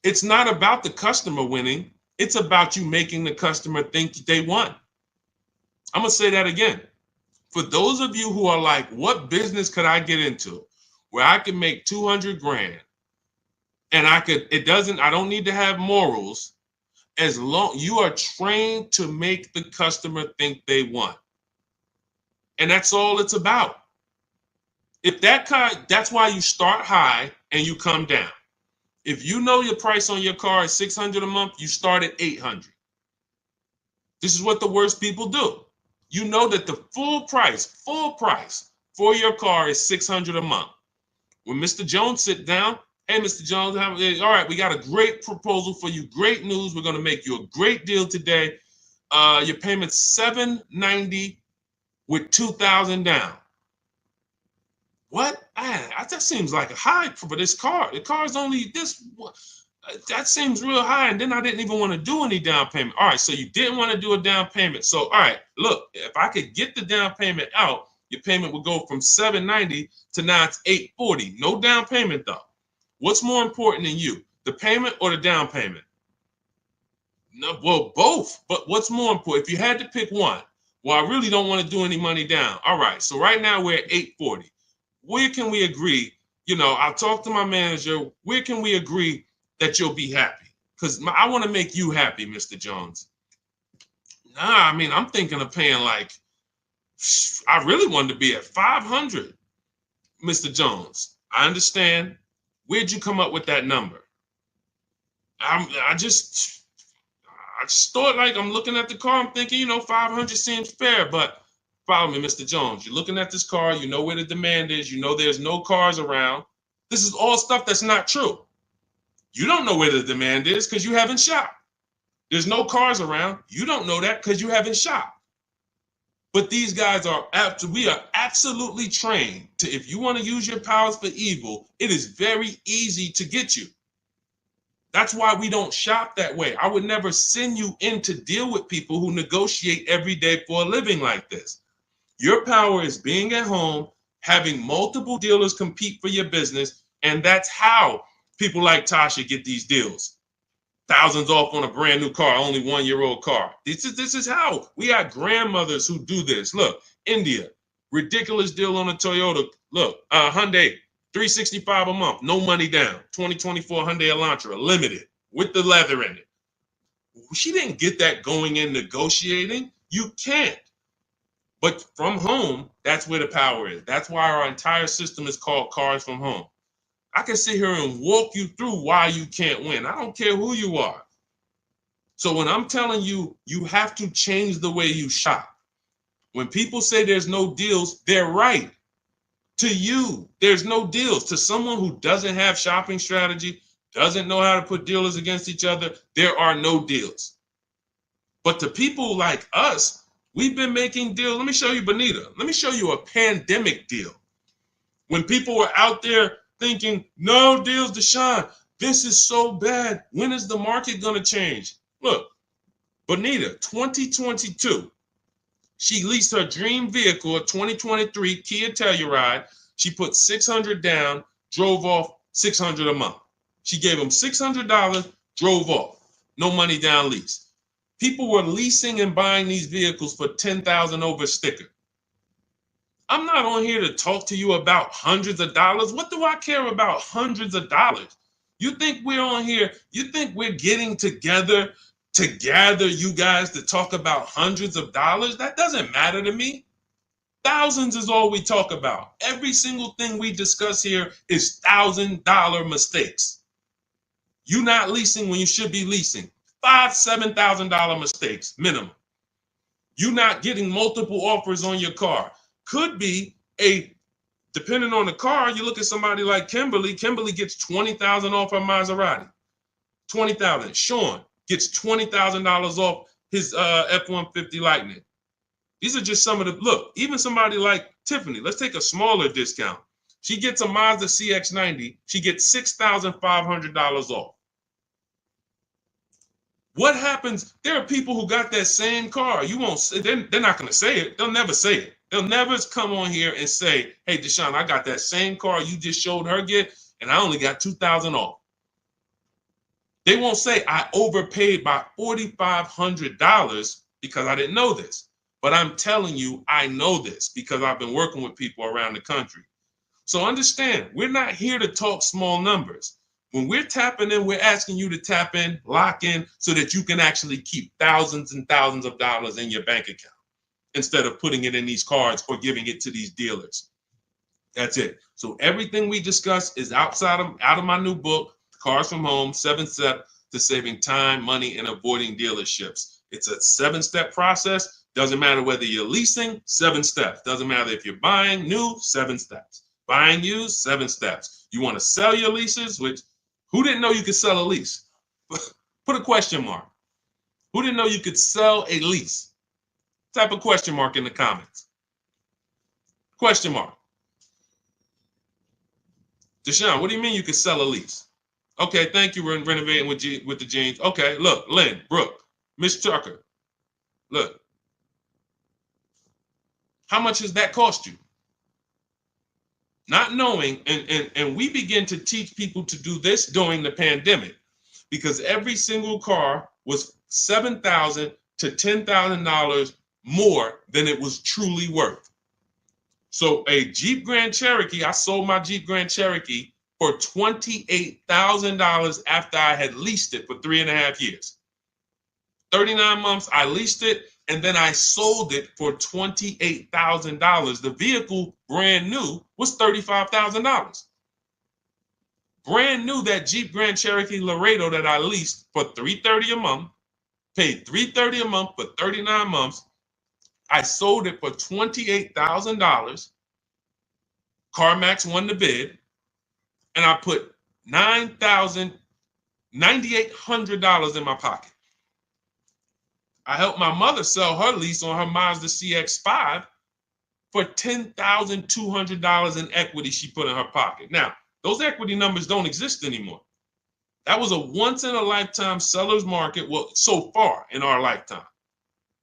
it's not about the customer winning. It's about you making the customer think they won. I'm going to say that again. For those of you who are like, what business could I get into where I can make 200 grand? And I don't need to have morals as long you are trained to make the customer think they won. And that's all it's about. If that's why you start high and you come down. If you know your price on your car is $600 a month, you start at $800. This is what the worst people do. You know that the full price for your car is $600 a month. When Mr. Jones sit down, hey, Mr. Jones, all right, we got a great proposal for you. Great news. We're going to make you a great deal today. Your payment's $790 with $2,000 down. What? That seems like a high for this car. The car's only this. That seems real high. And then I didn't even want to do any down payment. All right, so you didn't want to do a down payment. So, all right, look, if I could get the down payment out, your payment would go from $790 to now it's $840. No down payment, though. What's more important than you, the payment or the down payment? No, well, both. But what's more important? If you had to pick one, well, I really don't want to do any money down. All right, so right now we're at $840. Where can we agree? I'll talk to my manager. Where can we agree that you'll be happy? Because I want to make you happy, Mr. Jones. Nah, I mean, I'm thinking of paying I really wanted to be at $500, Mr. Jones. I understand. Where'd you come up with that number? I just thought I'm looking at the car. I'm thinking, 500 seems fair, but follow me, Mr. Jones. You're looking at this car. You know where the demand is. You know there's no cars around. This is all stuff that's not true. You don't know where the demand is because you haven't shopped. There's no cars around. You don't know that because you haven't shopped. But these guys we are absolutely trained to, if you want to use your powers for evil, it is very easy to get you. That's why we don't shop that way. I would never send you in to deal with people who negotiate every day for a living like this. Your power is being at home, having multiple dealers compete for your business, and that's how people like Tasha get these deals. Thousands off on a brand new car, only 1-year-old car. This is how we got grandmothers who do this. Look, India, ridiculous deal on a Toyota. Look, Hyundai, $365 a month, no money down. 2024 Hyundai Elantra, limited with the leather in it. She didn't get that going in negotiating. You can't. But from home, that's where the power is. That's why our entire system is called Cars from Home. I can sit here and walk you through why you can't win. I don't care who you are. So when I'm telling you, you have to change the way you shop. When people say there's no deals, they're right. To you, there's no deals. To someone who doesn't have shopping strategy, doesn't know how to put dealers against each other, there are no deals. But to people like us, we've been making deals. Let me show you, Bonita. Let me show you a pandemic deal. When people were out there thinking, no deals, Deshone, this is so bad. When is the market going to change? Look, Bonita, 2022, she leased her dream vehicle, a 2023 Kia Telluride. She put $600 down, drove off $600 a month. She gave him $600, drove off. No money down lease. People were leasing and buying these vehicles for $10,000 over sticker. I'm not on here to talk to you about hundreds of dollars. What do I care about hundreds of dollars? You think we're on here? You think we're getting together to gather you guys to talk about hundreds of dollars? That doesn't matter to me. Thousands is all we talk about. Every single thing we discuss here is $1,000 mistakes. You not leasing when you should be leasing. $5,000, $7,000 mistakes minimum. You not getting multiple offers on your car. Could be depending on the car, you look at somebody like Kimberly. Kimberly gets $20,000 off her Maserati. $20,000. Sean gets $20,000 off his F-150 Lightning. These are just some of the, look, even somebody like Tiffany, let's take a smaller discount. She gets a Mazda CX-90. She gets $6,500 off. What happens? There are people who got that same car. You won't say, they're not going to say it. They'll never say it. They'll never come on here and say, hey, Deshone, I got that same car you just showed her get, and I only got $2,000 off. They won't say I overpaid by $4,500 because I didn't know this. But I'm telling you, I know this because I've been working with people around the country. So understand, we're not here to talk small numbers. When we're tapping in, we're asking you to tap in, lock in, so that you can actually keep thousands and thousands of dollars in your bank account instead of putting it in these cards or giving it to these dealers. That's it. So everything we discuss is out of my new book, Cars from Home, 7 Steps to Saving Time, Money, and Avoiding Dealerships. It's a 7-step process. Doesn't matter whether you're leasing, 7 steps. Doesn't matter if you're buying new, 7 steps. Buying used, 7 steps. You want to sell your leases, which who didn't know you could sell a lease? Put a question mark. Who didn't know you could sell a lease? Type a question mark in the comments. Question mark. Deshone, what do you mean you could sell a lease? Okay, thank you. We're renovating with the jeans. Okay, look, Lynn, Brooke, Miss Tucker. Look. How much does that cost you? Not knowing, and we begin to teach people to do this during the pandemic because every single car was $7,000 to $10,000 more than it was truly worth. So a Jeep Grand Cherokee, I sold my Jeep Grand Cherokee for $28,000 after I had leased it for 3.5 years. 39 months, I leased it, and then I sold it for $28,000. The vehicle, brand new, was $35,000. Brand new, that Jeep Grand Cherokee Laredo that I leased for $330 a month, paid $330 a month for 39 months. I sold it for $28,000. CarMax won the bid, and I put $9,800 in my pocket. I helped my mother sell her lease on her Mazda CX-5 for $10,200 in equity she put in her pocket. Now, those equity numbers don't exist anymore. That was a once in a lifetime seller's market. Well, so far in our lifetime,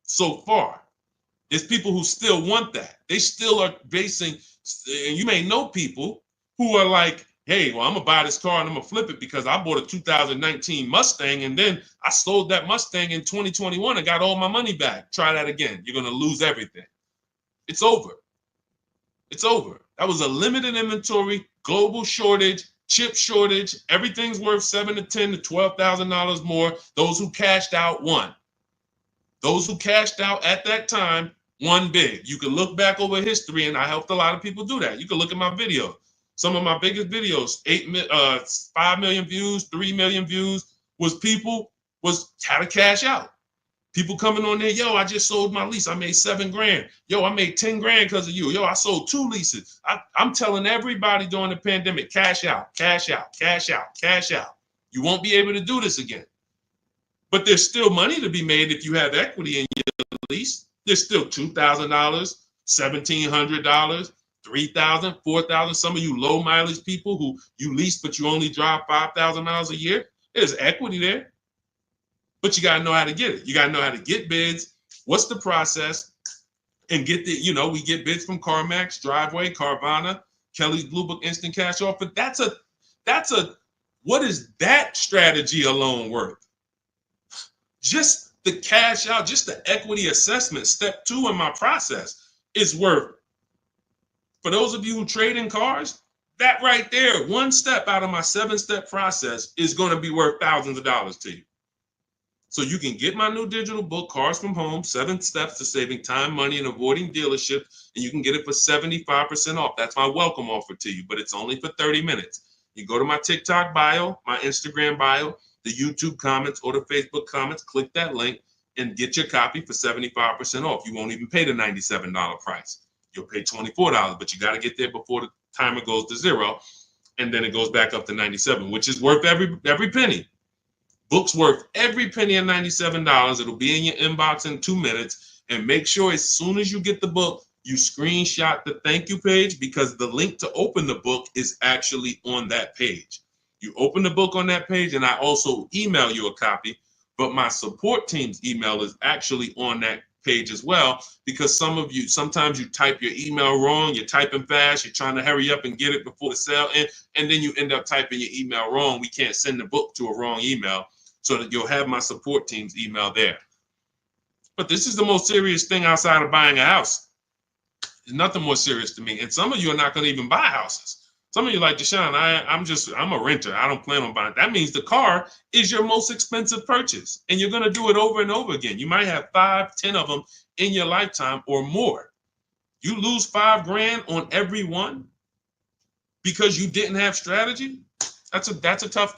so far, there's people who still want that. They still are basing, and you may know people who are like, hey, well, I'm gonna buy this car and I'm gonna flip it because I bought a 2019 Mustang and then I sold that Mustang in 2021 and got all my money back. Try that again. You're gonna lose everything. It's over. It's over. That was a limited inventory, global shortage, chip shortage. Everything's worth $7,000 to $10,000 to $12,000 more. Those who cashed out won. Those who cashed out at that time won big. You can look back over history, and I helped a lot of people do that. You can look at my videos. Some of my biggest videos, 5 million views, 3 million views, was how to cash out. People coming on there, yo, I just sold my lease. I made $7,000. Yo, I made 10 grand because of you. Yo, I sold 2 leases. I'm telling everybody during the pandemic, cash out, cash out, cash out, cash out. You won't be able to do this again. But there's still money to be made if you have equity in your lease. There's still $2,000, $1,700, $3,000, $4,000. Some of you low mileage people who you lease, but you only drive 5,000 miles a year. There's equity there. But you got to know how to get it. You got to know how to get bids. What's the process? And get we get bids from CarMax, Driveway, Carvana, Kelly's Blue Book Instant Cash Offer. What is that strategy alone worth? Just the cash out, just the equity assessment, step 2 in my process is worth. For those of you who trade in cars, that right there, one step out of my 7-step process is going to be worth thousands of dollars to you. So you can get my new digital book, Cars from Home, 7 Steps to Saving Time, Money, and Avoiding Dealership, and you can get it for 75% off. That's my welcome offer to you, but it's only for 30 minutes. You go to my TikTok bio, my Instagram bio, the YouTube comments, or the Facebook comments, click that link, and get your copy for 75% off. You won't even pay the $97 price. You'll pay $24, but you got to get there before the timer goes to 0, and then it goes back up to $97, which is worth every penny. Book's worth every penny of $97. It'll be in your inbox in 2 minutes. And make sure as soon as you get the book, you screenshot the thank you page, because the link to open the book is actually on that page. You open the book on that page, and I also email you a copy, but my support team's email is actually on that page as well, because sometimes you type your email wrong, you're typing fast, you're trying to hurry up and get it before the sale, and then you end up typing your email wrong. We can't send the book to a wrong email, so that you'll have my support team's email there. But this is the most serious thing outside of buying a house. There's nothing more serious to me. And some of you are not going to even buy houses. Some of you like, Deshone, I'm a renter. I don't plan on buying. That means the car is your most expensive purchase. And you're going to do it over and over again. You might have 5, 10 of them in your lifetime or more. You lose $5,000 on every one because you didn't have strategy. That's a tough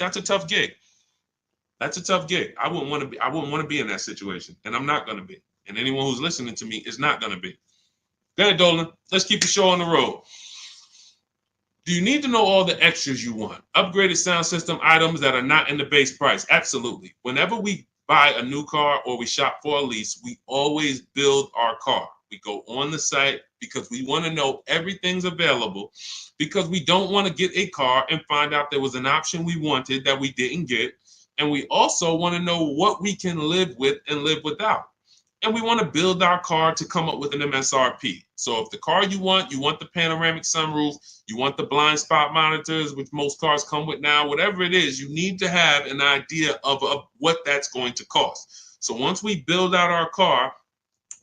gig. That's a tough gig. I wouldn't want to be in that situation. And I'm not going to be. And anyone who's listening to me is not going to be. Go ahead, Dolan. Let's keep the show on the road. Do you need to know all the extras you want? Upgraded sound system items that are not in the base price? Absolutely. Whenever we buy a new car or we shop for a lease, we always build our car. We go on the site because we want to know everything's available, because we don't want to get a car and find out there was an option we wanted that we didn't get. And we also want to know what we can live with and live without. And we want to build our car to come up with an MSRP. So if the car you want the panoramic sunroof, you want the blind spot monitors, which most cars come with now, whatever it is, you need to have an idea of what that's going to cost. So once we build out our car,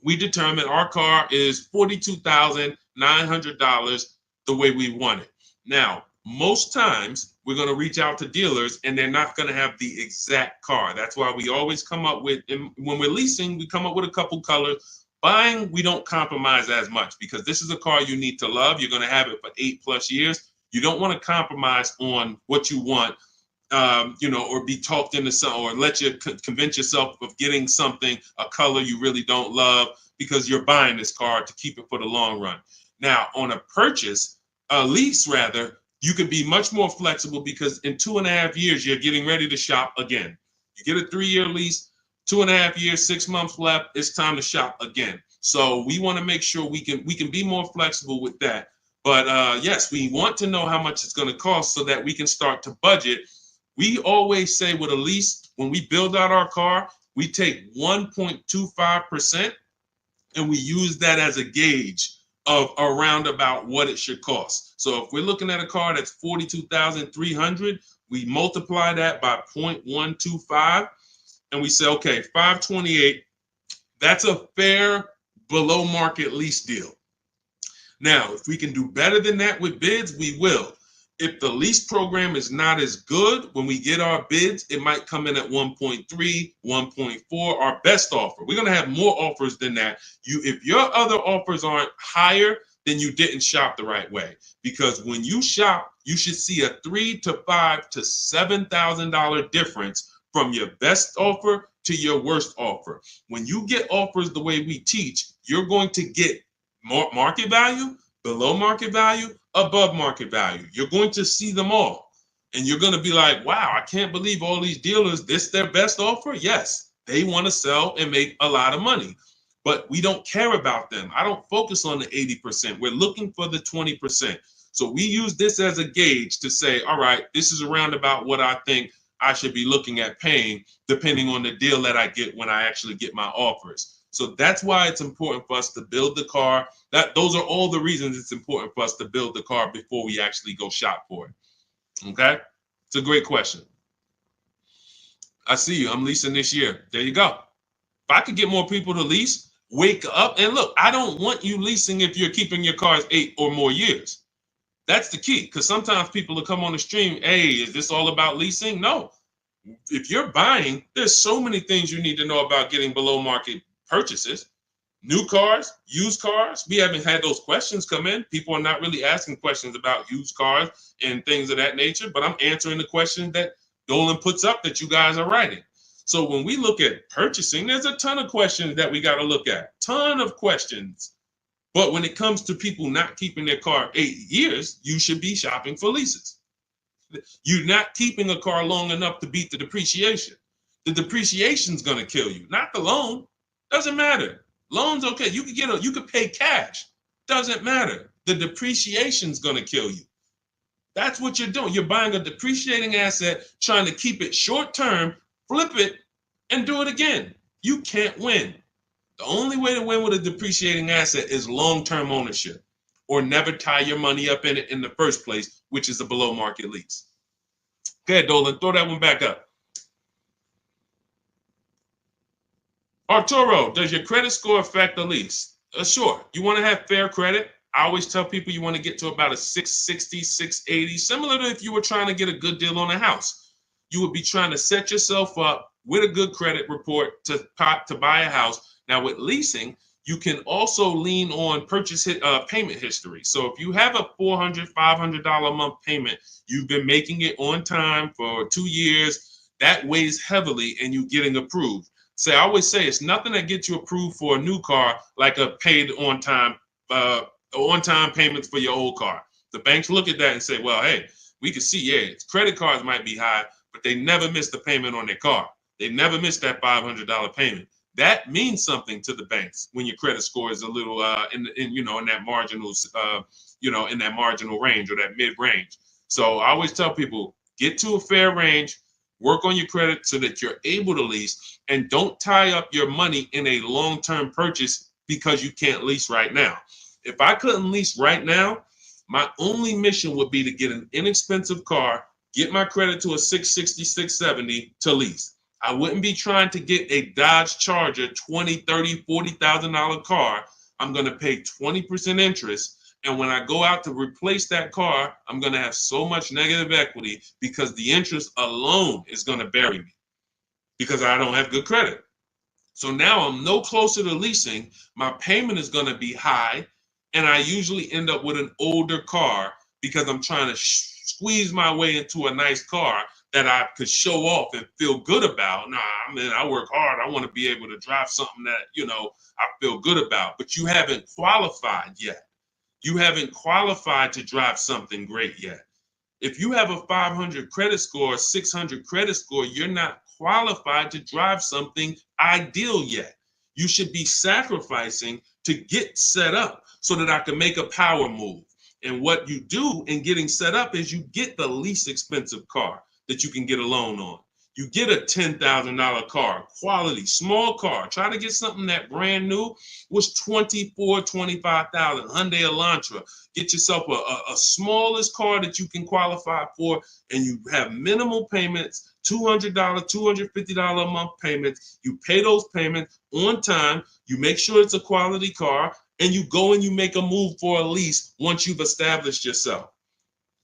we determine our car is $42,900 the way we want it. Now, most times we're going to reach out to dealers and they're not going to have the exact car. That's why we always come up with, and when we're leasing, we come up with a couple colors. Buying, we don't compromise as much, because this is a car you need to love. You're going to have it for 8+ years. You don't want to compromise on what you want, or be talked into something, or let you convince yourself of getting something, a color you really don't love, because you're buying this car to keep it for the long run. Now, on a lease rather, you can be much more flexible, because in 2.5 years, you're getting ready to shop again. You get a 3-year lease, 2.5 years, 6 months left, it's time to shop again. So we want to make sure we can be more flexible with that. But yes, we want to know how much it's going to cost so that we can start to budget We always say with a lease, when we build out our car, we take 1.25% and we use that as a gauge of around about what it should cost. So if we're looking at a car that's 42,300, we multiply that by 0.125 and we say, okay, 528, that's a fair below market lease deal. Now, if we can do better than that with bids, we will. If the lease program is not as good, when we get our bids, it might come in at 1.3, 1.4, our best offer. We're going to have more offers than that. If your other offers aren't higher, then you didn't shop the right way. Because when you shop, you should see a $3,000 to $5,000 to $7,000 difference from your best offer to your worst offer. When you get offers the way we teach, you're going to get more market value, below market value, above market value. You're going to see them all. And you're going to be like, wow, I can't believe all these dealers, this their best offer? Yes, they want to sell and make a lot of money. But we don't care about them. I don't focus on the 80%. We're looking for the 20%. So we use this as a gauge to say, all right, this is around about what I think I should be looking at paying, depending on the deal that I get when I actually get my offers. So that's why it's important for us to build the car. Those are all the reasons it's important for us to build the car before we actually go shop for it. Okay? It's a great question. I see you. I'm leasing this year. There you go. If I could get more people to lease, wake up and look. I don't want you leasing if you're keeping your cars 8 or more years. That's the key, because sometimes people will come on the stream, hey, is this all about leasing? No. If you're buying, there's so many things you need to know about getting below market purchases. New cars, used cars, we haven't had those questions come in. People are not really asking questions about used cars and things of that nature, but I'm answering the questions that Dolan puts up that you guys are writing. So when we look at purchasing, there's a ton of questions that we got to look at, ton of questions. But when it comes to people not keeping their car 8 years, you should be shopping for leases. You're not keeping a car long enough to beat the depreciation. The depreciation's going to kill you, not the loan. Doesn't matter. Loans, okay, you could pay cash. Doesn't matter. The depreciation's going to kill you. That's what you're doing. You're buying a depreciating asset, trying to keep it short term, flip it, and do it again. You can't win. The only way to win with a depreciating asset is long-term ownership, or never tie your money up in it in the first place, which is a below market lease. Go ahead, Dolan, throw that one back up. Arturo, does your credit score affect the lease? Sure. You want to have fair credit. I always tell people you want to get to about a 660, 680, similar to if you were trying to get a good deal on a house. You would be trying to set yourself up with a good credit report to buy a house. Now with leasing, you can also lean on payment history. So if you have a $400, $500 a month payment, you've been making it on time for 2 years, that weighs heavily in you getting approved. I always say it's nothing that gets you approved for a new car like a paid on-time payments for your old car. The banks look at that and say, well, hey, we can see, yeah, credit cards might be high, but they never miss the payment on their car. They never miss that $500 payment. That means something to the banks when your credit score is a little in that marginal in that marginal range or that mid range. So I always tell people, get to a fair range, work on your credit so that you're able to lease, and don't tie up your money in a long-term purchase because you can't lease right now. If I couldn't lease right now, my only mission would be to get an inexpensive car, get my credit to a 660, 670 to lease. I wouldn't be trying to get a Dodge Charger, $20,000, $30,000, $40,000 car. I'm going to pay 20% interest. And when I go out to replace that car, I'm going to have so much negative equity because the interest alone is going to bury me because I don't have good credit. So now I'm no closer to leasing. My payment is going to be high. And I usually end up with an older car because I'm trying to squeeze my way into a nice car that I could show off and feel good about. Nah, I mean, I work hard. I want to be able to drive something that, I feel good about. But you haven't qualified yet. You haven't qualified to drive something great yet. If you have a 500 credit score, 600 credit score, you're not qualified to drive something ideal yet. You should be sacrificing to get set up so that I can make a power move. And what you do in getting set up is you get the least expensive car. that you can get a loan on. You get a $10,000 car, quality, small car. Try to get something that brand new was $24,000, $25,000, Hyundai Elantra. Get yourself a smallest car that you can qualify for, and you have minimal payments, $200, $250 a month payments. You pay those payments on time. You make sure it's a quality car, and you go and you make a move for a lease once you've established yourself.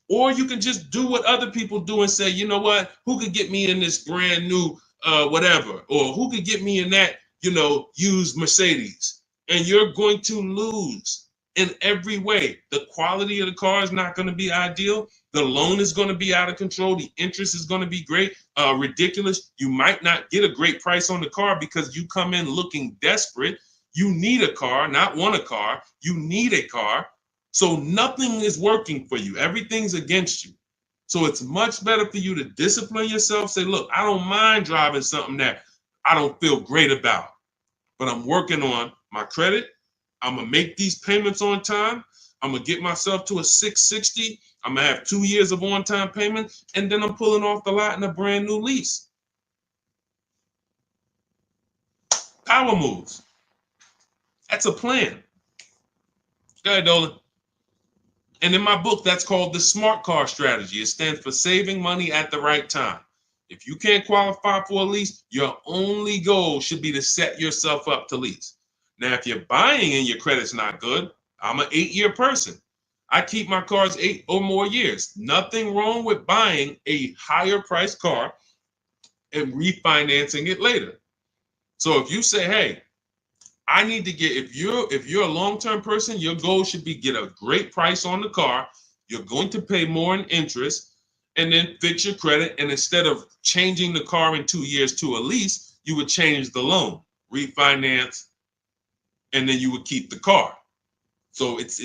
Or you can just do what other people do and say, you know what, who could get me in this brand new whatever, or who could get me in that, used Mercedes? And you're going to lose in every way. The quality of the car is not going to be ideal. The loan is going to be out of control. The interest is going to be great, ridiculous. You might not get a great price on the car because you come in looking desperate. You need a car, not want a car. You need a car. So nothing is working for you. Everything's against you. So it's much better for you to discipline yourself. Say, look, I don't mind driving something that I don't feel great about, but I'm working on my credit. I'm going to make these payments on time. I'm going to get myself to a 660. I'm going to have 2 years of on-time payments, and then I'm pulling off the lot in a brand new lease. Power moves. That's a plan. Go ahead, Dolan. And in my book, that's called the SMART car strategy. It stands for saving money at the right time. If you can't qualify for a lease, your only goal should be to set yourself up to lease. Now, if you're buying and your credit's not good, I'm an 8-year person. I keep my cars 8 or more years. Nothing wrong with buying a higher priced car and refinancing it later. So if you say, hey, I need to get, if you're a long-term person, your goal should be get a great price on the car. You're going to pay more in interest and then fix your credit. And instead of changing the car in 2 years to a lease, you would change the loan, refinance, and then you would keep the car. So it's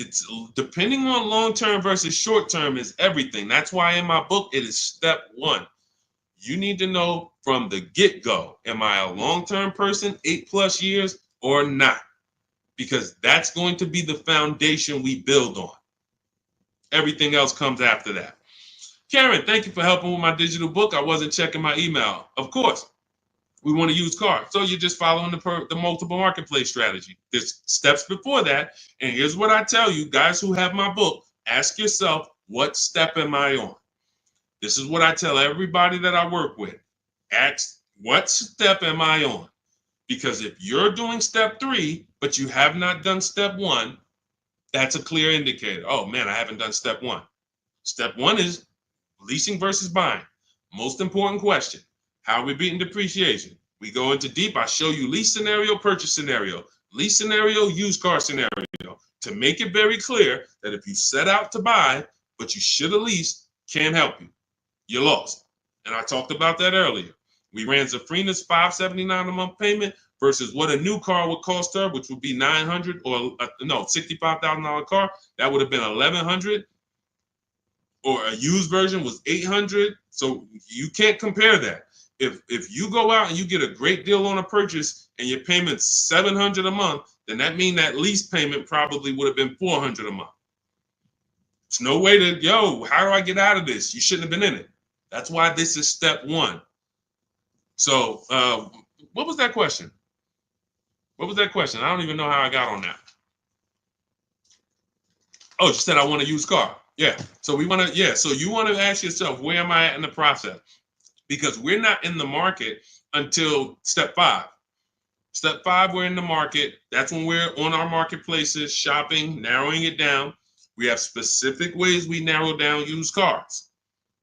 depending on long-term versus short-term is everything. That's why in my book, it is step 1. You need to know from the get-go, am I a long-term person, 8+ years, or not? Because that's going to be the foundation we build on. Everything else comes after that. Karen, thank you for helping with my digital book. I wasn't checking my email. Of course, we want to use cars. So you're just following the multiple marketplace strategy. There's steps before that. And here's what I tell you, guys who have my book, ask yourself, what step am I on? This is what I tell everybody that I work with. Ask, what step am I on? Because if you're doing step 3, but you have not done step 1, that's a clear indicator. Oh man, I haven't done step 1. Step 1 is leasing versus buying. Most important question. How are we beating depreciation? We go into deep. I show you lease scenario, purchase scenario, lease scenario, used car scenario, to make it very clear that if you set out to buy, but you should have leased, can't help you. You're lost. And I talked about that earlier. We ran Zafrina's $579 a month payment versus what a new car would cost her, which would be $900 or $65,000 car. That would have been $1,100. Or a used version was $800. So you can't compare that. If you go out and you get a great deal on a purchase and your payment's $700 a month, then that means that lease payment probably would have been $400 a month. There's no way to, how do I get out of this? You shouldn't have been in it. That's why this is step 1. So what was that question? What was that question? I don't even know how I got on that. Oh, you said I want a used car. Yeah. So so you want to ask yourself, where am I at in the process? Because we're not in the market until step 5. Step 5, we're in the market. That's when we're on our marketplaces, shopping, narrowing it down. We have specific ways we narrow down used cars.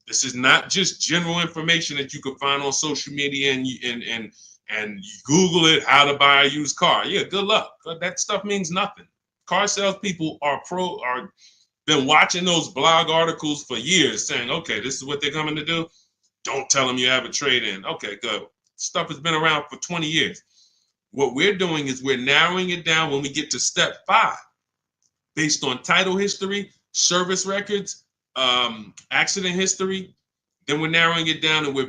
This is not just general information that you could find on social media and you Google it, how to buy a used car. Yeah, good luck. That stuff means nothing. Car salespeople are been watching those blog articles for years saying, okay, this is what they're coming to do. Don't tell them you have a trade-in. Okay, good. Stuff has been around for 20 years. What we're doing is we're narrowing it down when we get to step 5, based on title history, service records, accident history. Then we're narrowing it down and we're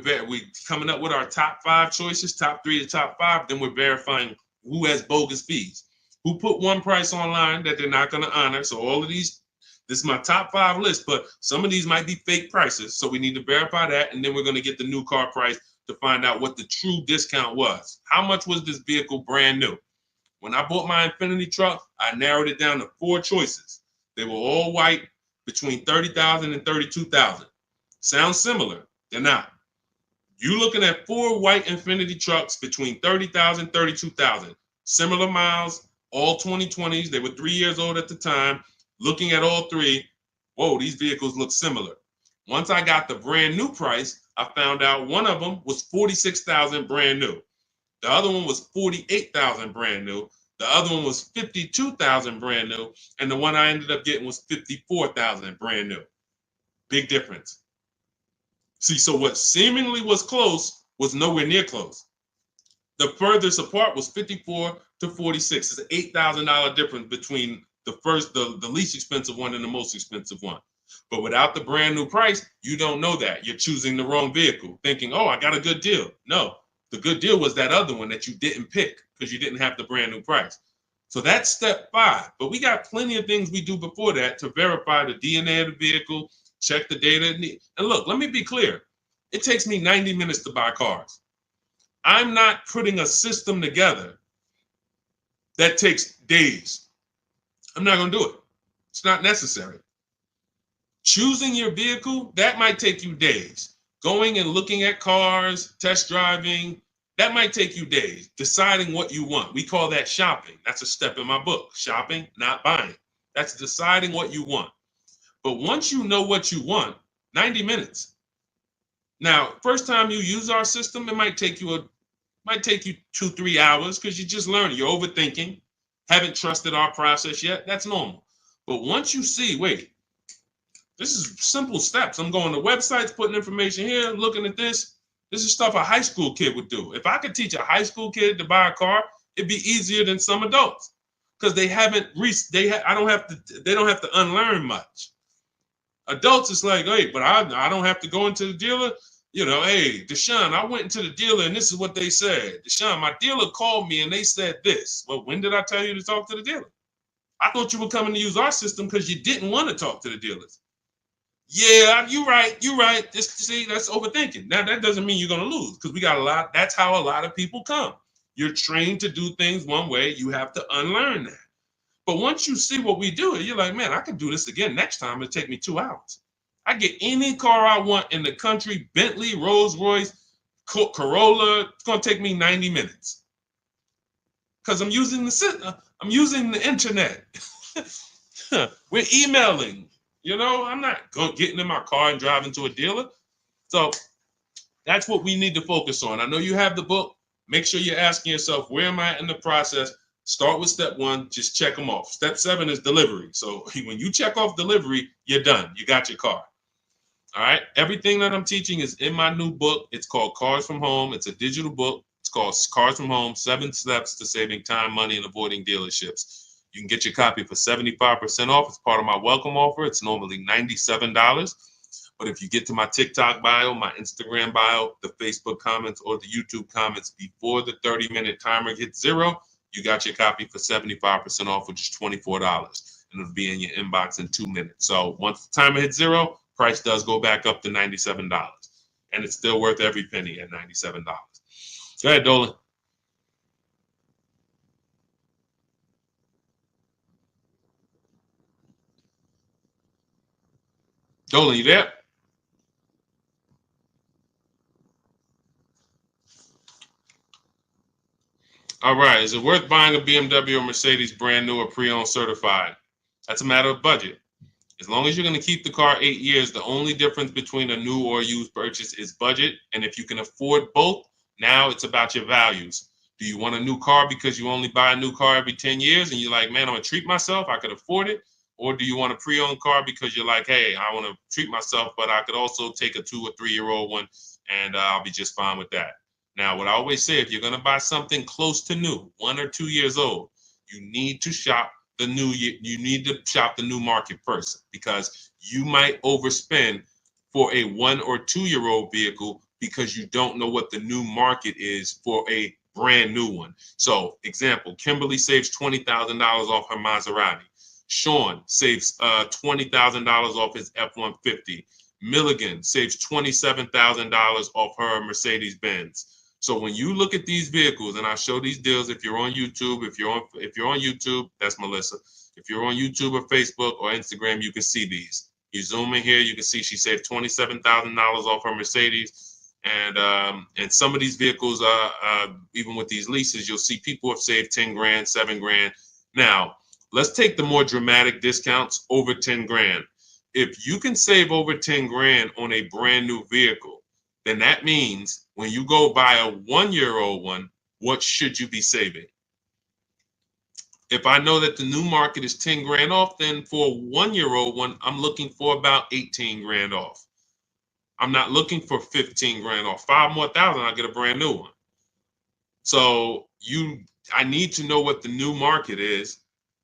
coming up with our top 5 choices, top 3 to top 5. Then we're verifying who has bogus fees, who put one price online that they're not going to honor. So all of these This is my top 5 list, but some of these might be fake prices. So we need to verify that. And then we're going to get the new car price to find out what the true discount was. How much was this vehicle brand new? When I bought my Infiniti truck, I narrowed it down to 4 choices. They were all white, between $30,000 and $32,000. Sounds similar. They're not. You're looking at 4 white Infiniti trucks between $30,000 and $32,000. Similar miles, all 2020s. They were 3 years old at the time. Looking at all 3, whoa, these vehicles look similar. Once I got the brand new price, I found out one of them was $46,000 brand new. The other one was $48,000 brand new. The other one was $52,000 brand new. And the one I ended up getting was $54,000 brand new. Big difference. See, so what seemingly was close was nowhere near close. The furthest apart was 54 to 46. It's an $8,000 difference between the least expensive one and the most expensive one. But without the brand new price, you don't know that. You're choosing the wrong vehicle, thinking, oh, I got a good deal. No, the good deal was that other one that you didn't pick because you didn't have the brand new price. So that's step 5. But we got plenty of things we do before that to verify the DNA of the vehicle, check the data. And look, let me be clear. It takes me 90 minutes to buy cars. I'm not putting a system together that takes days. I'm not going to do it. It's not necessary. Choosing your vehicle, that might take you days. Going and looking at cars, test driving, that might take you days. Deciding what you want. We call that shopping. That's a step in my book. Shopping, not buying. That's deciding what you want. But once you know what you want, 90 minutes. Now, first time you use our system, it might take you 2-3 hours because you're just learning. You're overthinking. Haven't trusted our process yet. That's normal. But once you see, wait, this is simple steps. I'm going to websites, putting information here, looking at this. This is stuff a high school kid would do. If I could teach a high school kid to buy a car, it'd be easier than some adults because they don't have to unlearn much. Adults, it's like, hey, but I don't have to go into the dealer. You know, hey, Deshone, I went into the dealer and this is what they said. Deshone, my dealer called me and they said this. Well, when did I tell you to talk to the dealer? I thought you were coming to use our system because you didn't want to talk to the dealers. Yeah, you're right. See, that's overthinking. Now, that doesn't mean you're going to lose because we got a lot. That's how a lot of people come. You're trained to do things one way. You have to unlearn that. But once you see what we do, you're like, man, I can do this again next time. It'll take me 2 hours. I get any car I want in the country, Bentley, Rolls Royce, Corolla. It's going to take me 90 minutes because I'm using the internet. We're emailing. You know, I'm not getting in my car and driving to a dealer. So that's what we need to focus on. I know you have the book. Make sure you're asking yourself, where am I in the process? Start with step 1, just check them off. Step 7 is delivery. So when you check off delivery, you're done. You got your car. All right. Everything that I'm teaching is in my new book. It's called Cars from Home. It's a digital book. It's called Cars from Home, 7 Steps to Saving Time, Money, and Avoiding Dealerships. You can get your copy for 75% off. It's part of my welcome offer. It's normally $97. But if you get to my TikTok bio, my Instagram bio, the Facebook comments, or the YouTube comments before the 30-minute timer hits 0, you got your copy for 75% off, which is $24. And it'll be in your inbox in 2 minutes. So once the timer hits 0, price does go back up to $97. And it's still worth every penny at $97. Go ahead, Dolan. Dolan, you there? All right. Is it worth buying a BMW or Mercedes brand new or pre-owned certified? That's a matter of budget. As long as you're going to keep the car 8 years, the only difference between a new or used purchase is budget. And if you can afford both, now it's about your values. Do you want a new car because you only buy a new car every 10 years and you're like, man, I'm going to treat myself, I could afford it? Or do you want a pre-owned car because you're like, hey, I want to treat myself, but I could also take a 2 or 3 year old one and I'll be just fine with that. Now, what I always say, if you're going to buy something close to new, 1 or 2 years old, you need to shop the new market first because you might overspend for a 1 or 2 year old vehicle because you don't know what the new market is for a brand new one. So, example, Kimberly saves $20,000 off her Maserati. Sean saves $20,000 off his F-150. Milligan saves $27,000 off her Mercedes-Benz. So when you look at these vehicles, and I show these deals, if you're on YouTube, if you're on YouTube, that's Melissa. If you're on YouTube or Facebook or Instagram, you can see these. You zoom in here, you can see she saved $27,000 off her Mercedes. And some of these vehicles, even with these leases, you'll see people have saved 10 grand, 7 grand. Now, let's take the more dramatic discounts over 10 grand. If you can save over 10 grand on a brand new vehicle, then that means when you go buy a 1-year-old one, what should you be saving? If I know that the new market is 10 grand off, then for a 1-year-old one, I'm looking for about 18 grand off. I'm not looking for 15 grand off. 5 more thousand, I'll get a brand new one. So I need to know what the new market is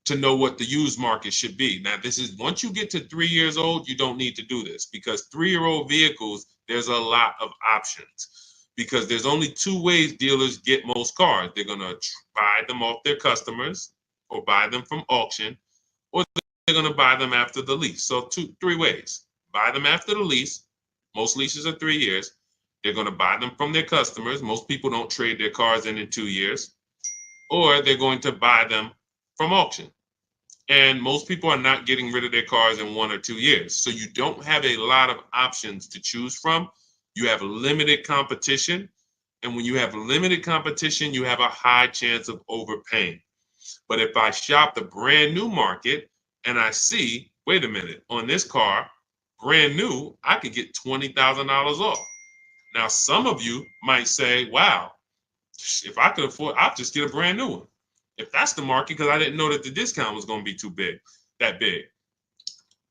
to know what the used market should be. Now, this is once you get to 3 years old, you don't need to do this because 3-year-old vehicles, there's a lot of options because there's only 2 ways dealers get most cars. They're going to buy them off their customers or buy them from auction, or they're going to buy them after the lease. So 3 ways. Buy them after the lease. Most leases are 3 years. They're going to buy them from their customers. Most people don't trade their cars in 2 years. Or they're going to buy them from auction. And most people are not getting rid of their cars in 1 or 2 years. So you don't have a lot of options to choose from. You have limited competition. And when you have limited competition, you have a high chance of overpaying. But if I shop the brand new market and I see, wait a minute, on this car, brand new, I could get $20,000 off. Now, some of you might say, wow, if I could afford, I'll just get a brand new one. If that's the market, because I didn't know that the discount was going to be that big.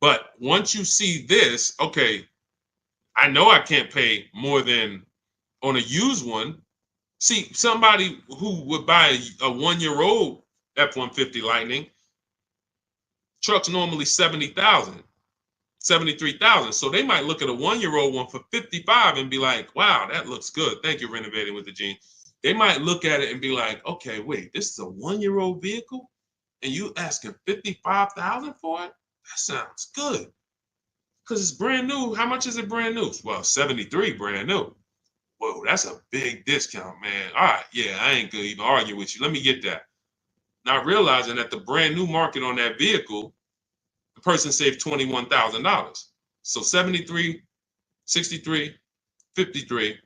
But once you see this, okay, I know I can't pay more than on a used one. See, somebody who would buy a 1-year-old F-150 Lightning, truck's normally 70,000, 73,000. So they might look at a 1-year-old one for 55 and be like, wow, that looks good. Thank you, Renovating with the Gene. They might look at it and be like, okay, wait, this is a 1-year-old vehicle and you asking 55,000 for it? That sounds good. Because it's brand new. How much is it brand new? Well, 73 brand new. Whoa, that's a big discount, man. All right, yeah, I ain't gonna even argue with you. Let me get that. Not realizing that the brand new market on that vehicle, the person saved $21,000. So 73, 63, 53.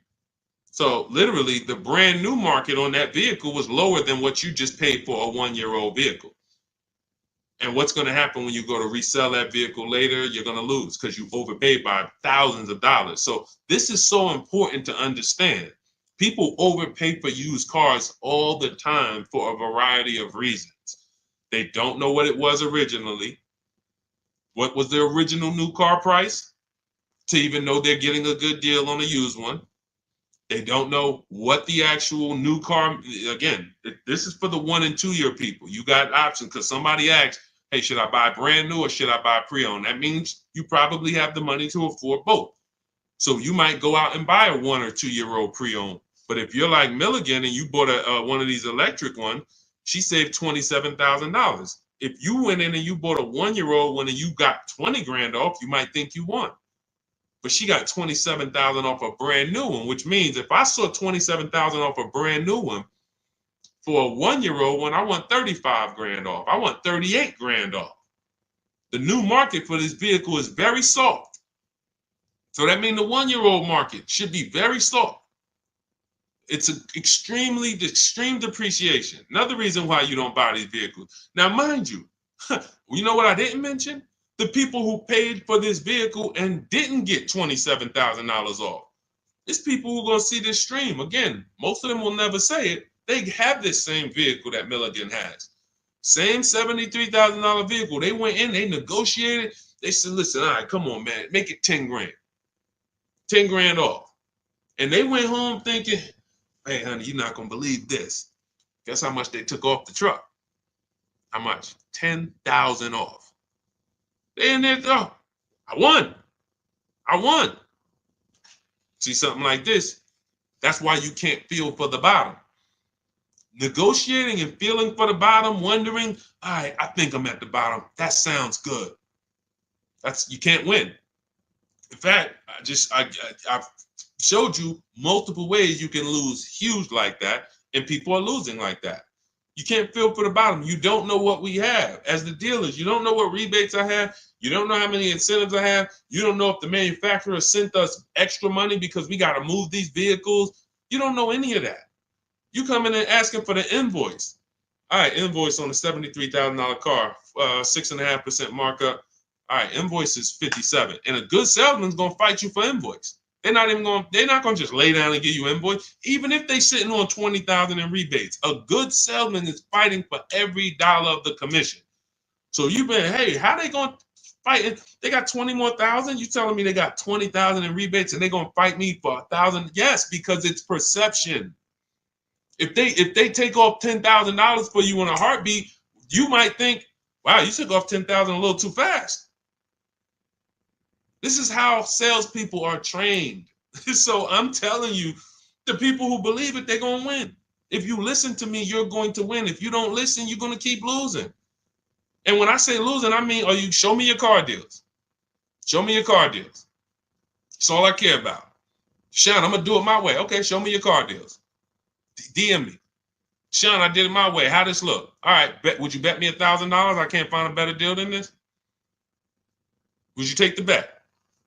So literally the brand new market on that vehicle was lower than what you just paid for a 1-year-old vehicle. And what's going to happen when you go to resell that vehicle later? You're going to lose because you overpaid by thousands of dollars. So this is so important to understand. People overpay for used cars all the time for a variety of reasons. They don't know what it was originally. What was the original new car price? To even know they're getting a good deal on a used one. They don't know what the actual new car, again, this is for the 1 and 2 year people. You got options because somebody asked, hey, should I buy brand new or should I buy pre-owned? That means you probably have the money to afford both. So you might go out and buy a 1 or 2 year old pre-owned. But if you're like Milligan and you bought one of these electric ones, she saved $27,000. If you went in and you bought a 1-year-old one and you got 20 grand off, you might think you won. But she got 27,000 off a brand new one, which means if I saw 27,000 off a brand new one, for a 1-year-old one, I want 35 grand off. I want 38 grand off. The new market for this vehicle is very soft. So that means the 1-year-old market should be very soft. It's an extreme depreciation. Another reason why you don't buy these vehicles. Now, mind you, you know what I didn't mention? The people who paid for this vehicle and didn't get $27,000 off. It's people who are going to see this stream. Again, most of them will never say it. They have this same vehicle that Milligan has. Same $73,000 vehicle. They went in, they negotiated. They said, listen, all right, come on, man, make it 10 grand. 10 grand off. And they went home thinking, hey, honey, you're not going to believe this. Guess how much they took off the truck? How much? 10,000 off. They in there, oh, I won. See something like this? That's why you can't feel for the bottom. Negotiating and feeling for the bottom, wondering, all right, I think I'm at the bottom. That sounds good. You can't win. In fact, I've showed you multiple ways you can lose huge like that, and people are losing like that. You can't feel for the bottom. You don't know what we have as the dealers. You don't know what rebates I have. You don't know how many incentives I have. You don't know if the manufacturer sent us extra money because we got to move these vehicles. You don't know any of that. You come in and asking for the invoice. All right, invoice on a $73,000 car, 6.5% markup. All right, invoice is 57, and a good salesman's gonna fight you for invoice. They're not gonna just lay down and give you invoice, even if they sitting on 20,000 in rebates. A good salesman is fighting for every dollar of the commission. So you've been, hey, how they gonna fight? They got 20 more thousand. You telling me they got 20,000 in rebates and they gonna fight me for 1,000? Yes, because it's perception. If they take off $10,000 for you in a heartbeat, you might think, wow, you took off 10,000 a little too fast. This is how salespeople are trained. So I'm telling you, the people who believe it, they're going to win. If you listen to me, you're going to win. If you don't listen, you're going to keep losing. And when I say losing, I mean, show me your car deals. Show me your car deals. That's all I care about. Sean, I'm going to do it my way. Okay, show me your car deals. DM me. Sean, I did it my way. How this look? All right, would you bet me $1,000? I can't find a better deal than this. Would you take the bet?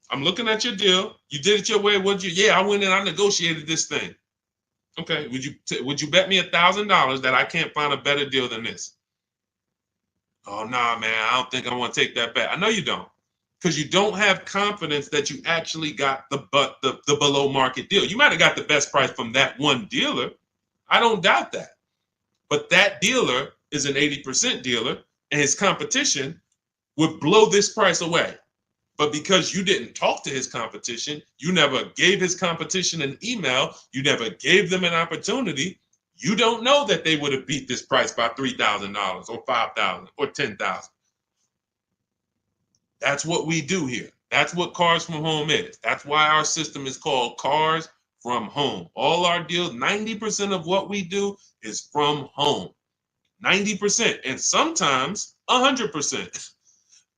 I'm looking at your deal. You did it your way. Yeah, I went in. I negotiated this thing. Okay. Would you bet me $1,000 that I can't find a better deal than this? Oh nah, man. I don't think I want to take that bet. I know you don't, because you don't have confidence that you actually got the below market deal. You might have got the best price from that one dealer. I don't doubt that. But that dealer is an 80% dealer, and his competition would blow this price away. But because you didn't talk to his competition, you never gave his competition an email, you never gave them an opportunity, you don't know that they would have beat this price by $3,000 or $5,000 or $10,000. That's what we do here. That's what Cars from Home is. That's why our system is called Cars from Home. All our deals, 90% of what we do is from home. 90%, and sometimes 100%.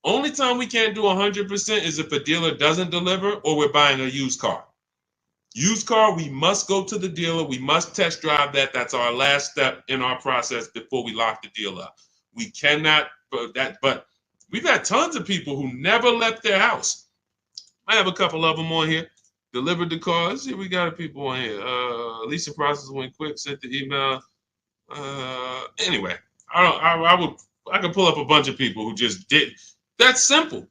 Only time we can't do 100% is if a dealer doesn't deliver or we're buying a used car. Used car, we must go to the dealer. We must test drive that. That's our last step in our process before we lock the deal up. We cannot, but we've had tons of people who never left their house. I have a couple of them on here. Delivered the car. Let's see, we got people on here. Leasing process went quick. Sent the email. Anyway, I could pull up a bunch of people who just did. That's simple,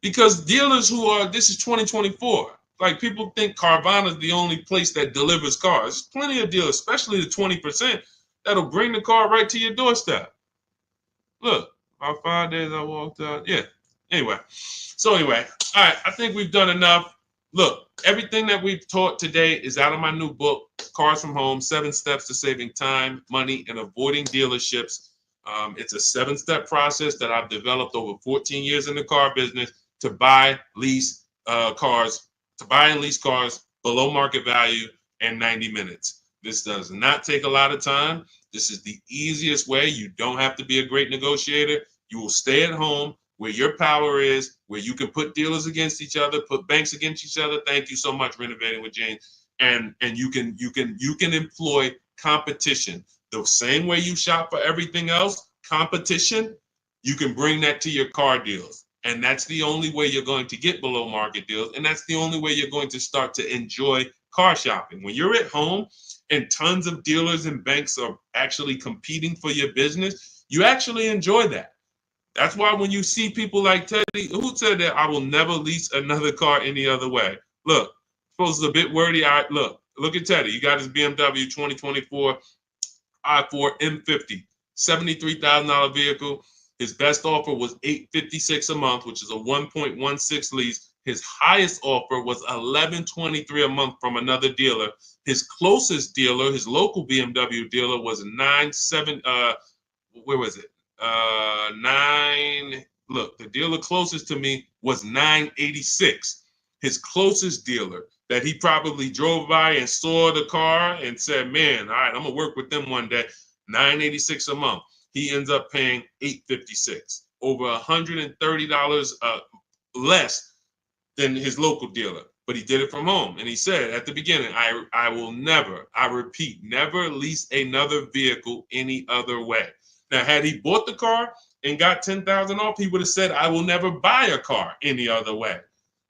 because dealers this is 2024. Like, people think Carvana is the only place that delivers cars. There's plenty of dealers, especially the 20%, that'll bring the car right to your doorstep. Look, about 5 days I walked out. Yeah. Anyway, all right. I think we've done enough. Look, everything that we've taught today is out of my new book, Cars from Home, 7 Steps to Saving Time, Money, and Avoiding Dealerships. It's a 7-step process that I've developed over 14 years in the car business to buy, lease cars, below market value in 90 minutes. This does not take a lot of time. This is the easiest way. You don't have to be a great negotiator. You will stay at home where your power is, where you can put dealers against each other, put banks against each other. Thank you so much, Renovating with James. And you can employ competition. The same way you shop for everything else, competition, you can bring that to your car deals. And that's the only way you're going to get below market deals. And that's the only way you're going to start to enjoy car shopping. When you're at home and tons of dealers and banks are actually competing for your business, you actually enjoy that. That's why when you see people like Teddy, who said that I will never lease another car any other way. Look, suppose it's a bit wordy. Look at Teddy. You got his BMW 2024 i4 M50, $73,000 vehicle. His best offer was $856 a month, which is a 1.16 lease. His highest offer was $1,123 a month from another dealer. His closest dealer, his local BMW dealer, was where was it? Look, the dealer closest to me was $986. His closest dealer that he probably drove by and saw the car and said, man, all right, I'm gonna work with them one day. $986 a month. He ends up paying $856, over $130 less than his local dealer. But he did it from home. And he said at the beginning, I will never, I repeat, never lease another vehicle any other way. Now, had he bought the car and got $10,000 off, he would have said, I will never buy a car any other way.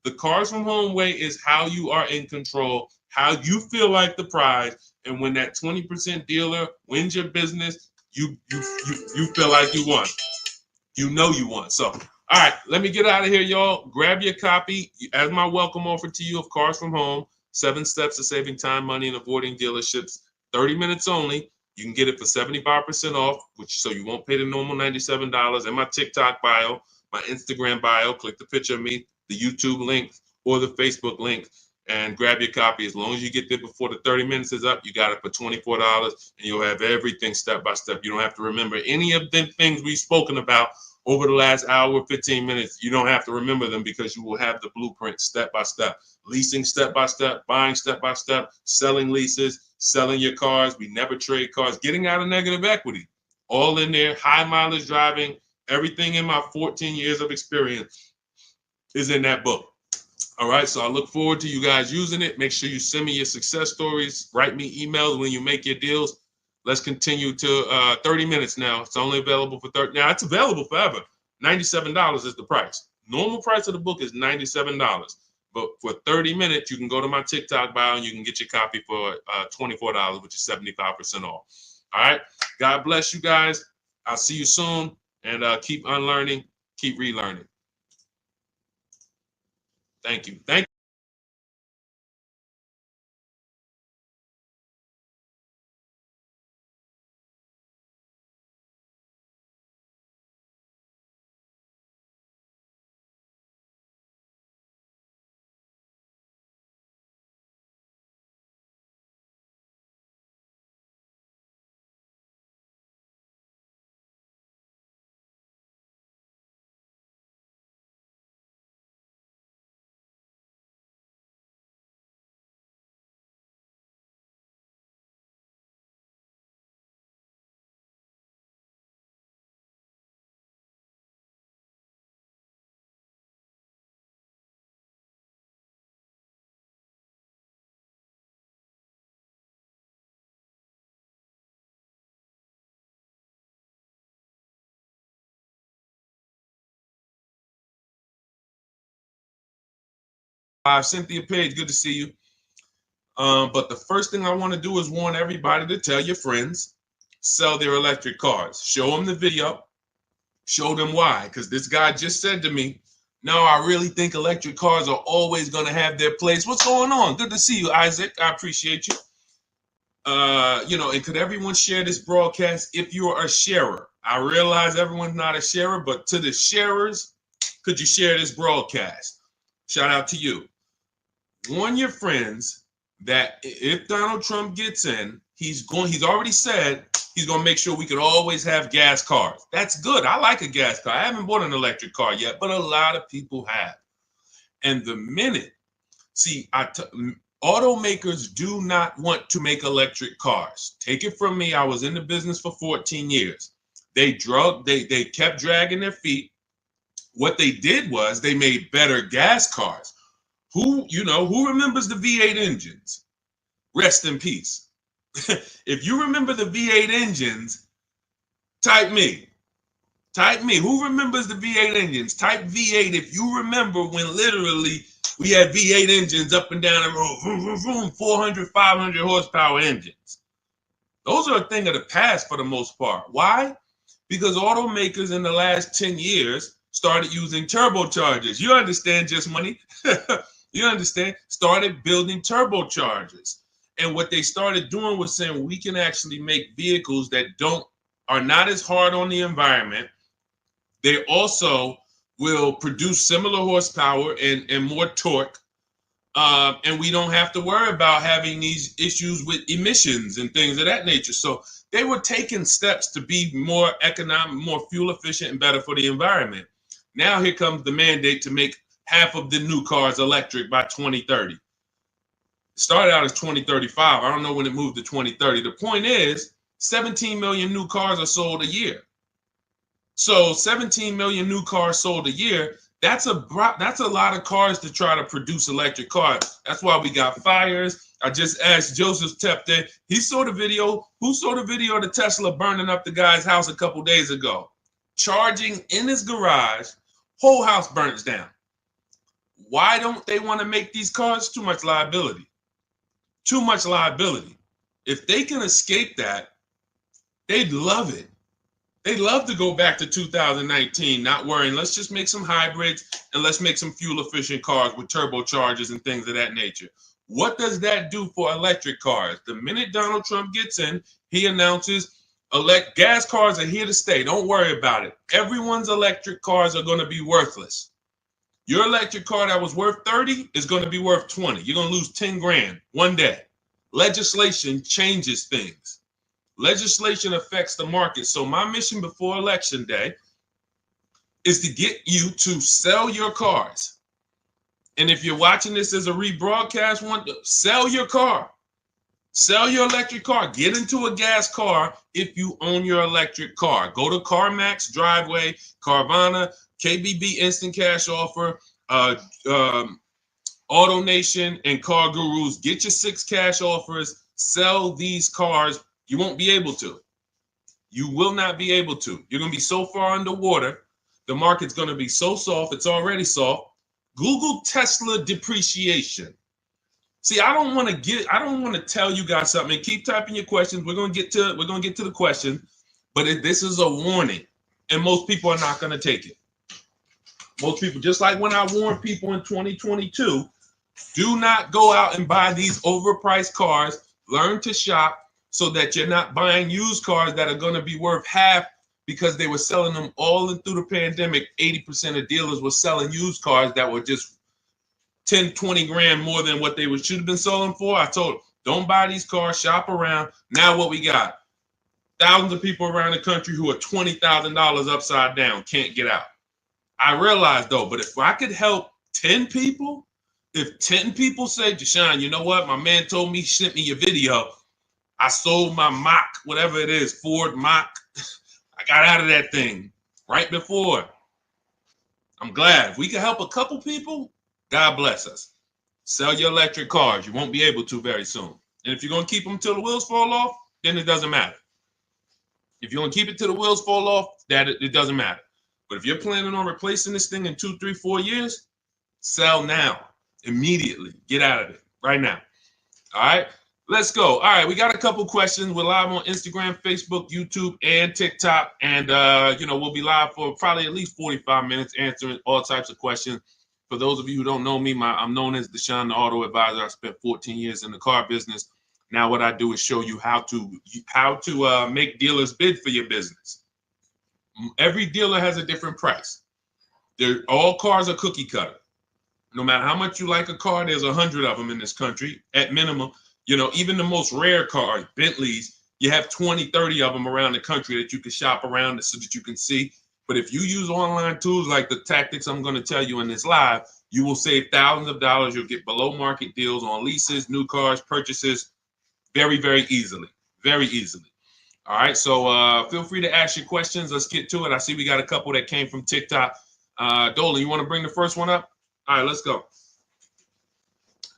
The Cars from Home way is how you are in control, how you feel like the prize. And when that 20% dealer wins your business, you feel like you won. You know you won. So, all right, let me get out of here, y'all. Grab your copy as my welcome offer to you of Cars from Home, 7 steps to saving time, money, and avoiding dealerships. 30 minutes only. You can get it for 75% off, which so you won't pay the normal $97. In my TikTok bio, my Instagram bio, click the picture of me, the YouTube link, or the Facebook link, and grab your copy. As long as you get there before the 30 minutes is up, you got it for $24, and you'll have everything step by step. You don't have to remember any of the things we've spoken about over the last hour, 15 minutes. You don't have to remember them because you will have the blueprint step by step. Leasing step by step, buying step by step, selling leases, selling your cars. We never trade cars, getting out of negative equity. All in there, high mileage driving, everything in my 14 years of experience is in that book. All right, so I look forward to you guys using it. Make sure you send me your success stories. Write me emails when you make your deals. Let's continue to 30 minutes now. It's only available for 30. Now, it's available forever. $97 is the price. Normal price of the book is $97. But for 30 minutes, you can go to my TikTok bio and you can get your copy for $24, which is 75% off. All right. God bless you guys. I'll see you soon. And keep unlearning, keep relearning. Thank you. Thank you. Cynthia Page, good to see you. But the first thing I want to do is warn everybody to tell your friends, sell their electric cars. Show them the video. Show them why. Because this guy just said to me, no, I really think electric cars are always going to have their place. What's going on? Good to see you, Isaac. I appreciate you. And could everyone share this broadcast if you're a sharer? I realize everyone's not a sharer, but to the sharers, could you share this broadcast? Shout out to you. Warn your friends that if Donald Trump gets in, he's already said he's going to make sure we could always have gas cars. That's good. I like a gas car. I haven't bought an electric car yet, but a lot of people have. And the minute, automakers do not want to make electric cars. Take it from me. I was in the business for 14 years. They kept dragging their feet. What they did was they made better gas cars. Who remembers the V8 engines? Rest in peace. If you remember the V8 engines, type me. Who remembers the V8 engines? Type V8 if you remember when literally we had V8 engines up and down the road, vroom, vroom, vroom, 400, 500 horsepower engines. Those are a thing of the past for the most part. Why? Because automakers in the last 10 years started using turbochargers. You understand, Just Money? You understand? Started building turbochargers. And what they started doing was saying we can actually make vehicles that are not as hard on the environment. They also will produce similar horsepower and more torque. And we don't have to worry about having these issues with emissions and things of that nature. So they were taking steps to be more economic, more fuel efficient, and better for the environment. Now here comes the mandate to make half of the new cars electric by 2030. It started out as 2035. I don't know when it moved to 2030. The point is, 17 million new cars are sold a year. So 17 million new cars sold a year. That's a lot of cars to try to produce electric cars. That's why we got fires. I just asked Joseph Tepte. He saw the video. Who saw the video of the Tesla burning up the guy's house a couple days ago? Charging in his garage, whole house burns down. Why don't they want to make these cars? Too much liability. Too much liability. If they can escape that, they'd love it. They'd love to go back to 2019, not worrying. Let's just make some hybrids and let's make some fuel-efficient cars with turbochargers and things of that nature. What does that do for electric cars? The minute Donald Trump gets in, he announces gas cars are here to stay. Don't worry about it. Everyone's electric cars are going to be worthless. Your electric car that was worth 30 is going to be worth 20. You're going to lose 10 grand one day. Legislation changes things. Legislation affects the market. So my mission before Election Day is to get you to sell your cars. And if you're watching this as a rebroadcast, sell your car. Sell your electric car. Get into a gas car if you own your electric car. Go to CarMax, Driveway, Carvana, KBB Instant Cash Offer, AutoNation, and Car Gurus. Get your 6 cash offers. Sell these cars. You won't be able to. You will not be able to. You're going to be so far underwater. The market's going to be so soft. It's already soft. Google Tesla depreciation. See, I don't want to tell you guys something. Keep typing your questions. We're going to get to the question, but this is a warning, and most people are not going to take it. Most people, just like when I warned people in 2022, do not go out and buy these overpriced cars. Learn to shop so that you're not buying used cars that are going to be worth half because they were selling them all through the pandemic. 80% of dealers were selling used cars that were just 10, 20 grand more than what they should have been selling for. I told them, don't buy these cars, shop around. Now what we got? Thousands of people around the country who are $20,000 upside down, can't get out. I realize though, but if I could help 10 people, if 10 people say, Deshone, you know what? My man told me, he sent me your video. I sold my Mach, whatever it is, Ford Mach. I got out of that thing right before. I'm glad. If we can help a couple people, God bless us. Sell your electric cars. You won't be able to very soon. And if you're going to keep them till the wheels fall off, then it doesn't matter. If you're going to keep it till the wheels fall off, it doesn't matter. But if you're planning on replacing this thing in 2, 3, 4 years, sell now, immediately. Get out of it right now. All right. Let's go. All right, we got a couple questions. We're live on Instagram, Facebook, YouTube, and TikTok. And, we'll be live for probably at least 45 minutes answering all types of questions. For those of you who don't know me, I'm known as Deshone, the auto advisor. I spent 14 years in the car business. Now what I do is show you how to make dealers bid for your business. Every dealer has a different price. All cars are cookie cutter. No matter how much you like a car, there's 100 of them in this country at minimum. Even the most rare cars, Bentleys, you have 20, 30 of them around the country that you can shop around so that you can see. But if you use online tools like the tactics I'm going to tell you in this live, you will save thousands of dollars. You'll get below market deals on leases, new cars, purchases very, very easily. Very easily. All right. So feel free to ask your questions. Let's get to it. I see we got a couple that came from TikTok. Dolan, you want to bring the first one up? All right, let's go.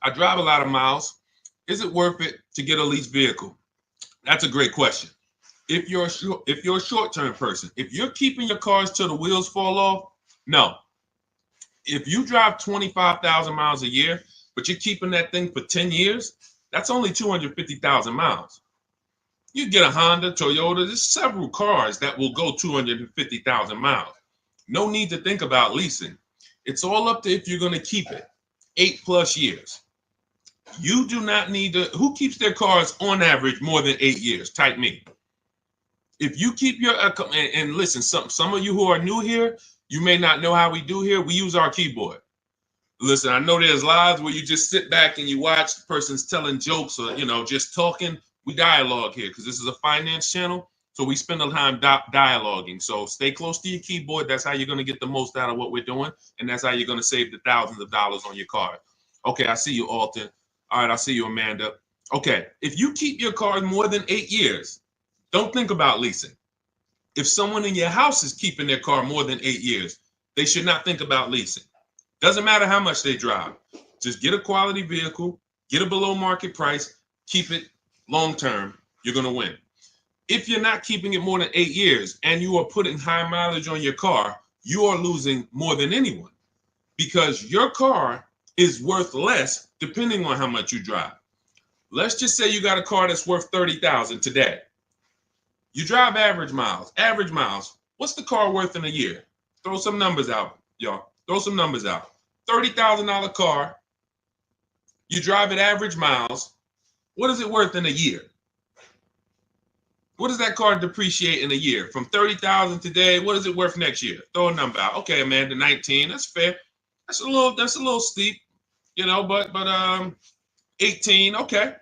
I drive a lot of miles. Is it worth it to get a leased vehicle? That's a great question. If you're a short-term person, if you're keeping your cars till the wheels fall off, no. If you drive 25,000 miles a year, but you're keeping that thing for 10 years, that's only 250,000 miles. You get a Honda, Toyota, there's several cars that will go 250,000 miles. No need to think about leasing. It's all up to if you're going to keep it 8+ years. You do not need to. Who keeps their cars on average more than 8 years? Type me. If you keep your and listen, some of you who are new here, you may not know how we do here. We use our keyboard. Listen, I know there's lives where you just sit back and you watch the person's telling jokes or just talking. We dialogue here because this is a finance channel, so we spend a time dialoguing. So stay close to your keyboard. That's how you're going to get the most out of what we're doing, and that's how you're going to save the thousands of dollars on your car. Okay, I see you, Alton. All right, I see you, Amanda. Okay, if you keep your car more than 8 years, Don't think about leasing. If someone in your house is keeping their car more than 8 years, they should not think about leasing. Doesn't matter how much they drive. Just get a quality vehicle, get a below market price, keep it long term. You're going to win. If you're not keeping it more than 8 years and you are putting high mileage on your car, you are losing more than anyone because your car is worth less depending on how much you drive. Let's just say you got a car that's worth 30,000 today. You drive average miles. Average miles. What's the car worth in a year? Throw some numbers out, y'all. Throw some numbers out. $30,000 car. You drive at average miles. What is it worth in a year? What does that car depreciate in a year? From 30,000 today, what is it worth next year? Throw a number out. Okay, Amanda, 19. That's fair. That's a little steep, but 18. Okay.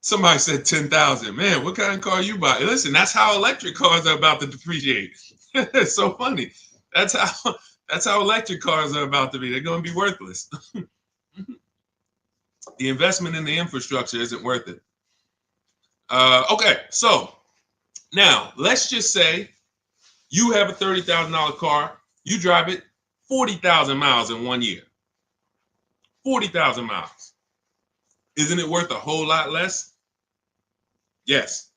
Somebody said 10,000. Man, what kind of car you buy? Listen, that's how electric cars are about to depreciate. It's so funny. That's how electric cars are about to be. They're going to be worthless. The investment in the infrastructure isn't worth it. Okay, so now let's just say you have a $30,000 car. You drive it 40,000 miles in 1 year. 40,000 miles. Isn't it worth a whole lot less? Yes.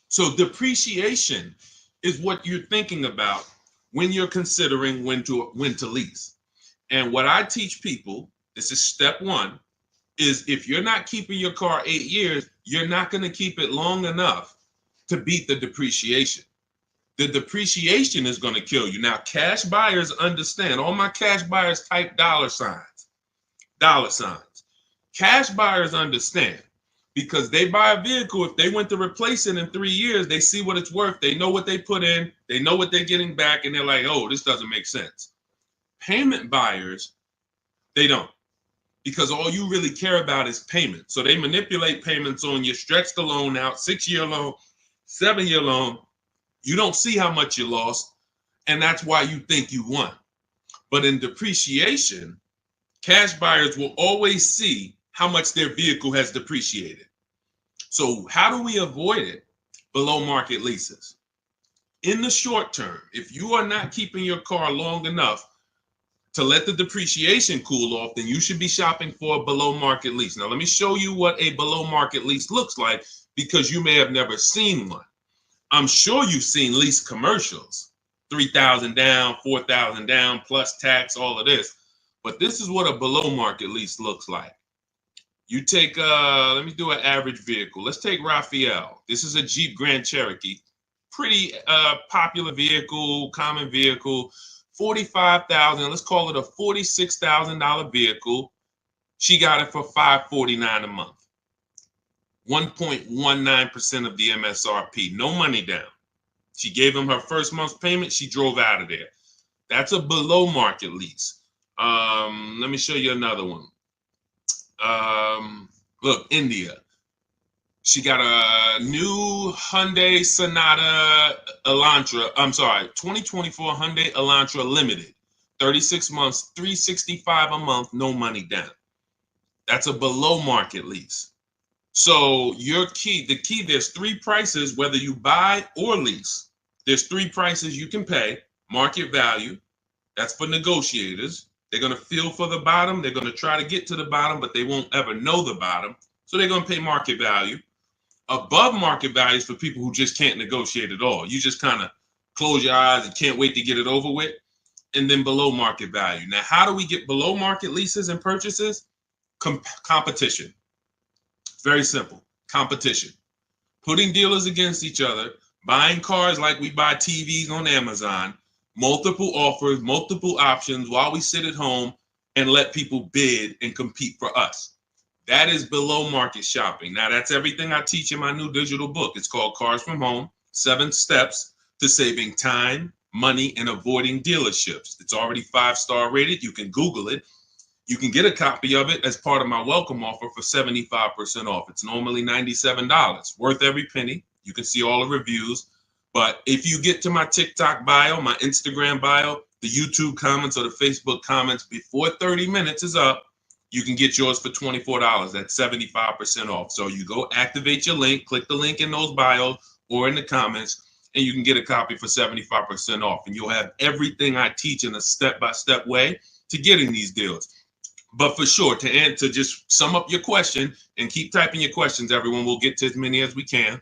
So depreciation is what you're thinking about when you're considering when to lease. And what I teach people, this is step one, is if you're not keeping your car 8 years, you're not going to keep it long enough to beat the depreciation. The depreciation is going to kill you. Now, cash buyers understand. All my cash buyers type dollar signs. Dollar signs. Cash buyers understand because they buy a vehicle. If they went to replace it in 3 years, they see what it's worth. They know what they put in. They know what they're getting back. And they're like, oh, this doesn't make sense. Payment buyers, they don't. Because all you really care about is payment. So they manipulate payments on you, stretch the loan out, 6-year loan, 7-year loan. You don't see how much you lost, and that's why you think you won. But in depreciation, cash buyers will always see how much their vehicle has depreciated. So how do we avoid it? Below market leases. In the short term, if you are not keeping your car long enough to let the depreciation cool off, then you should be shopping for a below market lease. Now, let me show you what a below market lease looks like because you may have never seen one. I'm sure you've seen lease commercials, 3,000 down, 4,000 down, plus tax, all of this. But this is what a below market lease looks like. You take, let me do an average vehicle. Let's take Raphael. This is a Jeep Grand Cherokee. Pretty popular vehicle, common vehicle. 45,000, let's call it a $46,000 vehicle. She got it for $549 a month. 1.19% of the MSRP, no money down. She gave him her first month's payment. She drove out of there. That's a below market lease. Let me show you another one. Look, India. She got a new Hyundai Sonata Elantra. 2024 Hyundai Elantra Limited. 36 months, $365 a month, no money down. That's a below market lease. So the key, there's 3 prices, whether you buy or lease. There's 3 prices you can pay. Market value, that's for negotiators. They're going to feel for the bottom. They're going to try to get to the bottom, but they won't ever know the bottom. So they're going to pay market value. Above market value is for people who just can't negotiate at all. You just kind of close your eyes and can't wait to get it over with. And then below market value. Now, how do we get below market leases and purchases? Competition. Very simple. Competition. Putting dealers against each other, buying cars like we buy TVs on Amazon, multiple offers, multiple options while we sit at home and let people bid and compete for us. That is below market shopping. Now, that's everything I teach in my new digital book. It's called Cars from Home, 7 Steps to Saving Time, Money, and Avoiding Dealerships. It's already 5-star rated. You can Google it. You can get a copy of it as part of my welcome offer for 75% off. It's normally $97, worth every penny. You can see all the reviews. But if you get to my TikTok bio, my Instagram bio, the YouTube comments or the Facebook comments before 30 minutes is up, you can get yours for $24. That's 75% off. So you go activate your link, click the link in those bios or in the comments, and you can get a copy for 75% off. And you'll have everything I teach in a step-by-step way to getting these deals. But for sure, to just sum up your question and keep typing your questions, everyone, we'll get to as many as we can.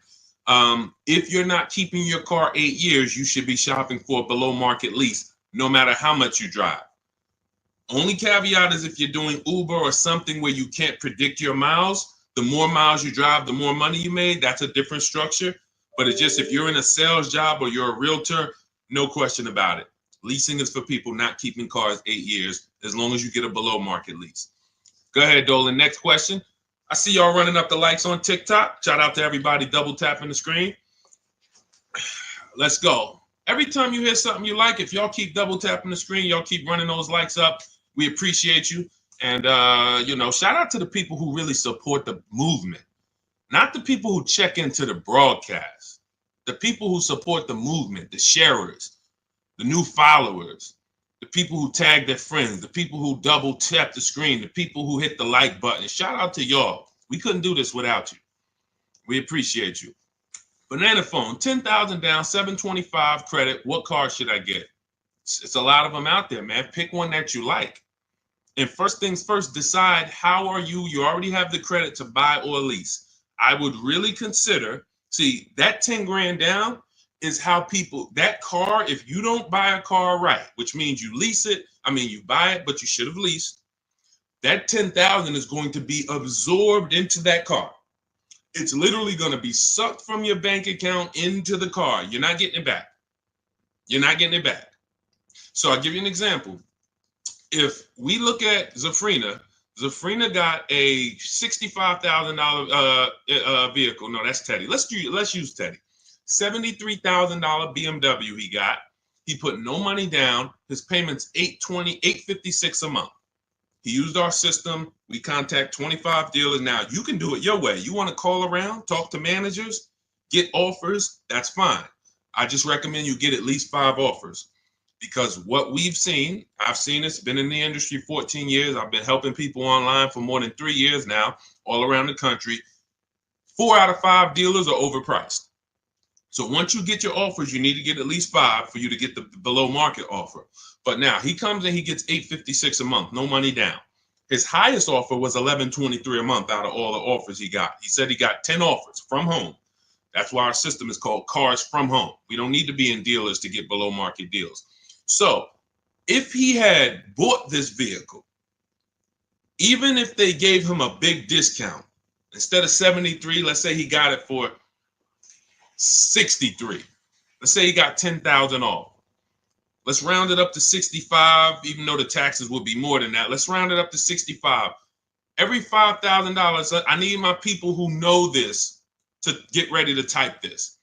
If you're not keeping your car 8 years, you should be shopping for a below market lease, no matter how much you drive. Only caveat is if you're doing Uber or something where you can't predict your miles, the more miles you drive, the more money you made. That's a different structure. But it's just if you're in a sales job or you're a realtor, no question about it. Leasing is for people not keeping cars 8 years, as long as you get a below market lease. Go ahead, Dolan. Next question. I see y'all running up the likes on TikTok. Shout out to everybody double tapping the screen. Let's go. Every time you hear something you like, if y'all keep double tapping the screen, y'all keep running those likes up. We appreciate you. And, shout out to the people who really support the movement, not the people who check into the broadcast, the people who support the movement, the sharers, the new followers, the people who tag their friends, the people who double tap the screen, the people who hit the like button. Shout out to y'all. We couldn't do this without you. We appreciate you. Banana phone, 10,000 down, 725 credit. What car should I get? It's a lot of them out there, man. Pick one that you like. And first things first, decide how are you already have the credit to buy or lease. I would really consider, see, that 10 grand down is how people, that car, if you don't buy a car right, which means you lease it, you buy it, but you should have leased, that 10,000 is going to be absorbed into that car. It's literally going to be sucked from your bank account into the car. You're not getting it back. You're not getting it back. So I'll give you an example. If we look at Zafrina got a $65,000 vehicle. No, that's Teddy. Let's use Teddy. $73,000 BMW he got. He put no money down. His payment's $856 a month. He used our system. We contact 25 dealers. Now you can do it your way. You want to call around, talk to managers, get offers. That's fine. I just recommend you get at least 5 offers. Because what we've seen, I've seen this, been in the industry 14 years. I've been helping people online for more than 3 years now, all around the country. 4 out of 5 dealers are overpriced. So once you get your offers, you need to get at least 5 for you to get the below market offer. But now he comes and he gets $856 a month, no money down. His highest offer was $1123 a month out of all the offers he got. He said he got 10 offers from home. That's why our system is called Cars from Home. We don't need to be in dealers to get below market deals. So if he had bought this vehicle, even if they gave him a big discount, instead of 73, let's say he got it for 63. Let's say he got 10,000 off. Let's round it up to 65, even though the taxes would be more than that. Let's round it up to 65. Every $5,000, I need my people who know this to get ready to type this.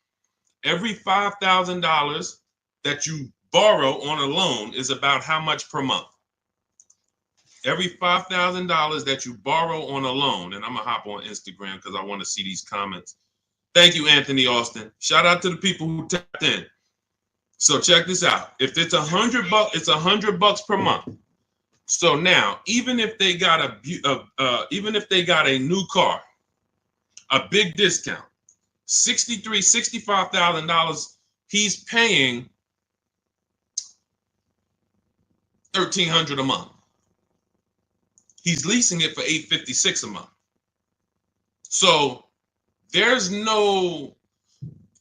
Every $5,000 that you borrow on a loan is about how much per month? Every $5,000 that you borrow on a loan, and I'm going to hop on Instagram because I want to see these comments. Thank you, Anthony Austin. Shout out to the people who tapped in. So check this out. If it's $100, it's $100 per month. So now, even if they got a new car, a big discount, $65,000, he's paying $1,300 a month. He's leasing it for $856 a month. So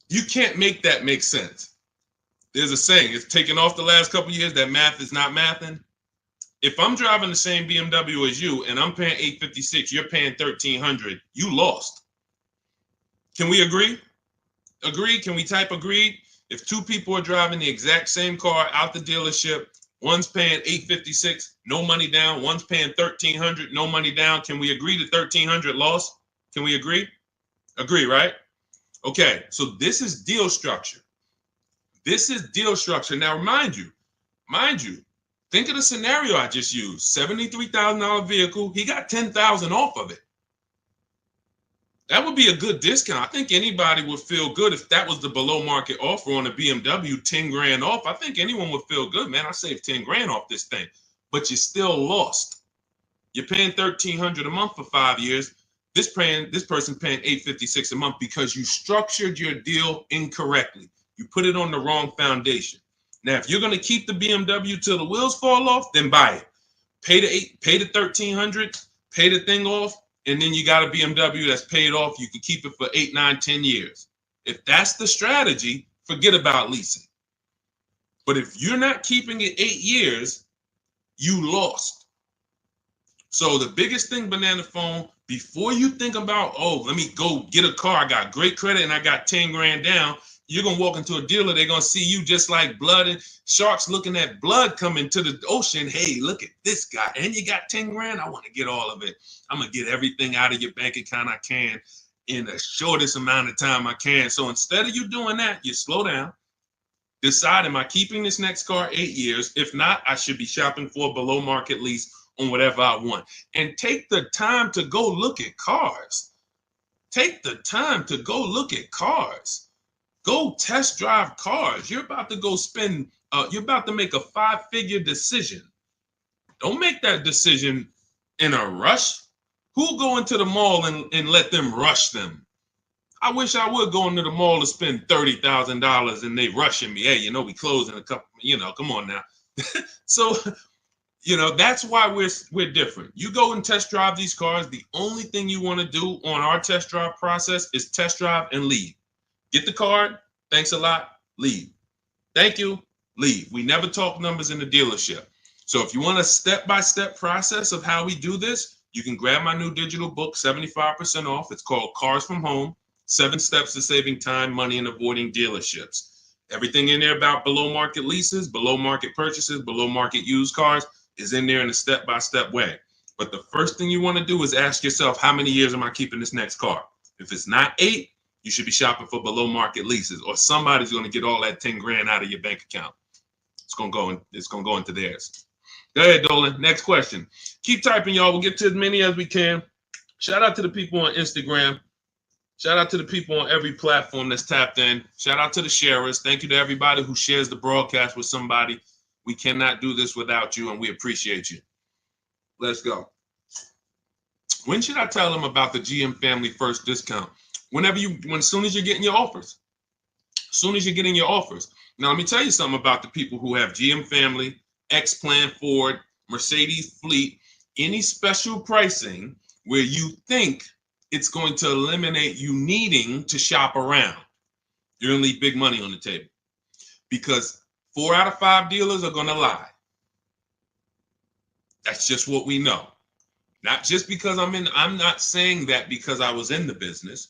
you can't make that make sense. There's a saying, it's taken off the last couple of years that math is not mathing. If I'm driving the same BMW as you and I'm paying $856, you're paying $1,300, you lost. Can we agree? Agree? Can we type agreed? If 2 people are driving the exact same car out the dealership, one's paying $856, no money down. One's paying $1,300, no money down. Can we agree to $1,300 loss? Can we agree? Agree, right? Okay, so this is deal structure. This is deal structure. Now, mind you, think of the scenario I just used. $73,000 vehicle. He got $10,000 off of it. That would be a good discount. I think anybody would feel good if that was the below market offer on a BMW, 10 grand off. I think anyone would feel good, man. I saved 10 grand off this thing, but you still lost. You're paying $1,300 a month for 5 years. This person paying $856 a month because you structured your deal incorrectly. You put it on the wrong foundation. Now, if you're going to keep the BMW till the wheels fall off, then buy it. Pay the $1,300, pay the thing off, and then you got a BMW that's paid off. You can keep it for 8, 9, 10 years. If that's the strategy, forget about leasing. But if you're not keeping it 8 years, you lost. So the biggest thing, Banana Phone, before you think about, oh, let me go get a car, I got great credit and I got 10 grand down, you're going to walk into a dealer, they're going to see you just like blood and sharks looking at blood coming to the ocean. Hey, look at this guy. And you got 10 grand? I want to get all of it. I'm going to get everything out of your bank account I can in the shortest amount of time I can. So instead of you doing that, you slow down. Decide, am I keeping this next car 8 years? If not, I should be shopping for a below market lease on whatever I want. And take the time to go look at cars. Take the time to go look at cars. Go test drive cars. You're about to go spend, you're about to make a 5-figure decision. Don't make that decision in a rush. Who'll go into the mall and let them rush them? I wish I would go into the mall to spend $30,000 and they rushing me. Hey, we close in a couple, come on now. So, that's why we're different. You go and test drive these cars. The only thing you want to do on our test drive process is test drive and leave. Get the card. Thanks a lot. Leave. Thank you. Leave. We never talk numbers in the dealership. So if you want a step-by-step process of how we do this, you can grab my new digital book, 75% off. It's called Cars from Home, 7 Steps to Saving Time, Money, and Avoiding Dealerships. Everything in there about below market leases, below market purchases, below market used cars is in there in a step-by-step way. But the first thing you want to do is ask yourself, how many years am I keeping this next car? If it's not 8, you should be shopping for below market leases, or somebody's going to get all that 10 grand out of your bank account. It's going to go into theirs. Go ahead, Dolan. Next question. Keep typing, y'all. We'll get to as many as we can. Shout out to the people on Instagram. Shout out to the people on every platform that's tapped in. Shout out to the sharers. Thank you to everybody who shares the broadcast with somebody. We cannot do this without you, and we appreciate you. Let's go. When should I tell them about the GM Family First discount? As soon as you're getting your offers. As soon as you're getting your offers. Now, let me tell you something about the people who have GM Family, X-Plan Ford, Mercedes Fleet, any special pricing where you think it's going to eliminate you needing to shop around. You're going to leave big money on the table because 4 out of 5 dealers are going to lie. That's just what we know. Not just because I'm not saying that because I was in the business.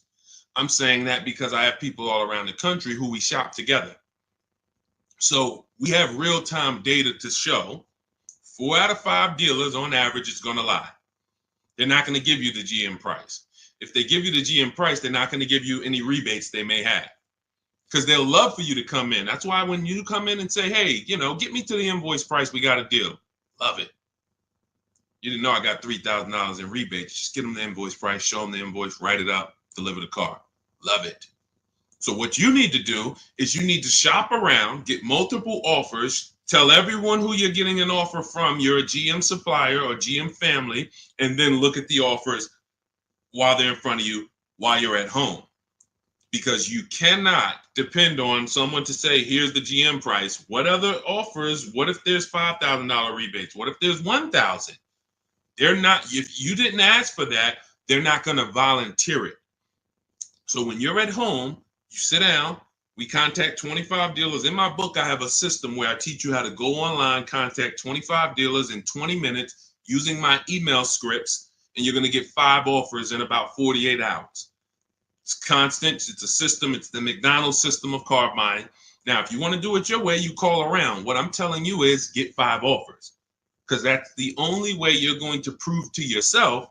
I'm saying that because I have people all around the country who we shop together. So we have real-time data to show 4 out of 5 dealers on average is going to lie. They're not going to give you the GM price. If they give you the GM price, they're not going to give you any rebates they may have because they'll love for you to come in. That's why when you come in and say, hey, get me to the invoice price, we got a deal. Love it. You didn't know I got $3,000 in rebates. Just get them the invoice price, show them the invoice, write it up, deliver the car. Love it. So what you need to do is you need to shop around, get multiple offers, tell everyone who you're getting an offer from, you're a GM supplier or GM family, and then look at the offers while they're in front of you, while you're at home. Because you cannot depend on someone to say, here's the GM price. What other offers? What if there's $5,000 rebates? What if there's $1,000? They're not, if you didn't ask for that, they're not going to volunteer it. So when you're at home, you sit down, we contact 25 dealers. In my book, I have a system where I teach you how to go online, contact 25 dealers in 20 minutes using my email scripts, and you're going to get 5 offers in about 48 hours. It's constant. It's a system. It's the McDonald's system of car buying. Now, if you want to do it your way, you call around. What I'm telling you is get 5 offers because that's the only way you're going to prove to yourself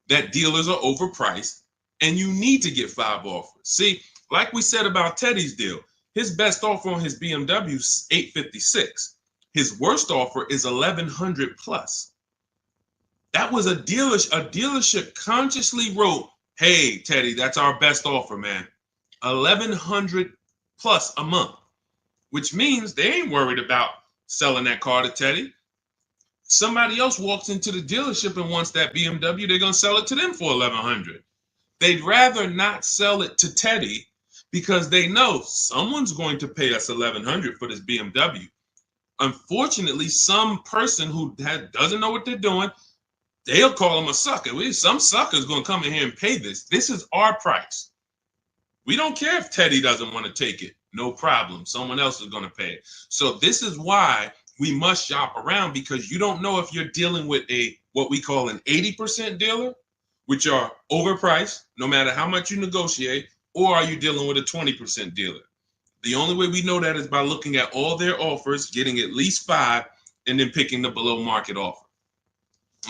that dealers are overpriced and you need to get 5 offers. See, like we said about Teddy's deal, his best offer on his BMW is $856. His worst offer is $1,100 plus. That was a dealership consciously wrote, hey, Teddy, that's our best offer, man. $1,100 plus a month, which means they ain't worried about selling that car to Teddy. Somebody else walks into the dealership and wants that BMW, they're going to sell it to them for $1,100. They'd rather not sell it to Teddy because they know someone's going to pay us $1,100 for this BMW. Unfortunately, some person who doesn't know what they're doing, they'll call them a sucker. Some sucker's going to come in here and pay this. This is our price. We don't care if Teddy doesn't want to take it. No problem. Someone else is going to pay it. So this is why we must shop around, because you don't know if you're dealing with what we call an 80% dealer, which are overpriced no matter how much you negotiate, or are you dealing with a 20% dealer? The only way we know that is by looking at all their offers, getting at least 5, and then picking the below market offer.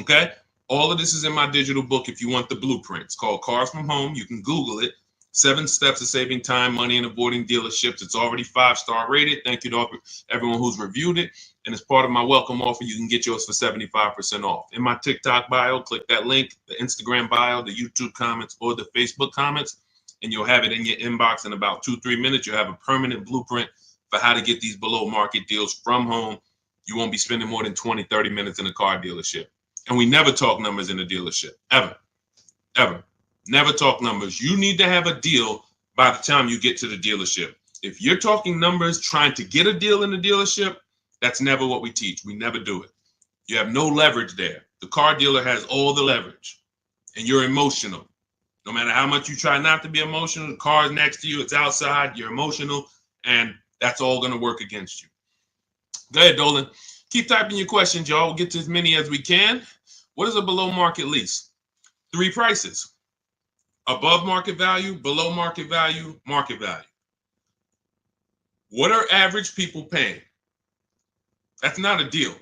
Okay? All of this is in my digital book if you want the blueprint. It's called Cars from Home. You can Google it. 7 steps of saving time, money, and avoiding dealerships. It's already 5-star rated. Thank you to everyone who's reviewed it. And as part of my welcome offer, you can get yours for 75% off. In my TikTok bio, click that link, the Instagram bio, the YouTube comments, or the Facebook comments, and you'll have it in your inbox in about 2-3 minutes. You'll have a permanent blueprint for how to get these below market deals from home. You won't be spending more than 20-30 minutes in a car dealership. And we never talk numbers in a dealership, ever, ever. Never talk numbers. You need to have a deal by the time you get to the dealership. If you're talking numbers, trying to get a deal in the dealership, that's never what we teach. We never do it. You have no leverage there. The car dealer has all the leverage, and you're emotional. No matter how much you try not to be emotional, the car is next to you, it's outside, you're emotional, and that's all going to work against you. Go ahead, Dolan. Keep typing your questions, y'all. We'll get to as many as we can. What is a below market lease? 3 prices. Above market value, below market value, market value. What are average people paying? That's not a deal.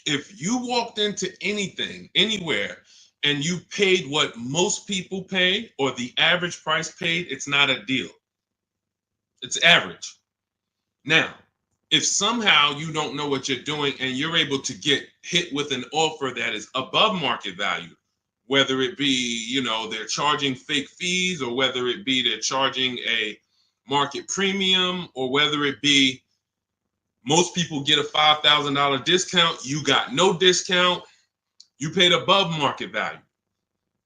If you walked into anything, anywhere, and you paid what most people pay or the average price paid, it's not a deal. It's average. Now, if somehow you don't know what you're doing and you're able to get hit with an offer that is above market value, whether it be, they're charging fake fees, or whether it be they're charging a market premium, or whether it be most people get a $5,000 discount, you got no discount, you paid above market value.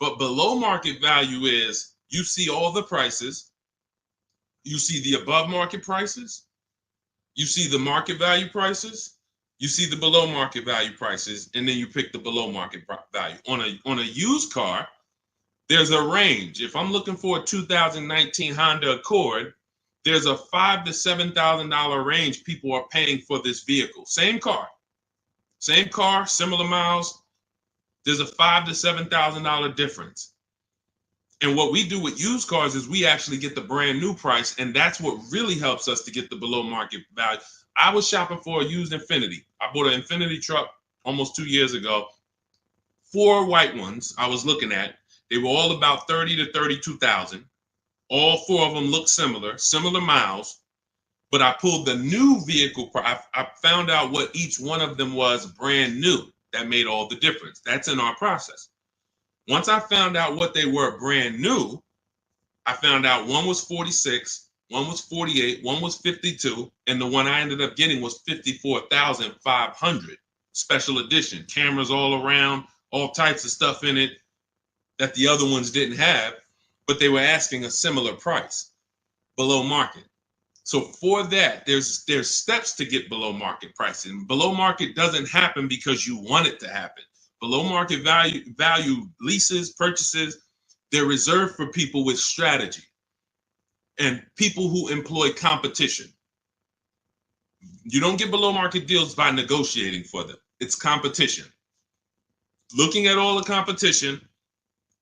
But below market value is you see all the prices, you see the above market prices, you see the market value prices, you see the below market value prices, and then you pick the below market value. On a used car, there's a range. If I'm looking for a 2019 Honda Accord, there's a $5,000 to $7,000 range people are paying for this vehicle. Same car, similar miles. There's a $5,000 to $7,000 difference. And what we do with used cars is we actually get the brand new price, and that's what really helps us to get the below market value. I was shopping for a used Infiniti. I bought an Infiniti truck almost 2 years ago. 4 white ones I was looking at. They were all about 30 to 32,000. All 4 of them looked similar miles. But I pulled the new vehicle. I found out what each one of them was brand new. That made all the difference. That's in our process. Once I found out what they were brand new, I found out one was 46, one was 48, one was 52, and the one I ended up getting was 54,500 special edition. Cameras all around, all types of stuff in it that the other ones didn't have, but they were asking a similar price, below market. So for that, there's steps to get below market pricing. Below market doesn't happen because you want it to happen. Below market value leases, purchases, they're reserved for people with strategy and people who employ competition. You don't get below market deals by negotiating for them. It's competition. Looking at all the competition,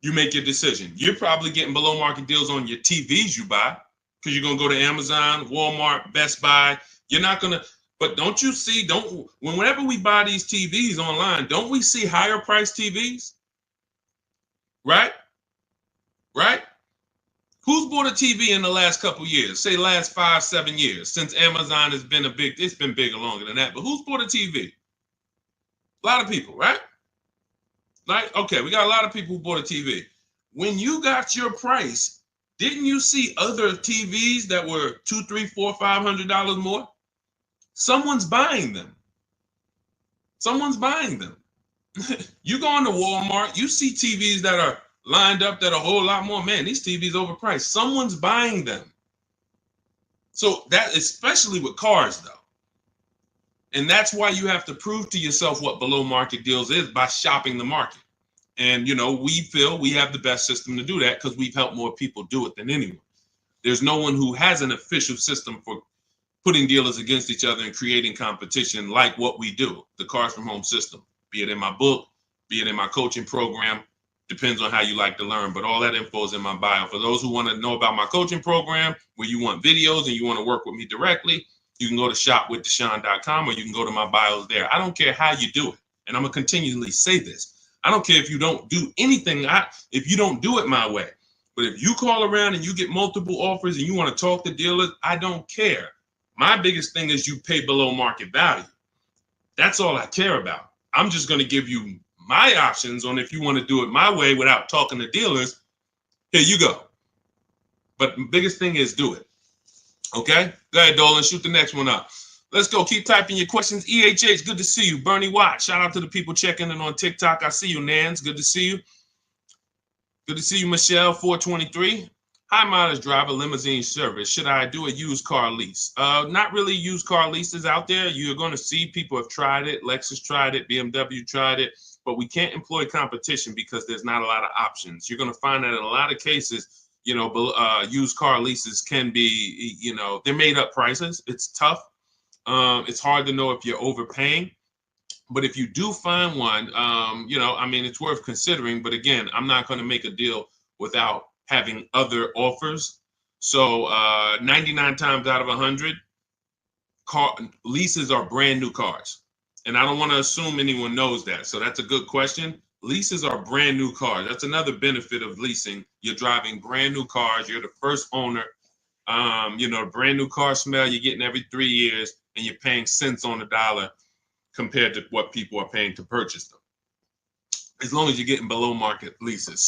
you make your decision. You're probably getting below market deals on your TVs you buy, because you're going to go to Amazon, Walmart, Best Buy. You're not going to, but don't you see, whenever we buy these TVs online, don't we see higher priced TVs? Right? Right? Who's bought a TV in the last couple years? Say last 5-7 years, since Amazon has been it's been bigger longer than that, but who's bought a TV? A lot of people, right? Like, okay, we got a lot of people who bought a TV. When you got your price, didn't you see other TVs that were $200, $300, $400, $500 more? Someone's buying them. Someone's buying them. You go into Walmart, you see TVs that are lined up that are a whole lot more. Man, these TVs overpriced. Someone's buying them. So that, especially with cars though. And that's why you have to prove to yourself what below market deals is by shopping the market. And, we feel we have the best system to do that because we've helped more people do it than anyone. There's no one who has an official system for putting dealers against each other and creating competition like what we do, the Cars from Home system, be it in my book, be it in my coaching program, depends on how you like to learn, but all that info is in my bio. For those who want to know about my coaching program, where you want videos and you want to work with me directly, you can go to shopwithdeshone.com or you can go to my bios there. I don't care how you do it. And I'm going to continually say this. I don't care if you don't do anything, if you don't do it my way. But if you call around and you get multiple offers and you want to talk to dealers, I don't care. My biggest thing is you pay below market value. That's all I care about. I'm just going to give you my options on if you want to do it my way without talking to dealers. Here you go. But the biggest thing is do it. Okay? Go ahead, Dolan. Shoot the next one up. Let's go. Keep typing your questions. EHH, good to see you. Bernie Watt, shout out to the people checking in on TikTok. I see you, Nans. Good to see you. Good to see you, Michelle, 423. High mileage driver, limousine service. Should I do a used car lease? Not really used car leases out there. You're going to see people have tried it. Lexus tried it. BMW tried it. But we can't employ competition because there's not a lot of options. You're going to find that in a lot of cases, used car leases can be, they're made up prices. It's tough. It's hard to know if you're overpaying. But if you do find one, it's worth considering. But again, I'm not going to make a deal without having other offers. So 99 times out of 100, leases are brand new cars. And I don't want to assume anyone knows that. So that's a good question. Leases are brand new cars. That's another benefit of leasing. You're driving brand new cars. You're the first owner. Brand new car smell you're getting every 3 years, and you're paying cents on the dollar compared to what people are paying to purchase them, as long as you're getting below market leases.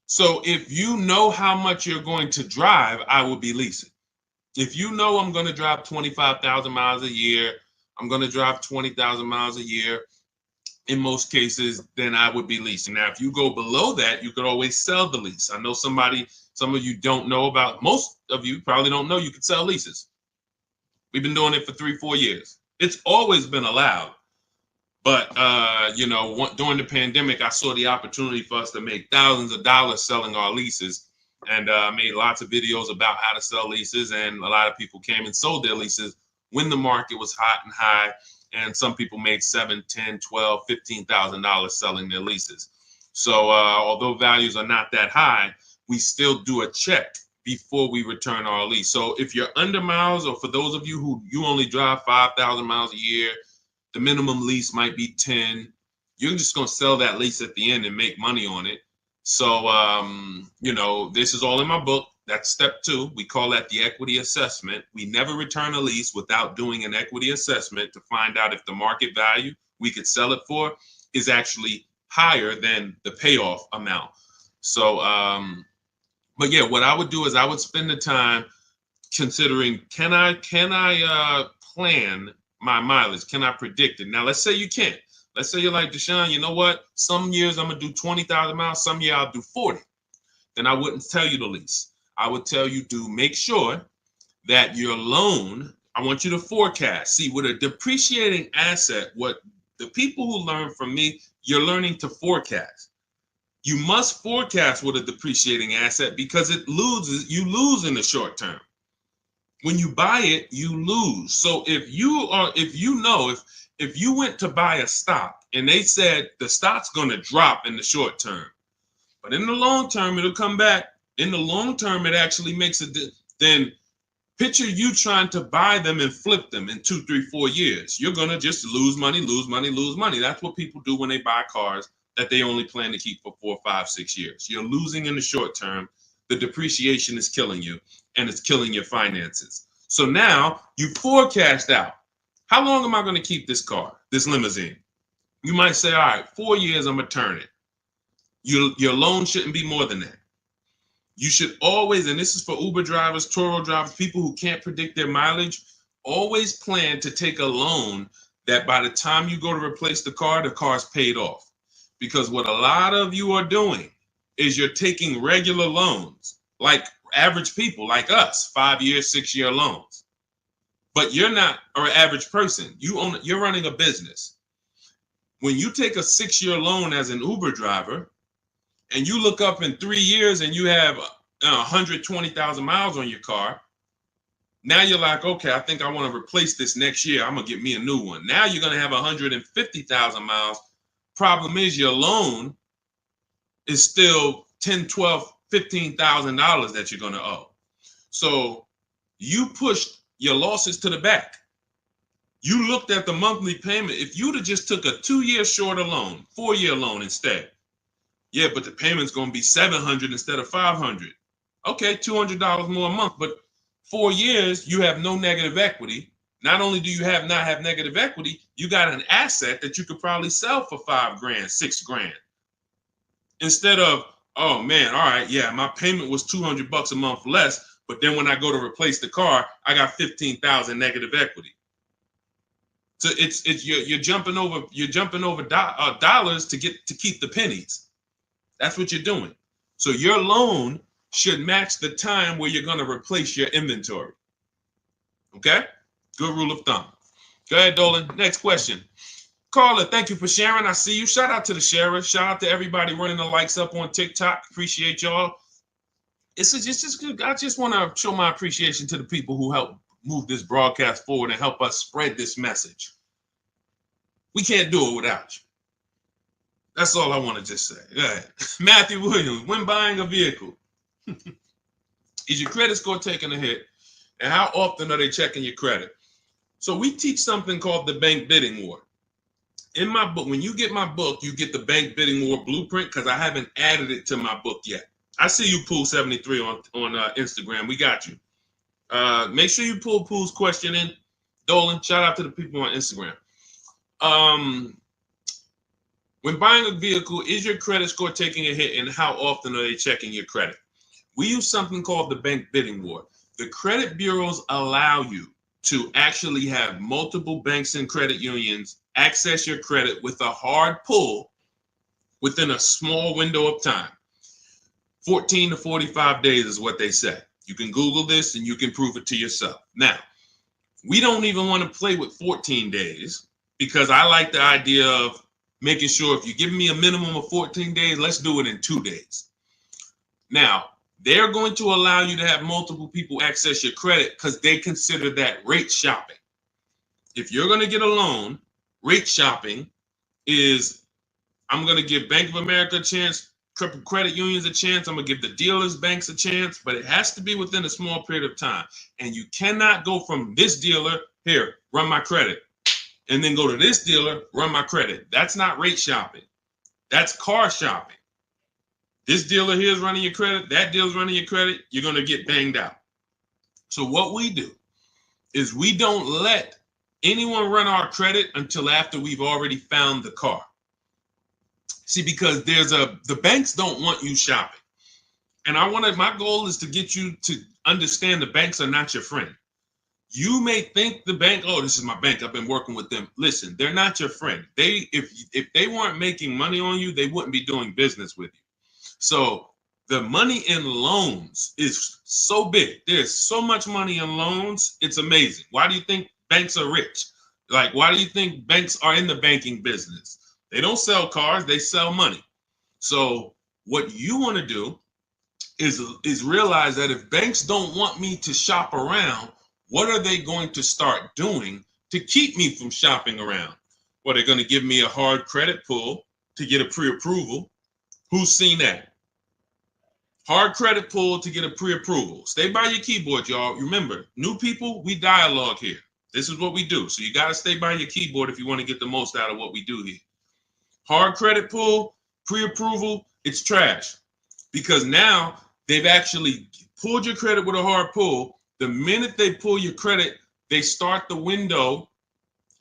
So if you know how much you're going to drive, I will be leasing. If you know I'm going to drive 25,000 miles a year, I'm going to drive 20,000 miles a year, in most cases, then I would be leasing. Now, if you go below that, you could always sell the lease. I know some of you don't know about, most of you probably don't know you could sell leases. We've been doing it for 3-4 years. It's always been allowed. But, during the pandemic, I saw the opportunity for us to make thousands of dollars selling our leases. And made lots of videos about how to sell leases. And a lot of people came and sold their leases when the market was hot and high. And some people made $7,000, $10,000, $12,000, $15,000 selling their leases. So although values are not that high, we still do a check before we return our lease. So if you're under miles, or for those of you who you only drive 5,000 miles a year, the minimum lease might be 10. You're just going to sell that lease at the end and make money on it. So, this is all in my book. That's step 2. We call that the equity assessment. We never return a lease without doing an equity assessment to find out if the market value we could sell it for is actually higher than the payoff amount. So, but yeah, what I would do is I would spend the time considering, can I plan my mileage? Can I predict it? Now, let's say you can't. Let's say you're like, Deshone, you know what? Some years I'm going to do 20,000 miles. Some year I'll do 40. Then I wouldn't tell you to lease. I would tell you to make sure that your loan, I want you to forecast. See, with a depreciating asset, what the people who learn from me, you're learning to forecast. You must forecast with a depreciating asset because you lose in the short term. When you buy it, you lose. So if you went to buy a stock and they said the stock's going to drop in the short term, but in the long term, it'll come back. In the long term, it actually makes then picture you trying to buy them and flip them in 2, 3, 4 years. You're going to just lose money, lose money, lose money. That's what people do when they buy cars that they only plan to keep for 4, 5, 6 years. You're losing in the short term. The depreciation is killing you, and it's killing your finances. So now you forecast out. How long am I going to keep this car, this limousine? You might say, all right, 4 years, I'm going to turn it. Your loan shouldn't be more than that. You should always, and this is for Uber drivers, Turo drivers, people who can't predict their mileage, always plan to take a loan that by the time you go to replace the car's paid off. Because what a lot of you are doing is you're taking regular loans, like average people like us, 5-year, 6-year loans. But you're not an average person. You're running a business. When you take a 6-year loan as an Uber driver and you look up in 3 years and you have 120,000 miles on your car, now you're like, okay, I think I want to replace this next year. I'm going to get me a new one. Now you're going to have 150,000 miles. Problem is your loan is still $10, $12, $15,000 that you're going to owe. So you pushed your losses to the back. You looked at the monthly payment. If you'd have just took a 2-year shorter loan, 4-year loan instead, yeah, but the payment's going to be $700 instead of $500. Okay, $200 more a month, but 4 years, you have no negative equity. Not only do you not have negative equity, you got an asset that you could probably sell for $5,000, $6,000. Instead of, oh man, all right, yeah, my payment was $200 a month less, but then when I go to replace the car, I got 15,000 negative equity. So you're jumping over dollars to keep the pennies. That's what you're doing. So your loan should match the time where you're going to replace your inventory. Okay? Good rule of thumb. Go ahead, Dolan. Next question. Carla, thank you for sharing. I see you. Shout out to the sharers. Shout out to everybody running the likes up on TikTok. Appreciate y'all. It's just good. I just want to show my appreciation to the people who help move this broadcast forward and help us spread this message. We can't do it without you. That's all I want to just say. Go ahead. Matthew Williams, when buying a vehicle, is your credit score taking a hit? And how often are they checking your credit? So we teach something called the bank bidding war. In my book, when you get my book, you get the bank bidding war blueprint because I haven't added it to my book yet. I see you, Pool73 on Instagram. We got you. Make sure you pull Pool's question in. Dolan, shout out to the people on Instagram. When buying a vehicle, is your credit score taking a hit, and how often are they checking your credit? We use something called the bank bidding war. The credit bureaus allow you to actually have multiple banks and credit unions access your credit with a hard pull within a small window of time. 14 to 45 days is what they say. You can Google this and you can prove it to yourself. Now, we don't even want to play with 14 days because I like the idea of making sure if you give me a minimum of 14 days, let's do it in 2 days. Now, they're going to allow you to have multiple people access your credit because they consider that rate shopping. If you're going to get a loan, rate shopping is, I'm going to give Bank of America a chance, credit unions a chance, I'm going to give the dealers, banks a chance, but it has to be within a small period of time. And you cannot go from this dealer, here, run my credit, and then go to this dealer, run my credit. That's not rate shopping. That's car shopping. This dealer here is running your credit, that dealer's running your credit, you're going to get banged out. So what we do is we don't let anyone run our credit until after we've already found the car. See, because the banks don't want you shopping. And my goal is to get you to understand the banks are not your friend. You may think the bank, oh, this is my bank, I've been working with them. Listen, they're not your friend. If they weren't making money on you, they wouldn't be doing business with you. So the money in loans is so big. There's so much money in loans. It's amazing. Why do you think banks are rich? Like, why do you think banks are in the banking business? They don't sell cars, they sell money. So what you want to do is realize that if banks don't want me to shop around, what are they going to start doing to keep me from shopping around? Well, they're going to give me a hard credit pull to get a pre-approval. Who's seen that? Hard credit pull to get a pre-approval. Stay by your keyboard, y'all. Remember, new people, we dialogue here. This is what we do. So you got to stay by your keyboard if you want to get the most out of what we do here. Hard credit pull, pre-approval, it's trash. Because now they've actually pulled your credit with a hard pull. The minute they pull your credit, they start the window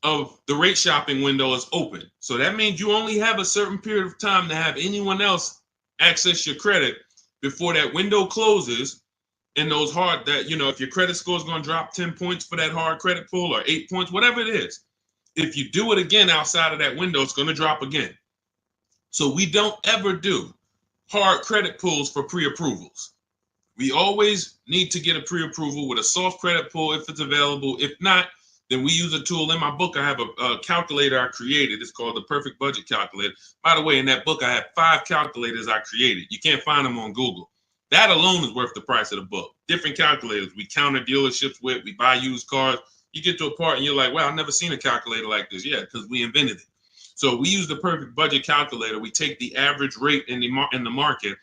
of the rate shopping window is open. So that means you only have a certain period of time to have anyone else access your credit before that window closes. And those hard, that, if your credit score is going to drop 10 points for that hard credit pull or 8 points, whatever it is, If you do it again outside of that window, it's going to drop again. So we don't ever do hard credit pulls for pre-approvals. We always need to get a pre-approval with a soft credit pull if it's available. If not, then we use a tool. In my book, I have a calculator I created. It's called the Perfect Budget Calculator. By the way, in that book, I have 5 calculators I created. You can't find them on Google. That alone is worth the price of the book. Different calculators. We counter dealerships with. We buy used cars. You get to a part and you're like, wow, I've never seen a calculator like this. Yeah, because we invented it. So we use the Perfect Budget Calculator. We take the average rate in the market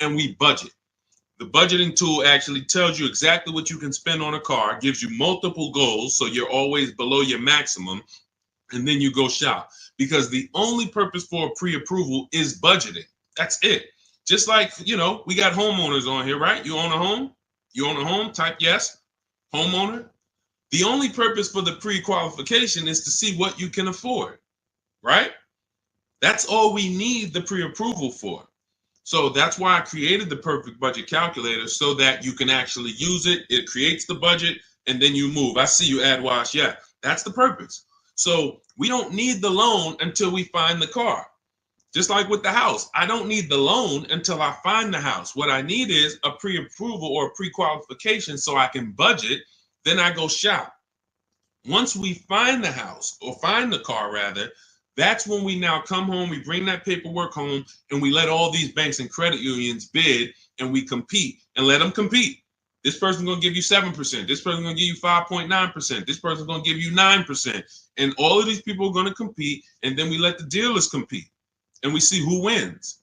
and we budget. The budgeting tool actually tells you exactly what you can spend on a car, gives you multiple goals, so you're always below your maximum, and then you go shop. Because the only purpose for a pre-approval is budgeting. That's it. Just like, you know, we got homeowners on here, right? You own a home? You own a home? Type yes. Homeowner. The only purpose for the pre-qualification is to see what you can afford, right? That's all we need the pre-approval for. So that's why I created the Perfect Budget Calculator, so that you can actually use it. It creates the budget and then you move. I see you, AdWash. Yeah, that's the purpose. So we don't need the loan until we find the car. Just like with the house, I don't need the loan until I find the house. What I need is a pre-approval or a pre-qualification so I can budget. Then I go shop. Once we find the house, or find the car rather, that's when we now come home, we bring that paperwork home, and we let all these banks and credit unions bid, and we compete and let them compete. This person's going to give you 7%. This person's going to give you 5.9%. This person's going to give you 9%. And all of these people are going to compete, and then we let the dealers compete, and we see who wins.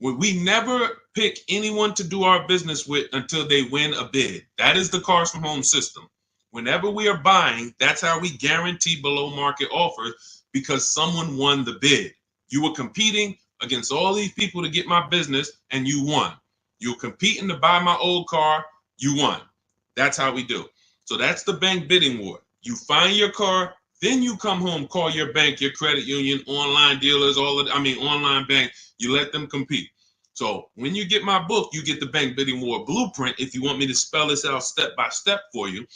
We never pick anyone to do our business with until they win a bid. That is the Cars from Home system. Whenever we are buying, that's how we guarantee below market offers, because someone won the bid. You were competing against all these people to get my business, and you won. You were competing to buy my old car, you won. That's how we do. So that's the bank bidding war. You find your car, then you come home, call your bank, your credit union, online dealers, online bank, you let them compete. So when you get my book, you get the bank bidding war blueprint. If you want me to spell this out step by step for you,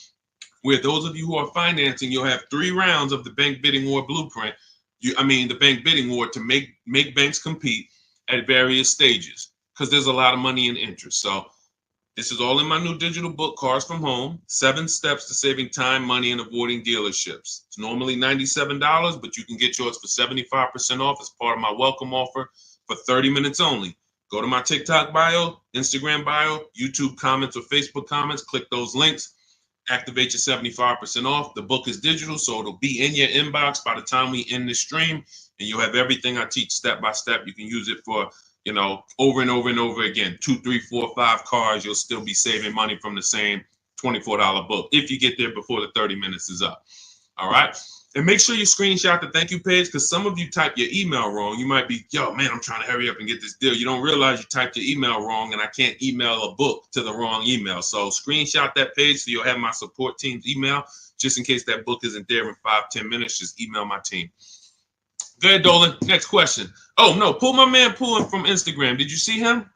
where those of you who are financing, you'll have 3 rounds of the bank bidding war blueprint. The bank bidding war to make banks compete at various stages, because there's a lot of money and interest. So this is all in my new digital book, Cars from Home, 7 Steps to Saving Time, Money, and Avoiding Dealerships. It's normally $97, but you can get yours for 75% off as part of my welcome offer for 30 minutes only. Go to my TikTok bio, Instagram bio, YouTube comments, or Facebook comments. Click those links. Activate your 75% off. The book is digital, so it'll be in your inbox by the time we end this stream, and you'll have everything I teach step by step. You can use it for, over and over and over again. 2, 3, 4, 5 cars. You'll still be saving money from the same $24 book if you get there before the 30 minutes is up. All right. And make sure you screenshot the thank you page, because some of you type your email wrong. You might be, yo, man, I'm trying to hurry up and get this deal. You don't realize you typed your email wrong, and I can't email a book to the wrong email. So screenshot that page so you'll have my support team's email, just in case that book isn't there in 5-10 minutes. Just email my team. Go ahead, Dolan. Next question. Oh, no, pull my man Pulling from Instagram. Did you see him?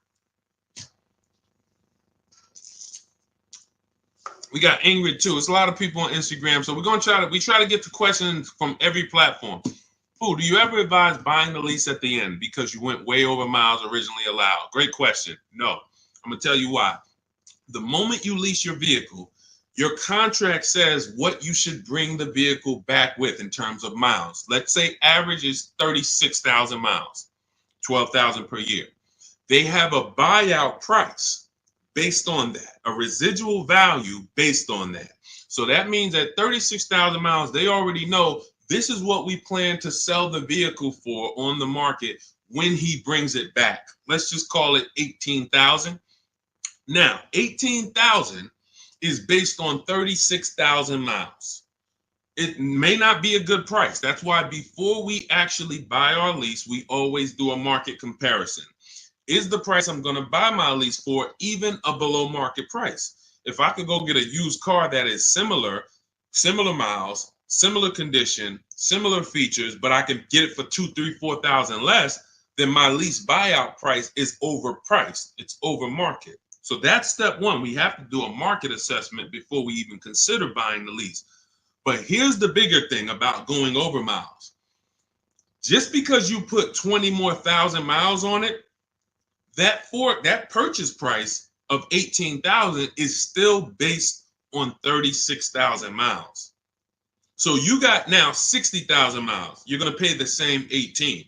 We got Ingrid too. It's a lot of people on Instagram, so we're gonna try to get to questions from every platform. Do you ever advise buying the lease at the end because you went way over miles originally allowed? Great question. No, I'm gonna tell you why. The moment you lease your vehicle, your contract says what you should bring the vehicle back with in terms of miles. Let's say average is 36,000 miles, 12,000 per year. They have a buyout price based on that, a residual value based on that. So that means at 36,000 miles, they already know this is what we plan to sell the vehicle for on the market when he brings it back. Let's just call it 18,000. Now, 18,000 is based on 36,000 miles. It may not be a good price. That's why before we actually buy our lease, we always do a market comparison. Is the price I'm going to buy my lease for even a below market price? If I could go get a used car that is similar miles, similar condition, similar features, but I can get it for 2, 3, 4,000 less, then my lease buyout price is overpriced. It's over market. So that's step one. We have to do a market assessment before we even consider buying the lease. But here's the bigger thing about going over miles. Just because you put 20 more thousand miles on it, that purchase price of 18,000 is still based on 36,000 miles. So you got now 60,000 miles. You're going to pay the same 18.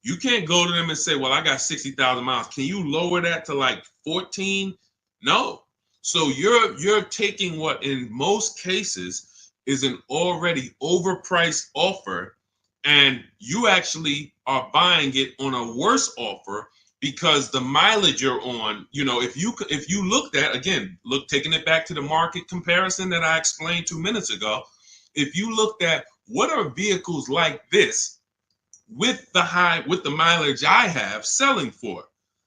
You can't go to them and say, well, I got 60,000 miles. Can you lower that to like 14? No. So you're taking what in most cases is an already overpriced offer, and you actually are buying it on a worse offer because the mileage you're on, if you looked at, again, taking it back to the market comparison that I explained 2 minutes ago, if you looked at what are vehicles like this with the mileage I have selling for,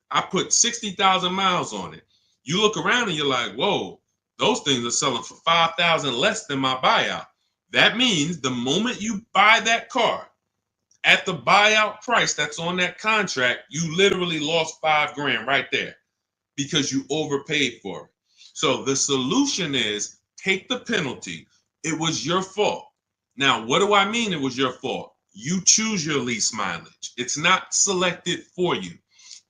I put 60,000 miles on it. You look around and you're like, whoa, those things are selling for 5,000 less than my buyout. That means the moment you buy that car at the buyout price that's on that contract, you literally lost $5,000 right there because you overpaid for it. So the solution is take the penalty. It was your fault. Now, what do I mean it was your fault? You choose your lease mileage. It's not selected for you.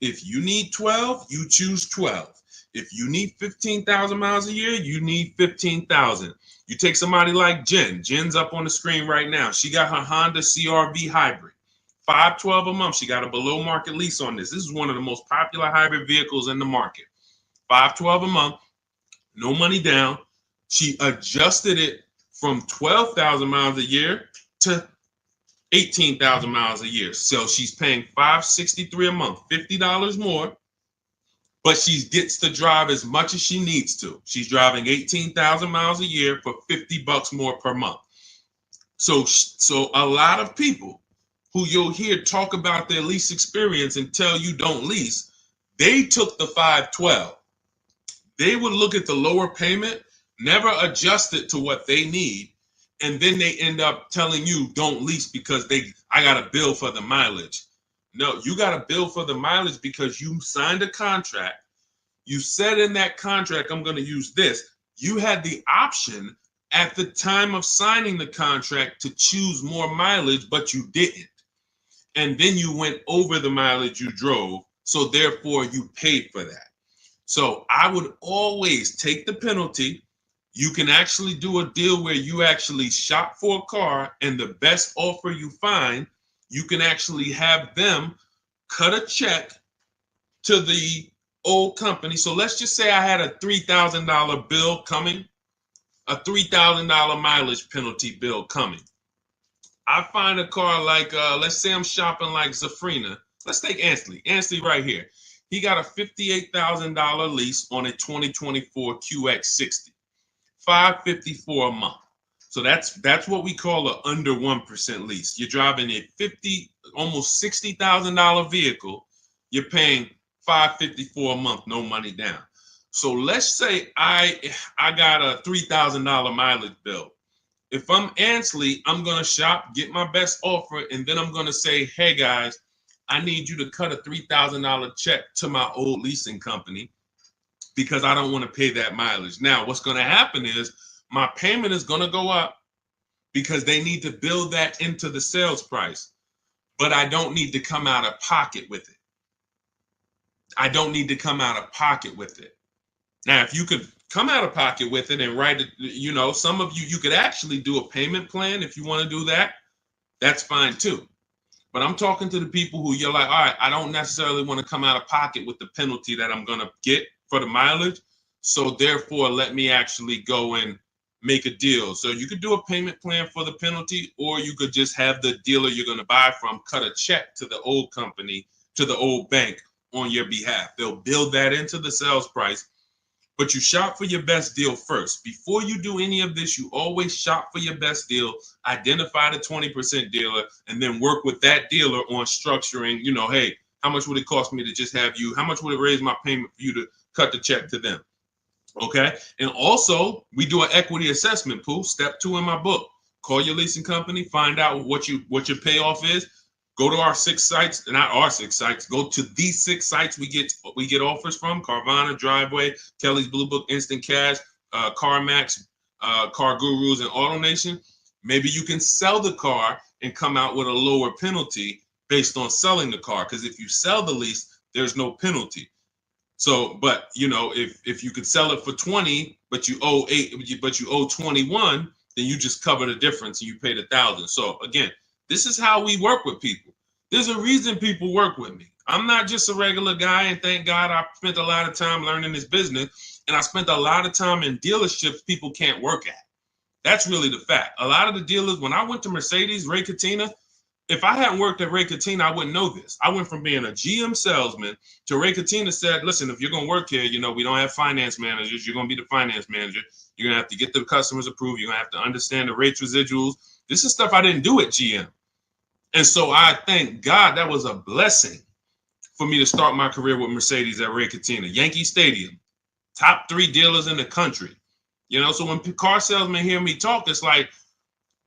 If you need 12, you choose 12. If you need 15,000 miles a year, you need 15,000. You take somebody like Jen. Jen's up on the screen right now. She got her Honda CR-V hybrid. $512 a month. She got a below market lease on this. This is one of the most popular hybrid vehicles in the market. $512 a month, no money down. She adjusted it from 12,000 miles a year to 18,000 miles a year. So she's paying $563 a month, $50 more, but she gets to drive as much as she needs to. She's driving 18,000 miles a year for $50 more per month. So a lot of people who you'll hear talk about their lease experience and tell you don't lease, they took the 512. They would look at the lower payment, never adjust it to what they need, and then they end up telling you don't lease because I got a bill for the mileage. No, you got a bill for the mileage because you signed a contract. You said in that contract, I'm going to use this. You had the option at the time of signing the contract to choose more mileage, but you didn't. And then you went over the mileage you drove. So therefore you paid for that. So I would always take the penalty. You can actually do a deal where you actually shop for a car, and the best offer you find, you can actually have them cut a check to the old company. So let's just say I had a $3,000 bill coming, a $3,000 mileage penalty bill coming. I find a car like, let's say I'm shopping like Zafrina. Let's take Ansley. Ansley right here. He got a $58,000 lease on a 2024 QX60. $554 a month. So that's what we call an under 1% lease. You're driving a almost $60,000 vehicle. You're paying $554 a month, no money down. So let's say I got a $3,000 mileage bill. If I'm Ansley, I'm gonna shop, get my best offer, and then I'm gonna say, hey guys, I need you to cut a $3,000 check to my old leasing company, because I don't want to pay that mileage. Now, what's going to happen is my payment is going to go up because they need to build that into the sales price, but I don't need to come out of pocket with it. I don't need to come out of pocket with it. Now, if you could come out of pocket with it and write it, some of you could actually do a payment plan if you want to do that. That's fine too. But I'm talking to the people who you're like, all right, I don't necessarily want to come out of pocket with the penalty that I'm going to get for the mileage. So therefore, let me actually go and make a deal. So you could do a payment plan for the penalty, or you could just have the dealer you're going to buy from cut a check to the old company, to the old bank on your behalf. They'll build that into the sales price, but you shop for your best deal first. Before you do any of this, you always shop for your best deal, identify the 20% dealer, and then work with that dealer on structuring, hey, how much would it cost me to just have you? How much would it raise my payment for you to cut the check to them? Okay. And also, we do an equity assessment, Pooh. Step 2 in my book. Call your leasing company, find out what your payoff is. Go to our 6 sites, not our 6 sites. Go to these 6 sites we get offers from: Carvana, Driveway, Kelly's Blue Book, Instant Cash, CarMax, Car Gurus and Auto Nation, maybe you can sell the car and come out with a lower penalty based on selling the car. Because if you sell the lease, there's no penalty. So, but you know, if you could sell it for 20, but you owe 21, then you just cover the difference and you pay the 1,000. So again, this is how we work with people. There's a reason people work with me. I'm not just a regular guy, and thank God I spent a lot of time learning this business, and I spent a lot of time in dealerships people can't work at. That's really the fact. A lot of the dealers, when I went to Mercedes, Ray Catena, if I hadn't worked at Ray Catena, I wouldn't know this. I went from being a GM salesman to Ray Catena said, listen, if you're going to work here, you know, we don't have finance managers. You're going to be the finance manager. You're going to have to get the customers approved. You're going to have to understand the rates residuals. This is stuff I didn't do at GM. And so I thank God that was a blessing for me to start my career with Mercedes at Ray Catena. Yankee Stadium, top 3 dealers in the country. You know, so when car salesmen hear me talk, it's like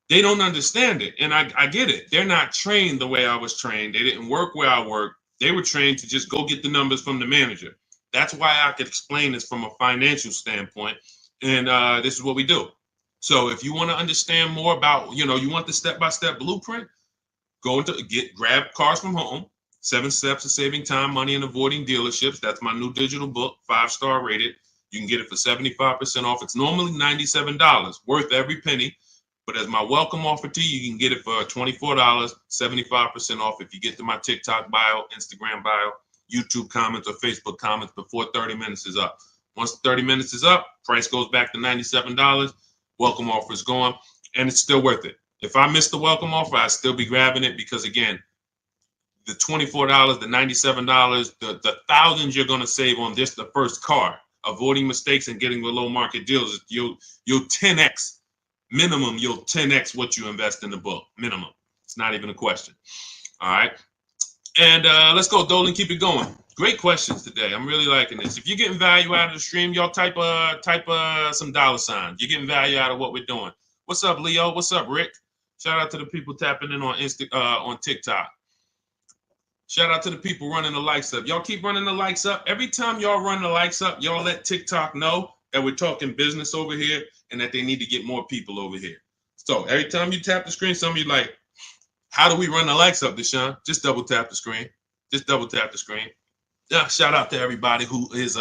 they don't understand it. And I get it. They're not trained the way I was trained. They didn't work where I worked. They were trained to just go get the numbers from the manager. That's why I could explain this from a financial standpoint. And this is what we do. So if you want to understand more about, you know, you want the step-by-step blueprint, grab Cars from Home, 7 Steps to Saving Time, Money, and Avoiding Dealerships. That's my new digital book, 5-star rated. You can get it for 75% off. It's normally $97, worth every penny. But as my welcome offer to you, you can get it for $24, 75% off if you get to my TikTok bio, Instagram bio, YouTube comments, or Facebook comments before 30 minutes is up. Once 30 minutes is up, price goes back to $97. Welcome offer is gone, and it's still worth it. If I miss the welcome offer, I'd still be grabbing it because, again, the $24, the $97, the thousands you're going to save on this, the first car, avoiding mistakes and getting below market deals, you'll 10x. Minimum, you'll 10x what you invest in the book. Minimum. It's not even a question. All right. And let's go, Dolan. Keep it going. Great questions today. I'm really liking this. If you're getting value out of the stream, y'all type some dollar signs. You're getting value out of what we're doing. What's up, Leo? What's up, Rick? Shout out to the people tapping in on TikTok. Shout out to the people running the likes up. Y'all keep running the likes up. Every time y'all run the likes up, y'all let TikTok know that we're talking business over here and that they need to get more people over here. So every time you tap the screen, some of you like, how do we run the likes up, Deshone? Just double tap the screen. Just double tap the screen. Yeah, shout out to everybody who is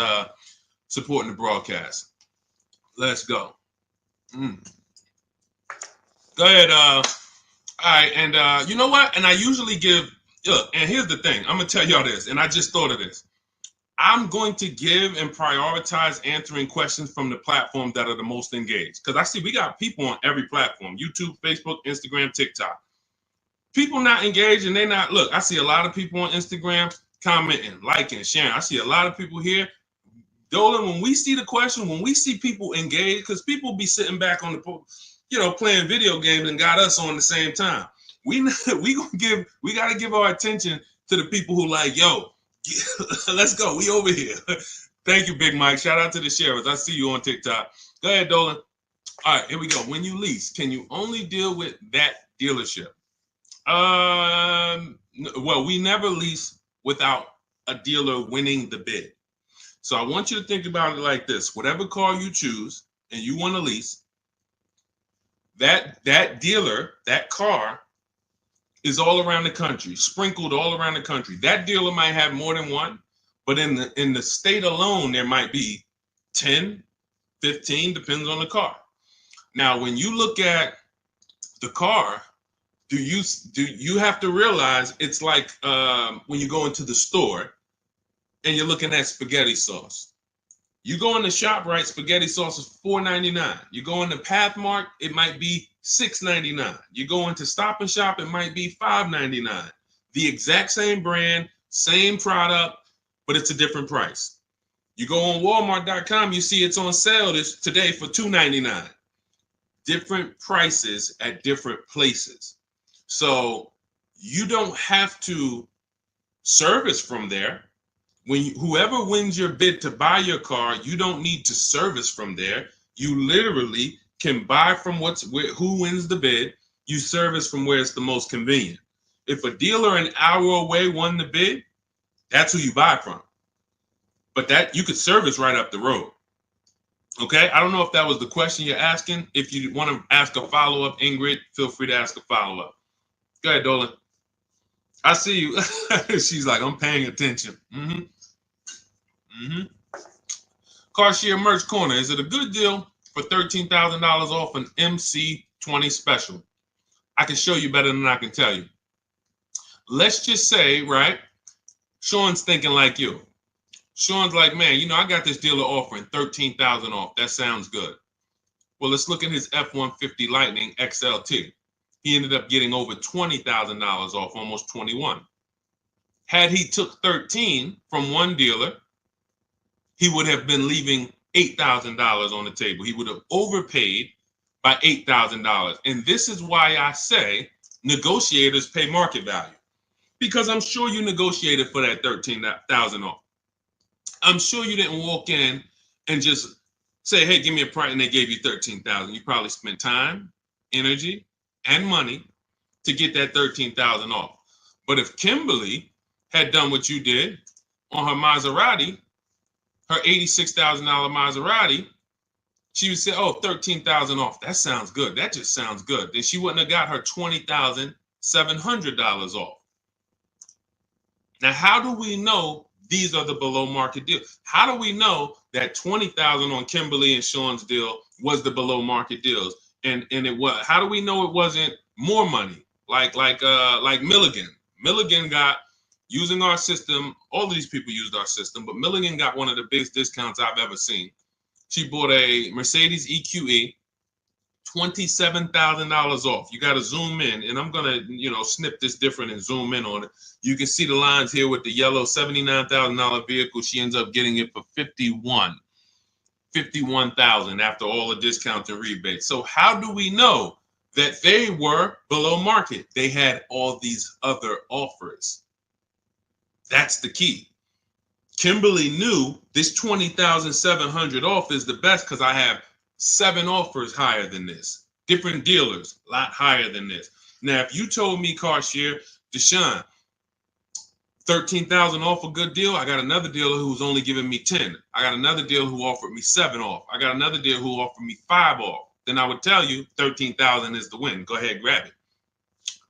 supporting the broadcast. Let's go. Go ahead. All right, and you know what? And I usually look, and here's the thing. I'm going to tell y'all this, and I just thought of this. I'm going to give and prioritize answering questions from the platforms that are the most engaged. Because I see we got people on every platform, YouTube, Facebook, Instagram, TikTok. People not engaged and they not, look, I see a lot of people on Instagram commenting, liking, sharing. I see a lot of people here. Dolan, when we see the question, when we see people engaged, because people be sitting back on the, you know, playing video games and got us on the same time. We got to give our attention to the people who like, yo, let's go. We over here. Thank you, Big Mike. Shout out to the sheriffs. I see you on TikTok. Go ahead, Dolan. All right, here we go. When you lease, can you only deal with that dealership? Well, we never lease without a dealer winning the bid. So I want you to think about it like this. Whatever car you choose and you want to lease, that dealer, that car is all around the country, sprinkled all around the country. That dealer might have more than one, but in the state alone, there might be 10, 15, depends on the car. Now, when you look at the car, do you have to realize it's like when you go into the store and you're looking at spaghetti sauce. You go in the ShopRite, spaghetti sauce is $4.99. You go into Pathmark, it might be $6.99. You go into Stop and Shop, it might be $5.99. The exact same brand, same product, but it's a different price. You go on Walmart.com, you see it's on sale today for $2.99. Different prices at different places. So you don't have to service from there. Whoever wins your bid to buy your car, you don't need to service from there. You literally can buy from who wins the bid. You service from where it's the most convenient. If a dealer an hour away won the bid, that's who you buy from. But that you could service right up the road. Okay, I don't know if that was the question you're asking. If you want to ask a follow-up, Ingrid, feel free to ask a follow-up. Go ahead, Dolan. I see you. She's like, I'm paying attention. Car Merch Corner. Is it a good deal for $13,000 off an MC20 special? I can show you better than I can tell you. Let's just say, right, Sean's thinking like you. Sean's like, man, I got this dealer offering $13,000 off. That sounds good. Well, let's look at his F-150 Lightning XLT. He ended up getting over $20,000 off, almost 21. Had he took 13 from one dealer, he would have been leaving $8,000 on the table. He would have overpaid by $8,000. And this is why I say negotiators pay market value. Because I'm sure you negotiated for that $13,000 off. I'm sure you didn't walk in and just say, hey, give me a price, and they gave you $13,000. You probably spent time, energy, and money to get that $13,000 off. But if Kimberly had done what you did on her Maserati, her $86,000 Maserati, she would say, oh, $13,000 off. That sounds good. That just sounds good. Then she wouldn't have got her $20,700 off. Now, how do we know these are the below market deals? How do we know that $20,000 on Kimberly and Sean's deal was the below market deals? And it was. How do we know it wasn't more money? Like Milligan. Milligan got, using our system, all of these people used our system, but Milligan got one of the biggest discounts I've ever seen. She bought a Mercedes EQE, $27,000 off. You got to zoom in, and I'm gonna, snip this different and zoom in on it. You can see the lines here with the yellow $79,000 vehicle. She ends up getting it for $51,000 after all the discounts and rebates. So how do we know that they were below market? They had all these other offers. That's the key. Kimberly knew this $20,700 off is the best because I have 7 offers higher than this. Different dealers, a lot higher than this. Now, if you told me, Carshare, Deshone, $13,000 off a good deal, I got another dealer who's only giving me 10. I got another dealer who offered me 7 off. I got another dealer who offered me 5 off. Then I would tell you 13,000 is the win. Go ahead, grab it.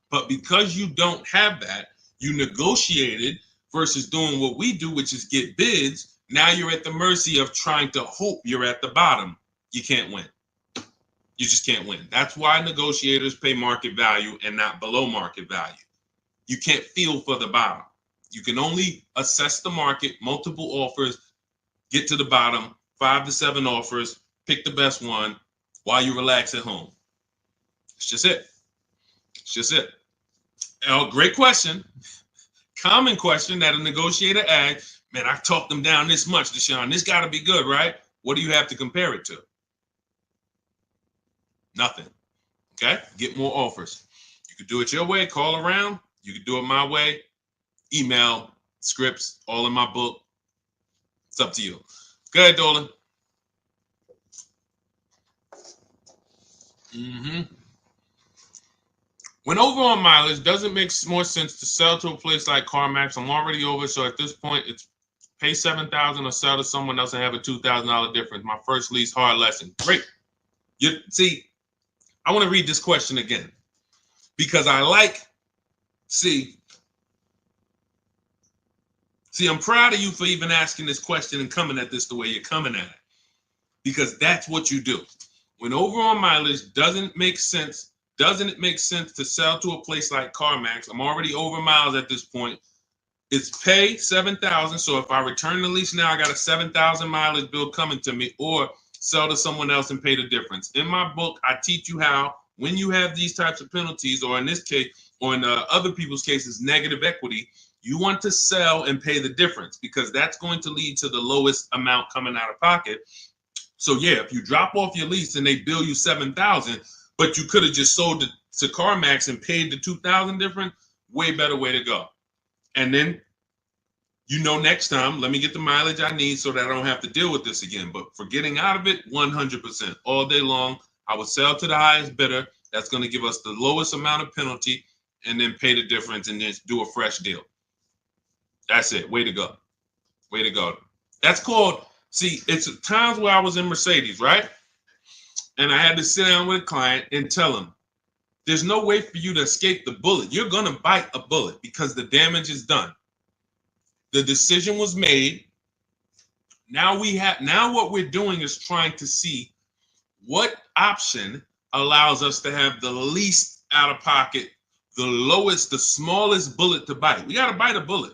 But because you don't have that, you negotiated versus doing what we do, which is get bids. Now you're at the mercy of trying to hope you're at the bottom. You can't win. You just can't win. That's why negotiators pay market value and not below market value. You can't feel for the bottom. You can only assess the market, multiple offers, get to the bottom, 5 to 7 offers, pick the best one while you relax at home. It's just it. It's just it. Oh, great question. Common question that a negotiator asks. Man, I talked them down this much, Deshone. This got to be good, right? What do you have to compare it to? Nothing. Okay? Get more offers. You could do it your way, call around. You could do it my way. Email, scripts, all in my book. It's up to you. Go ahead, Dolan. When over on mileage, does it make more sense to sell to a place like CarMax? I'm already over, so at this point, it's pay $7,000 or sell to someone else and have a $2,000 difference. My first lease, hard lesson. Great. See, I want to read this question again because see, I'm proud of you for even asking this question and coming at this the way you're coming at it, because that's what you do. When over on mileage, doesn't it make sense to sell to a place like CarMax? I'm already over miles at this point. It's pay $7,000. So if I return the lease now, I got a 7,000 mileage bill coming to me, or sell to someone else and pay the difference. In my book, I teach you how, when you have these types of penalties, or in this case, or in other people's cases, negative equity, you want to sell and pay the difference, because that's going to lead to the lowest amount coming out of pocket. So yeah, if you drop off your lease and they bill you $7,000, but you could have just sold it to CarMax and paid the $2,000 difference, way better way to go. And then, next time, let me get the mileage I need so that I don't have to deal with this again. But for getting out of it, 100%. All day long, I would sell to the highest bidder. That's going to give us the lowest amount of penalty, and then pay the difference and then do a fresh deal. That's it. Way to go. Way to go. That's called See, it's times where I was in Mercedes, right? And I had to sit down with a client and tell him, there's no way for you to escape the bullet. You're going to bite a bullet because the damage is done. The decision was made. Now what we're doing is trying to see what option allows us to have the least out of pocket, the lowest, the smallest bullet to bite. We got to bite a bullet.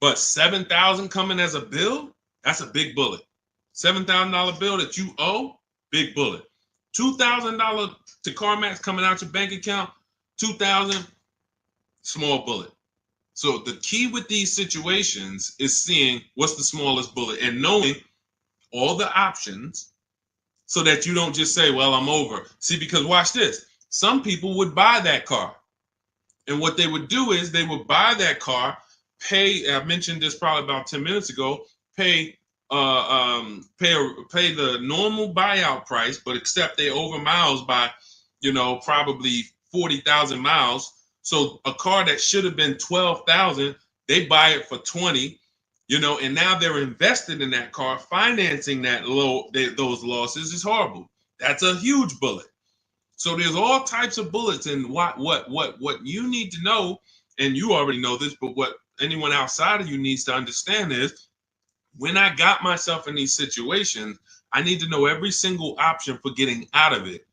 But $7,000 coming as a bill, that's a big bullet. $7,000 bill that you owe, big bullet. $2,000 to CarMax coming out your bank account, $2,000, small bullet. So the key with these situations is seeing what's the smallest bullet and knowing all the options so that you don't just say, well, I'm over. See, because watch this. Some people would buy that car. And what they would do is they would buy that car, pay, I mentioned this probably about 10 minutes ago, pay the normal buyout price, but except they over miles by, probably 40,000 miles. So a car that should have been 12,000, they buy it for 20, and now they're invested in that car. Financing those losses is horrible. That's a huge bullet. So there's all types of bullets, and what you need to know, and you already know this, but what anyone outside of you needs to understand is, when I got myself in these situations, I need to know every single option for getting out of it.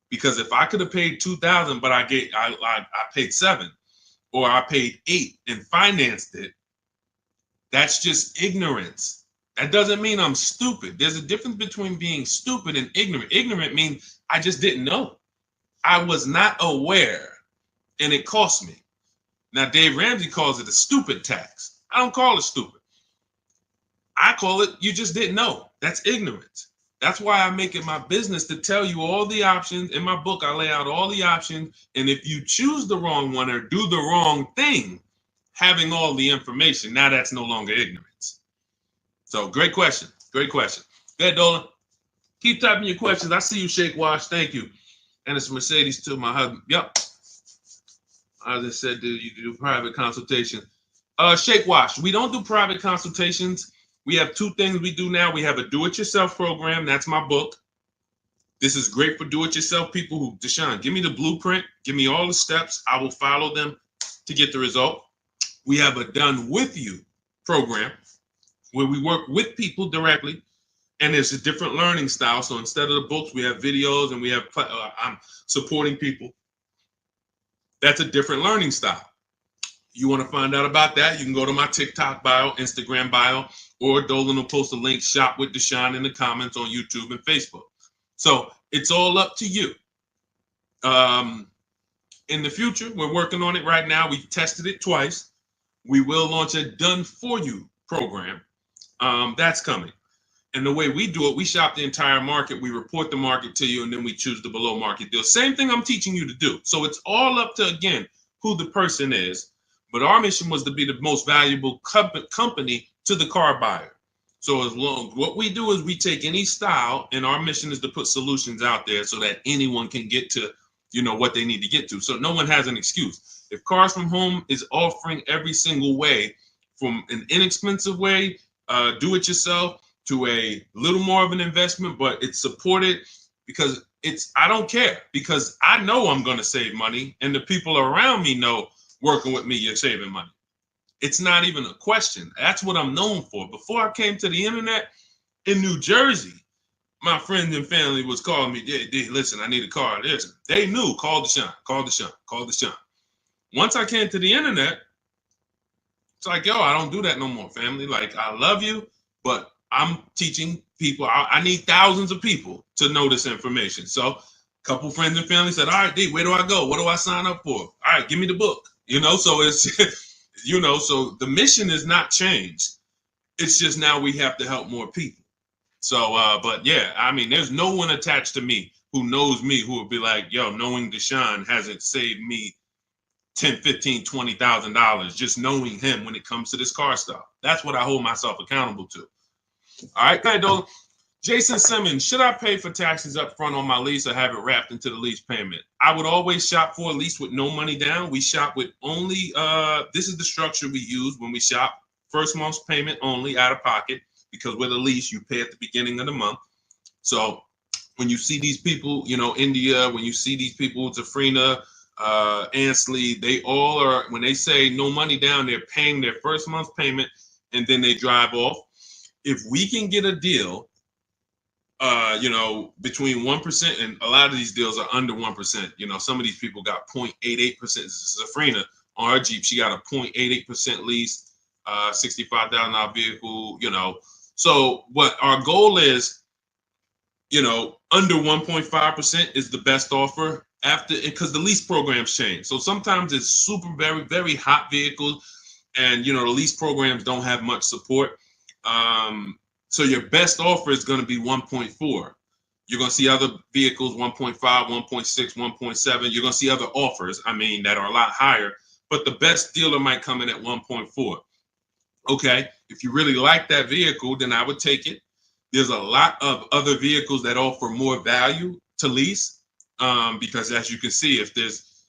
Because if I could have paid $2,000, but I paid $7,000, or I paid $8,000 and financed it, that's just ignorance. That doesn't mean I'm stupid. There's a difference between being stupid and ignorant. Ignorant means I just didn't know. I was not aware, and it cost me. Now, Dave Ramsey calls it a stupid tax. I don't call it stupid. I call it you just didn't know. That's ignorance. That's why I make it my business to tell you all the options. In my book, I lay out all the options. And if you choose the wrong one or do the wrong thing, having all the information, now that's no longer ignorance. So great question. Great question. Go ahead, Dolan. Keep typing your questions. I see you, Shake Wash. Thank you. And it's Mercedes to my husband. Yep. I just said, you do private consultation. Shake Wash. We don't do private consultations. We have two things we do now. We have a do-it-yourself program. That's my book. This is great for do-it-yourself people who, Deshone, give me the blueprint. Give me all the steps. I will follow them to get the result. We have a done with you program where we work with people directly. And it's a different learning style. So instead of the books, we have videos and we have, I'm supporting people. That's a different learning style. You want to find out about that, you can go to my TikTok bio, Instagram bio, or Dolan will post a link, Shop with Deshone, in the comments on YouTube and Facebook. So it's all up to you. In the future, we're working on it right now. We tested it twice. We will launch a done for you program. That's coming. And the way we do it, we shop the entire market. We report the market to you, and then we choose the below market deal. Same thing I'm teaching you to do. So it's all up to, again, who the person is. But our mission was to be the most valuable company to the car buyer. So what we do is we take any style, and our mission is to put solutions out there so that anyone can get to, what they need to get to. So no one has an excuse. If Cars From Home is offering every single way, from an inexpensive way, do it yourself, to a little more of an investment, but it's supported because I don't care, because I know I'm going to save money, and the people around me know working with me, you're saving money. It's not even a question. That's what I'm known for. Before I came to the internet in New Jersey, my friends and family was calling me, listen, I need a car. Listen, they knew, call Deshone, call Deshone, call Deshone. Once I came to the internet, it's like, yo, I don't do that no more, family. Like, I love you, but I'm teaching people. I need thousands of people to know this information. So a couple friends and family said, all right, D, where do I go? What do I sign up for? All right, give me the book. So it's, so the mission is not changed. It's just now we have to help more people. So, but yeah, I mean, there's no one attached to me who knows me who would be like, yo, knowing Deshone hasn't saved me $10, $15, $20,000 just knowing him when it comes to this car stuff. That's what I hold myself accountable to. All right, go ahead, Dolan. Jason Simmons, should I pay for taxes up front on my lease or have it wrapped into the lease payment? I would always shop for a lease with no money down. We shop with only, this is the structure we use when we shop. First month's payment only, out of pocket. because with a lease, you pay at the beginning of the month. So when you see these people, India, when you see these people, Zafrina, Ansley, they all are, when they say no money down, they're paying their first month's payment and then they drive off. If we can get a deal, between 1%, and a lot of these deals are under 1%. Some of ththese people got 0.88%. Zafrina on her Jeep, she got a 0.88% lease, $65,000 vehicle. So what our goal is, under 1.5% is the best offer after, because the lease programs change. So sometimes it's super, very, very hot vehicles, and the lease programs don't have much support. So your best offer is going to be 1.4. You're going to see other vehicles 1.5, 1.6, 1.7. You're going to see other offers, that are a lot higher, but the best dealer might come in at 1.4. Okay, if you really like that vehicle, then I would take it. There's a lot of other vehicles that offer more value to lease, because as you can see, if there's,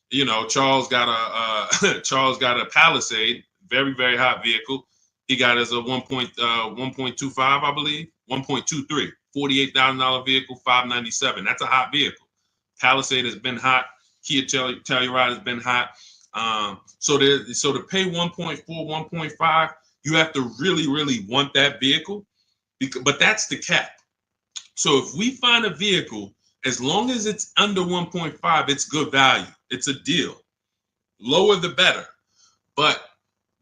Charles got a Palisade, very, very hot vehicle. He got as a 1.25, I believe, 1.23, $48,000 vehicle, $597. That's a hot vehicle. Palisade has been hot. Kia Telluride has been hot. So to pay 1.4, 1.5, you have to really, really want that vehicle. But that's the cap. So if we find a vehicle, as long as it's under 1.5, it's good value. It's a deal. Lower the better. But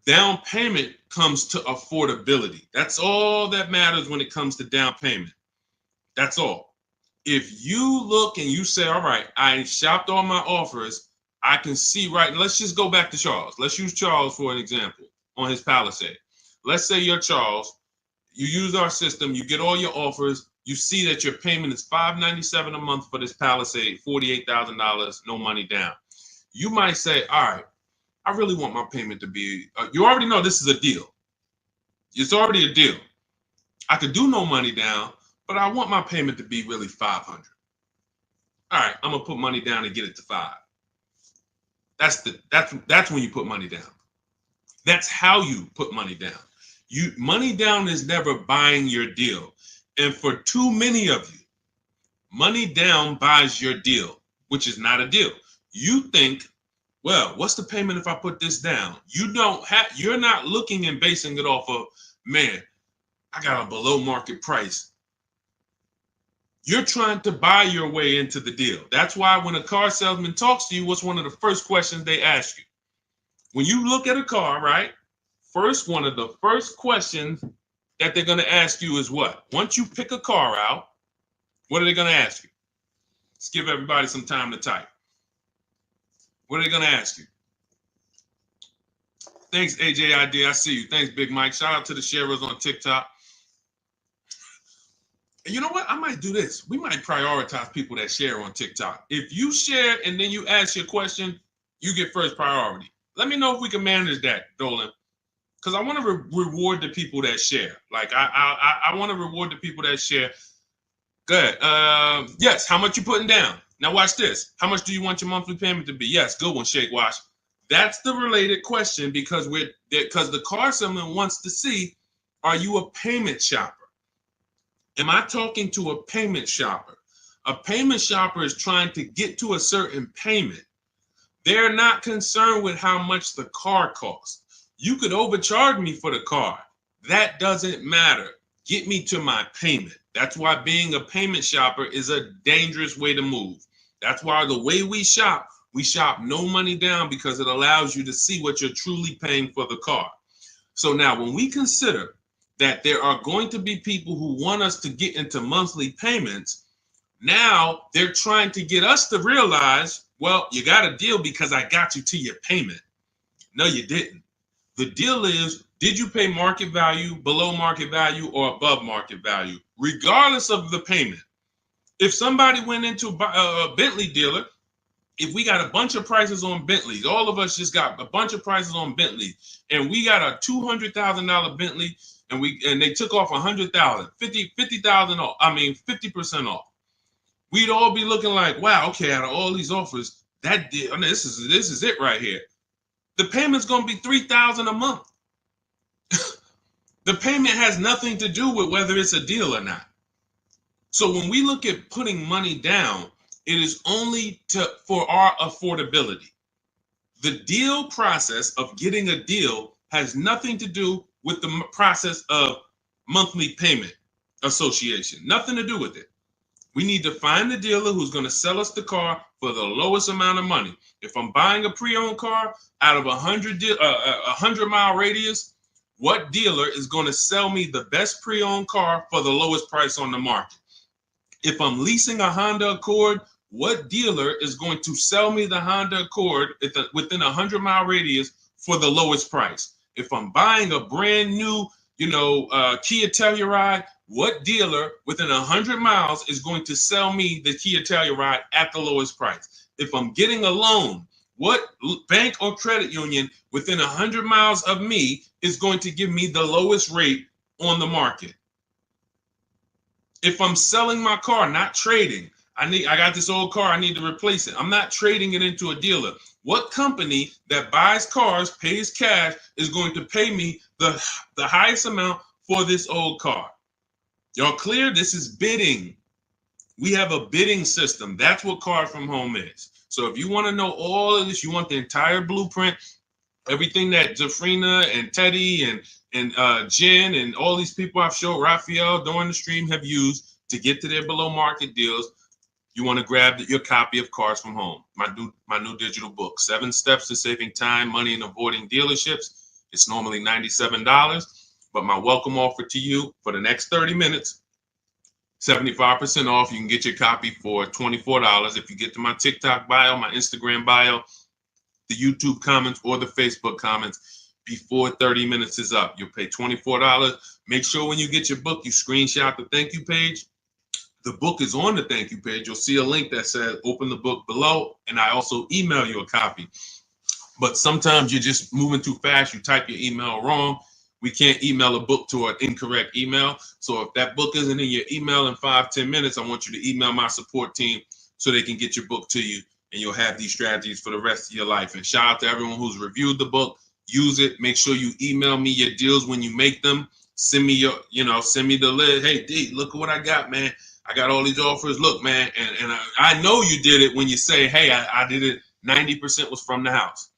down payment comes to affordability. That's all that matters when it comes to down payment. That's all. If you look and you say, all right, I shopped all my offers, I can see right. Let's just go back to Charles. Let's use Charles for an example on his Palisade. Let's say you're Charles. You use our system, you get all your offers, you see that your payment is $597 a month for this Palisade, $48,000, no money down. You might say, all right, I really want my payment to be, you already know this is a deal. It's already a deal. I could do no money down, but I want my payment to be really $500. All right, I'm gonna put money down and get it to $5. That's when you put money down. That's how you put money down. Money down is never buying your deal. And for too many of you, money down buys your deal, which is not a deal. You think, well, what's the payment if I put this down? You're not looking and basing it off of, man, I got a below market price. You're trying to buy your way into the deal. That's why when a car salesman talks to you, what's one of the first questions they ask you? When you look at a car, right? One of the first questions that they're going to ask you is what? Once you pick a car out, what are they going to ask you? Let's give everybody some time to type. What are they going to ask you? Thanks, AJID. I see you. Thanks, Big Mike. Shout out to the sharers on TikTok. And you know what? I might do this. We might prioritize people that share on TikTok. If you share and then you ask your question, you get first priority. Let me know if we can manage that, Dolan. Because I want to reward the people that share. Like, I want to reward the people that share. Good. Yes, how much you putting down? Now watch this. How much do you want your monthly payment to be? Yes, good one, Shake Wash. That's the related question because the car salesman wants to see, are you a payment shopper? Am I talking to a payment shopper? A payment shopper is trying to get to a certain payment. They're not concerned with how much the car costs. You could overcharge me for the car. That doesn't matter. Get me to my payment. That's why being a payment shopper is a dangerous way to move. That's why the way we shop no money down because it allows you to see what you're truly paying for the car. So now when we consider that there are going to be people who want us to get into monthly payments, now they're trying to get us to realize, well, you got a deal because I got you to your payment. No, you didn't. The deal is, did you pay market value, below market value, or above market value, regardless of the payment? If somebody went into a Bentley dealer, if we got a bunch of prices on Bentleys, all of us just got a bunch of prices on Bentleys, and we got a $200,000 Bentley, and they took off $100,000, $50,000 off. 50% off. We'd all be looking like, wow, okay, out of all these offers, that deal, this is it right here. The payment's gonna be $3,000 a month. The payment has nothing to do with whether it's a deal or not. So when we look at putting money down, it is only for our affordability. The deal process of getting a deal has nothing to do with the process of monthly payment association. Nothing to do with it. We need to find the dealer who's going to sell us the car for the lowest amount of money. If I'm buying a pre-owned car out of a 100-mile radius, what dealer is going to sell me the best pre-owned car for the lowest price on the market? If I'm leasing a Honda Accord, what dealer is going to sell me the Honda Accord within a 100-mile radius for the lowest price? If I'm buying a brand new, Kia Telluride, what dealer within 100 miles is going to sell me the Kia Telluride at the lowest price? If I'm getting a loan, what bank or credit union within 100 miles of me is going to give me the lowest rate on the market? If I'm selling my car, not trading, I got this old car, I need to replace it. I'm not trading it into a dealer. What company that buys cars, pays cash, is going to pay me the highest amount for this old car? Y'all clear? This is bidding. We have a bidding system. That's what Cars from Home is. So if you want to know all of this, you want the entire blueprint, everything that Jafrina and Teddy and Jen and all these people I've showed, Raphael, during the stream have used to get to their below market deals, you want to grab your copy of Cars from Home, my new digital book, 7 Steps to Saving Time, Money, and Avoiding Dealerships. It's normally $97, but my welcome offer to you for the next 30 minutes, 75% off. You can get your copy for $24 if you get to my TikTok bio, my Instagram bio, the YouTube comments, or the Facebook comments before 30 minutes is up. You'll pay $24. Make sure when you get your book, you screenshot the thank you page. The book is on the thank you page. You'll see a link that says open the book below, and I also email you a copy. But sometimes you're just moving too fast. You type your email wrong. We can't email a book to an incorrect email. So if that book isn't in your email in 5-10 minutes, I want you to email my support team so they can get your book to you, and you'll have these strategies for the rest of your life. And shout out to everyone who's reviewed the book. Use it. Make sure you email me your deals when you make them. Send me send me the list. Hey, D, look at what I got, man. I got all these offers. Look, man, and I know you did it when you say, hey, I did it. 90% was from the house.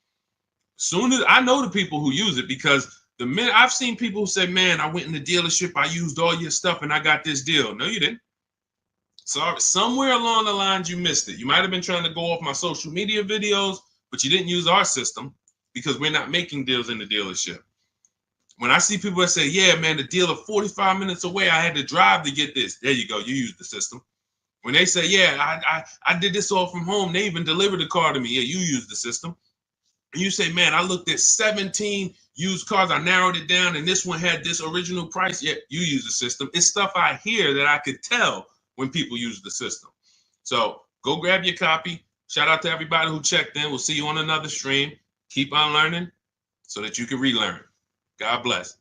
Soon as I know the people who use it, because the minute I've seen people who say, man, I went in the dealership, I used all your stuff, and I got this deal. No, you didn't. Sorry, somewhere along the lines you missed it. You might have been trying to go off my social media videos, but you didn't use our system because we're not making deals in the dealership. When I see people that say, yeah, man, the dealer 45 minutes away, I had to drive to get this. There you go. You use the system. When they say, yeah, I did this all from home, they even delivered the car to me. Yeah, you use the system. And you say, man, I looked at 17 used cars. I narrowed it down, and this one had this original price. Yeah, you use the system. It's stuff I hear that I could tell when people use the system. So go grab your copy. Shout out to everybody who checked in. We'll see you on another stream. Keep on learning so that you can relearn. God bless.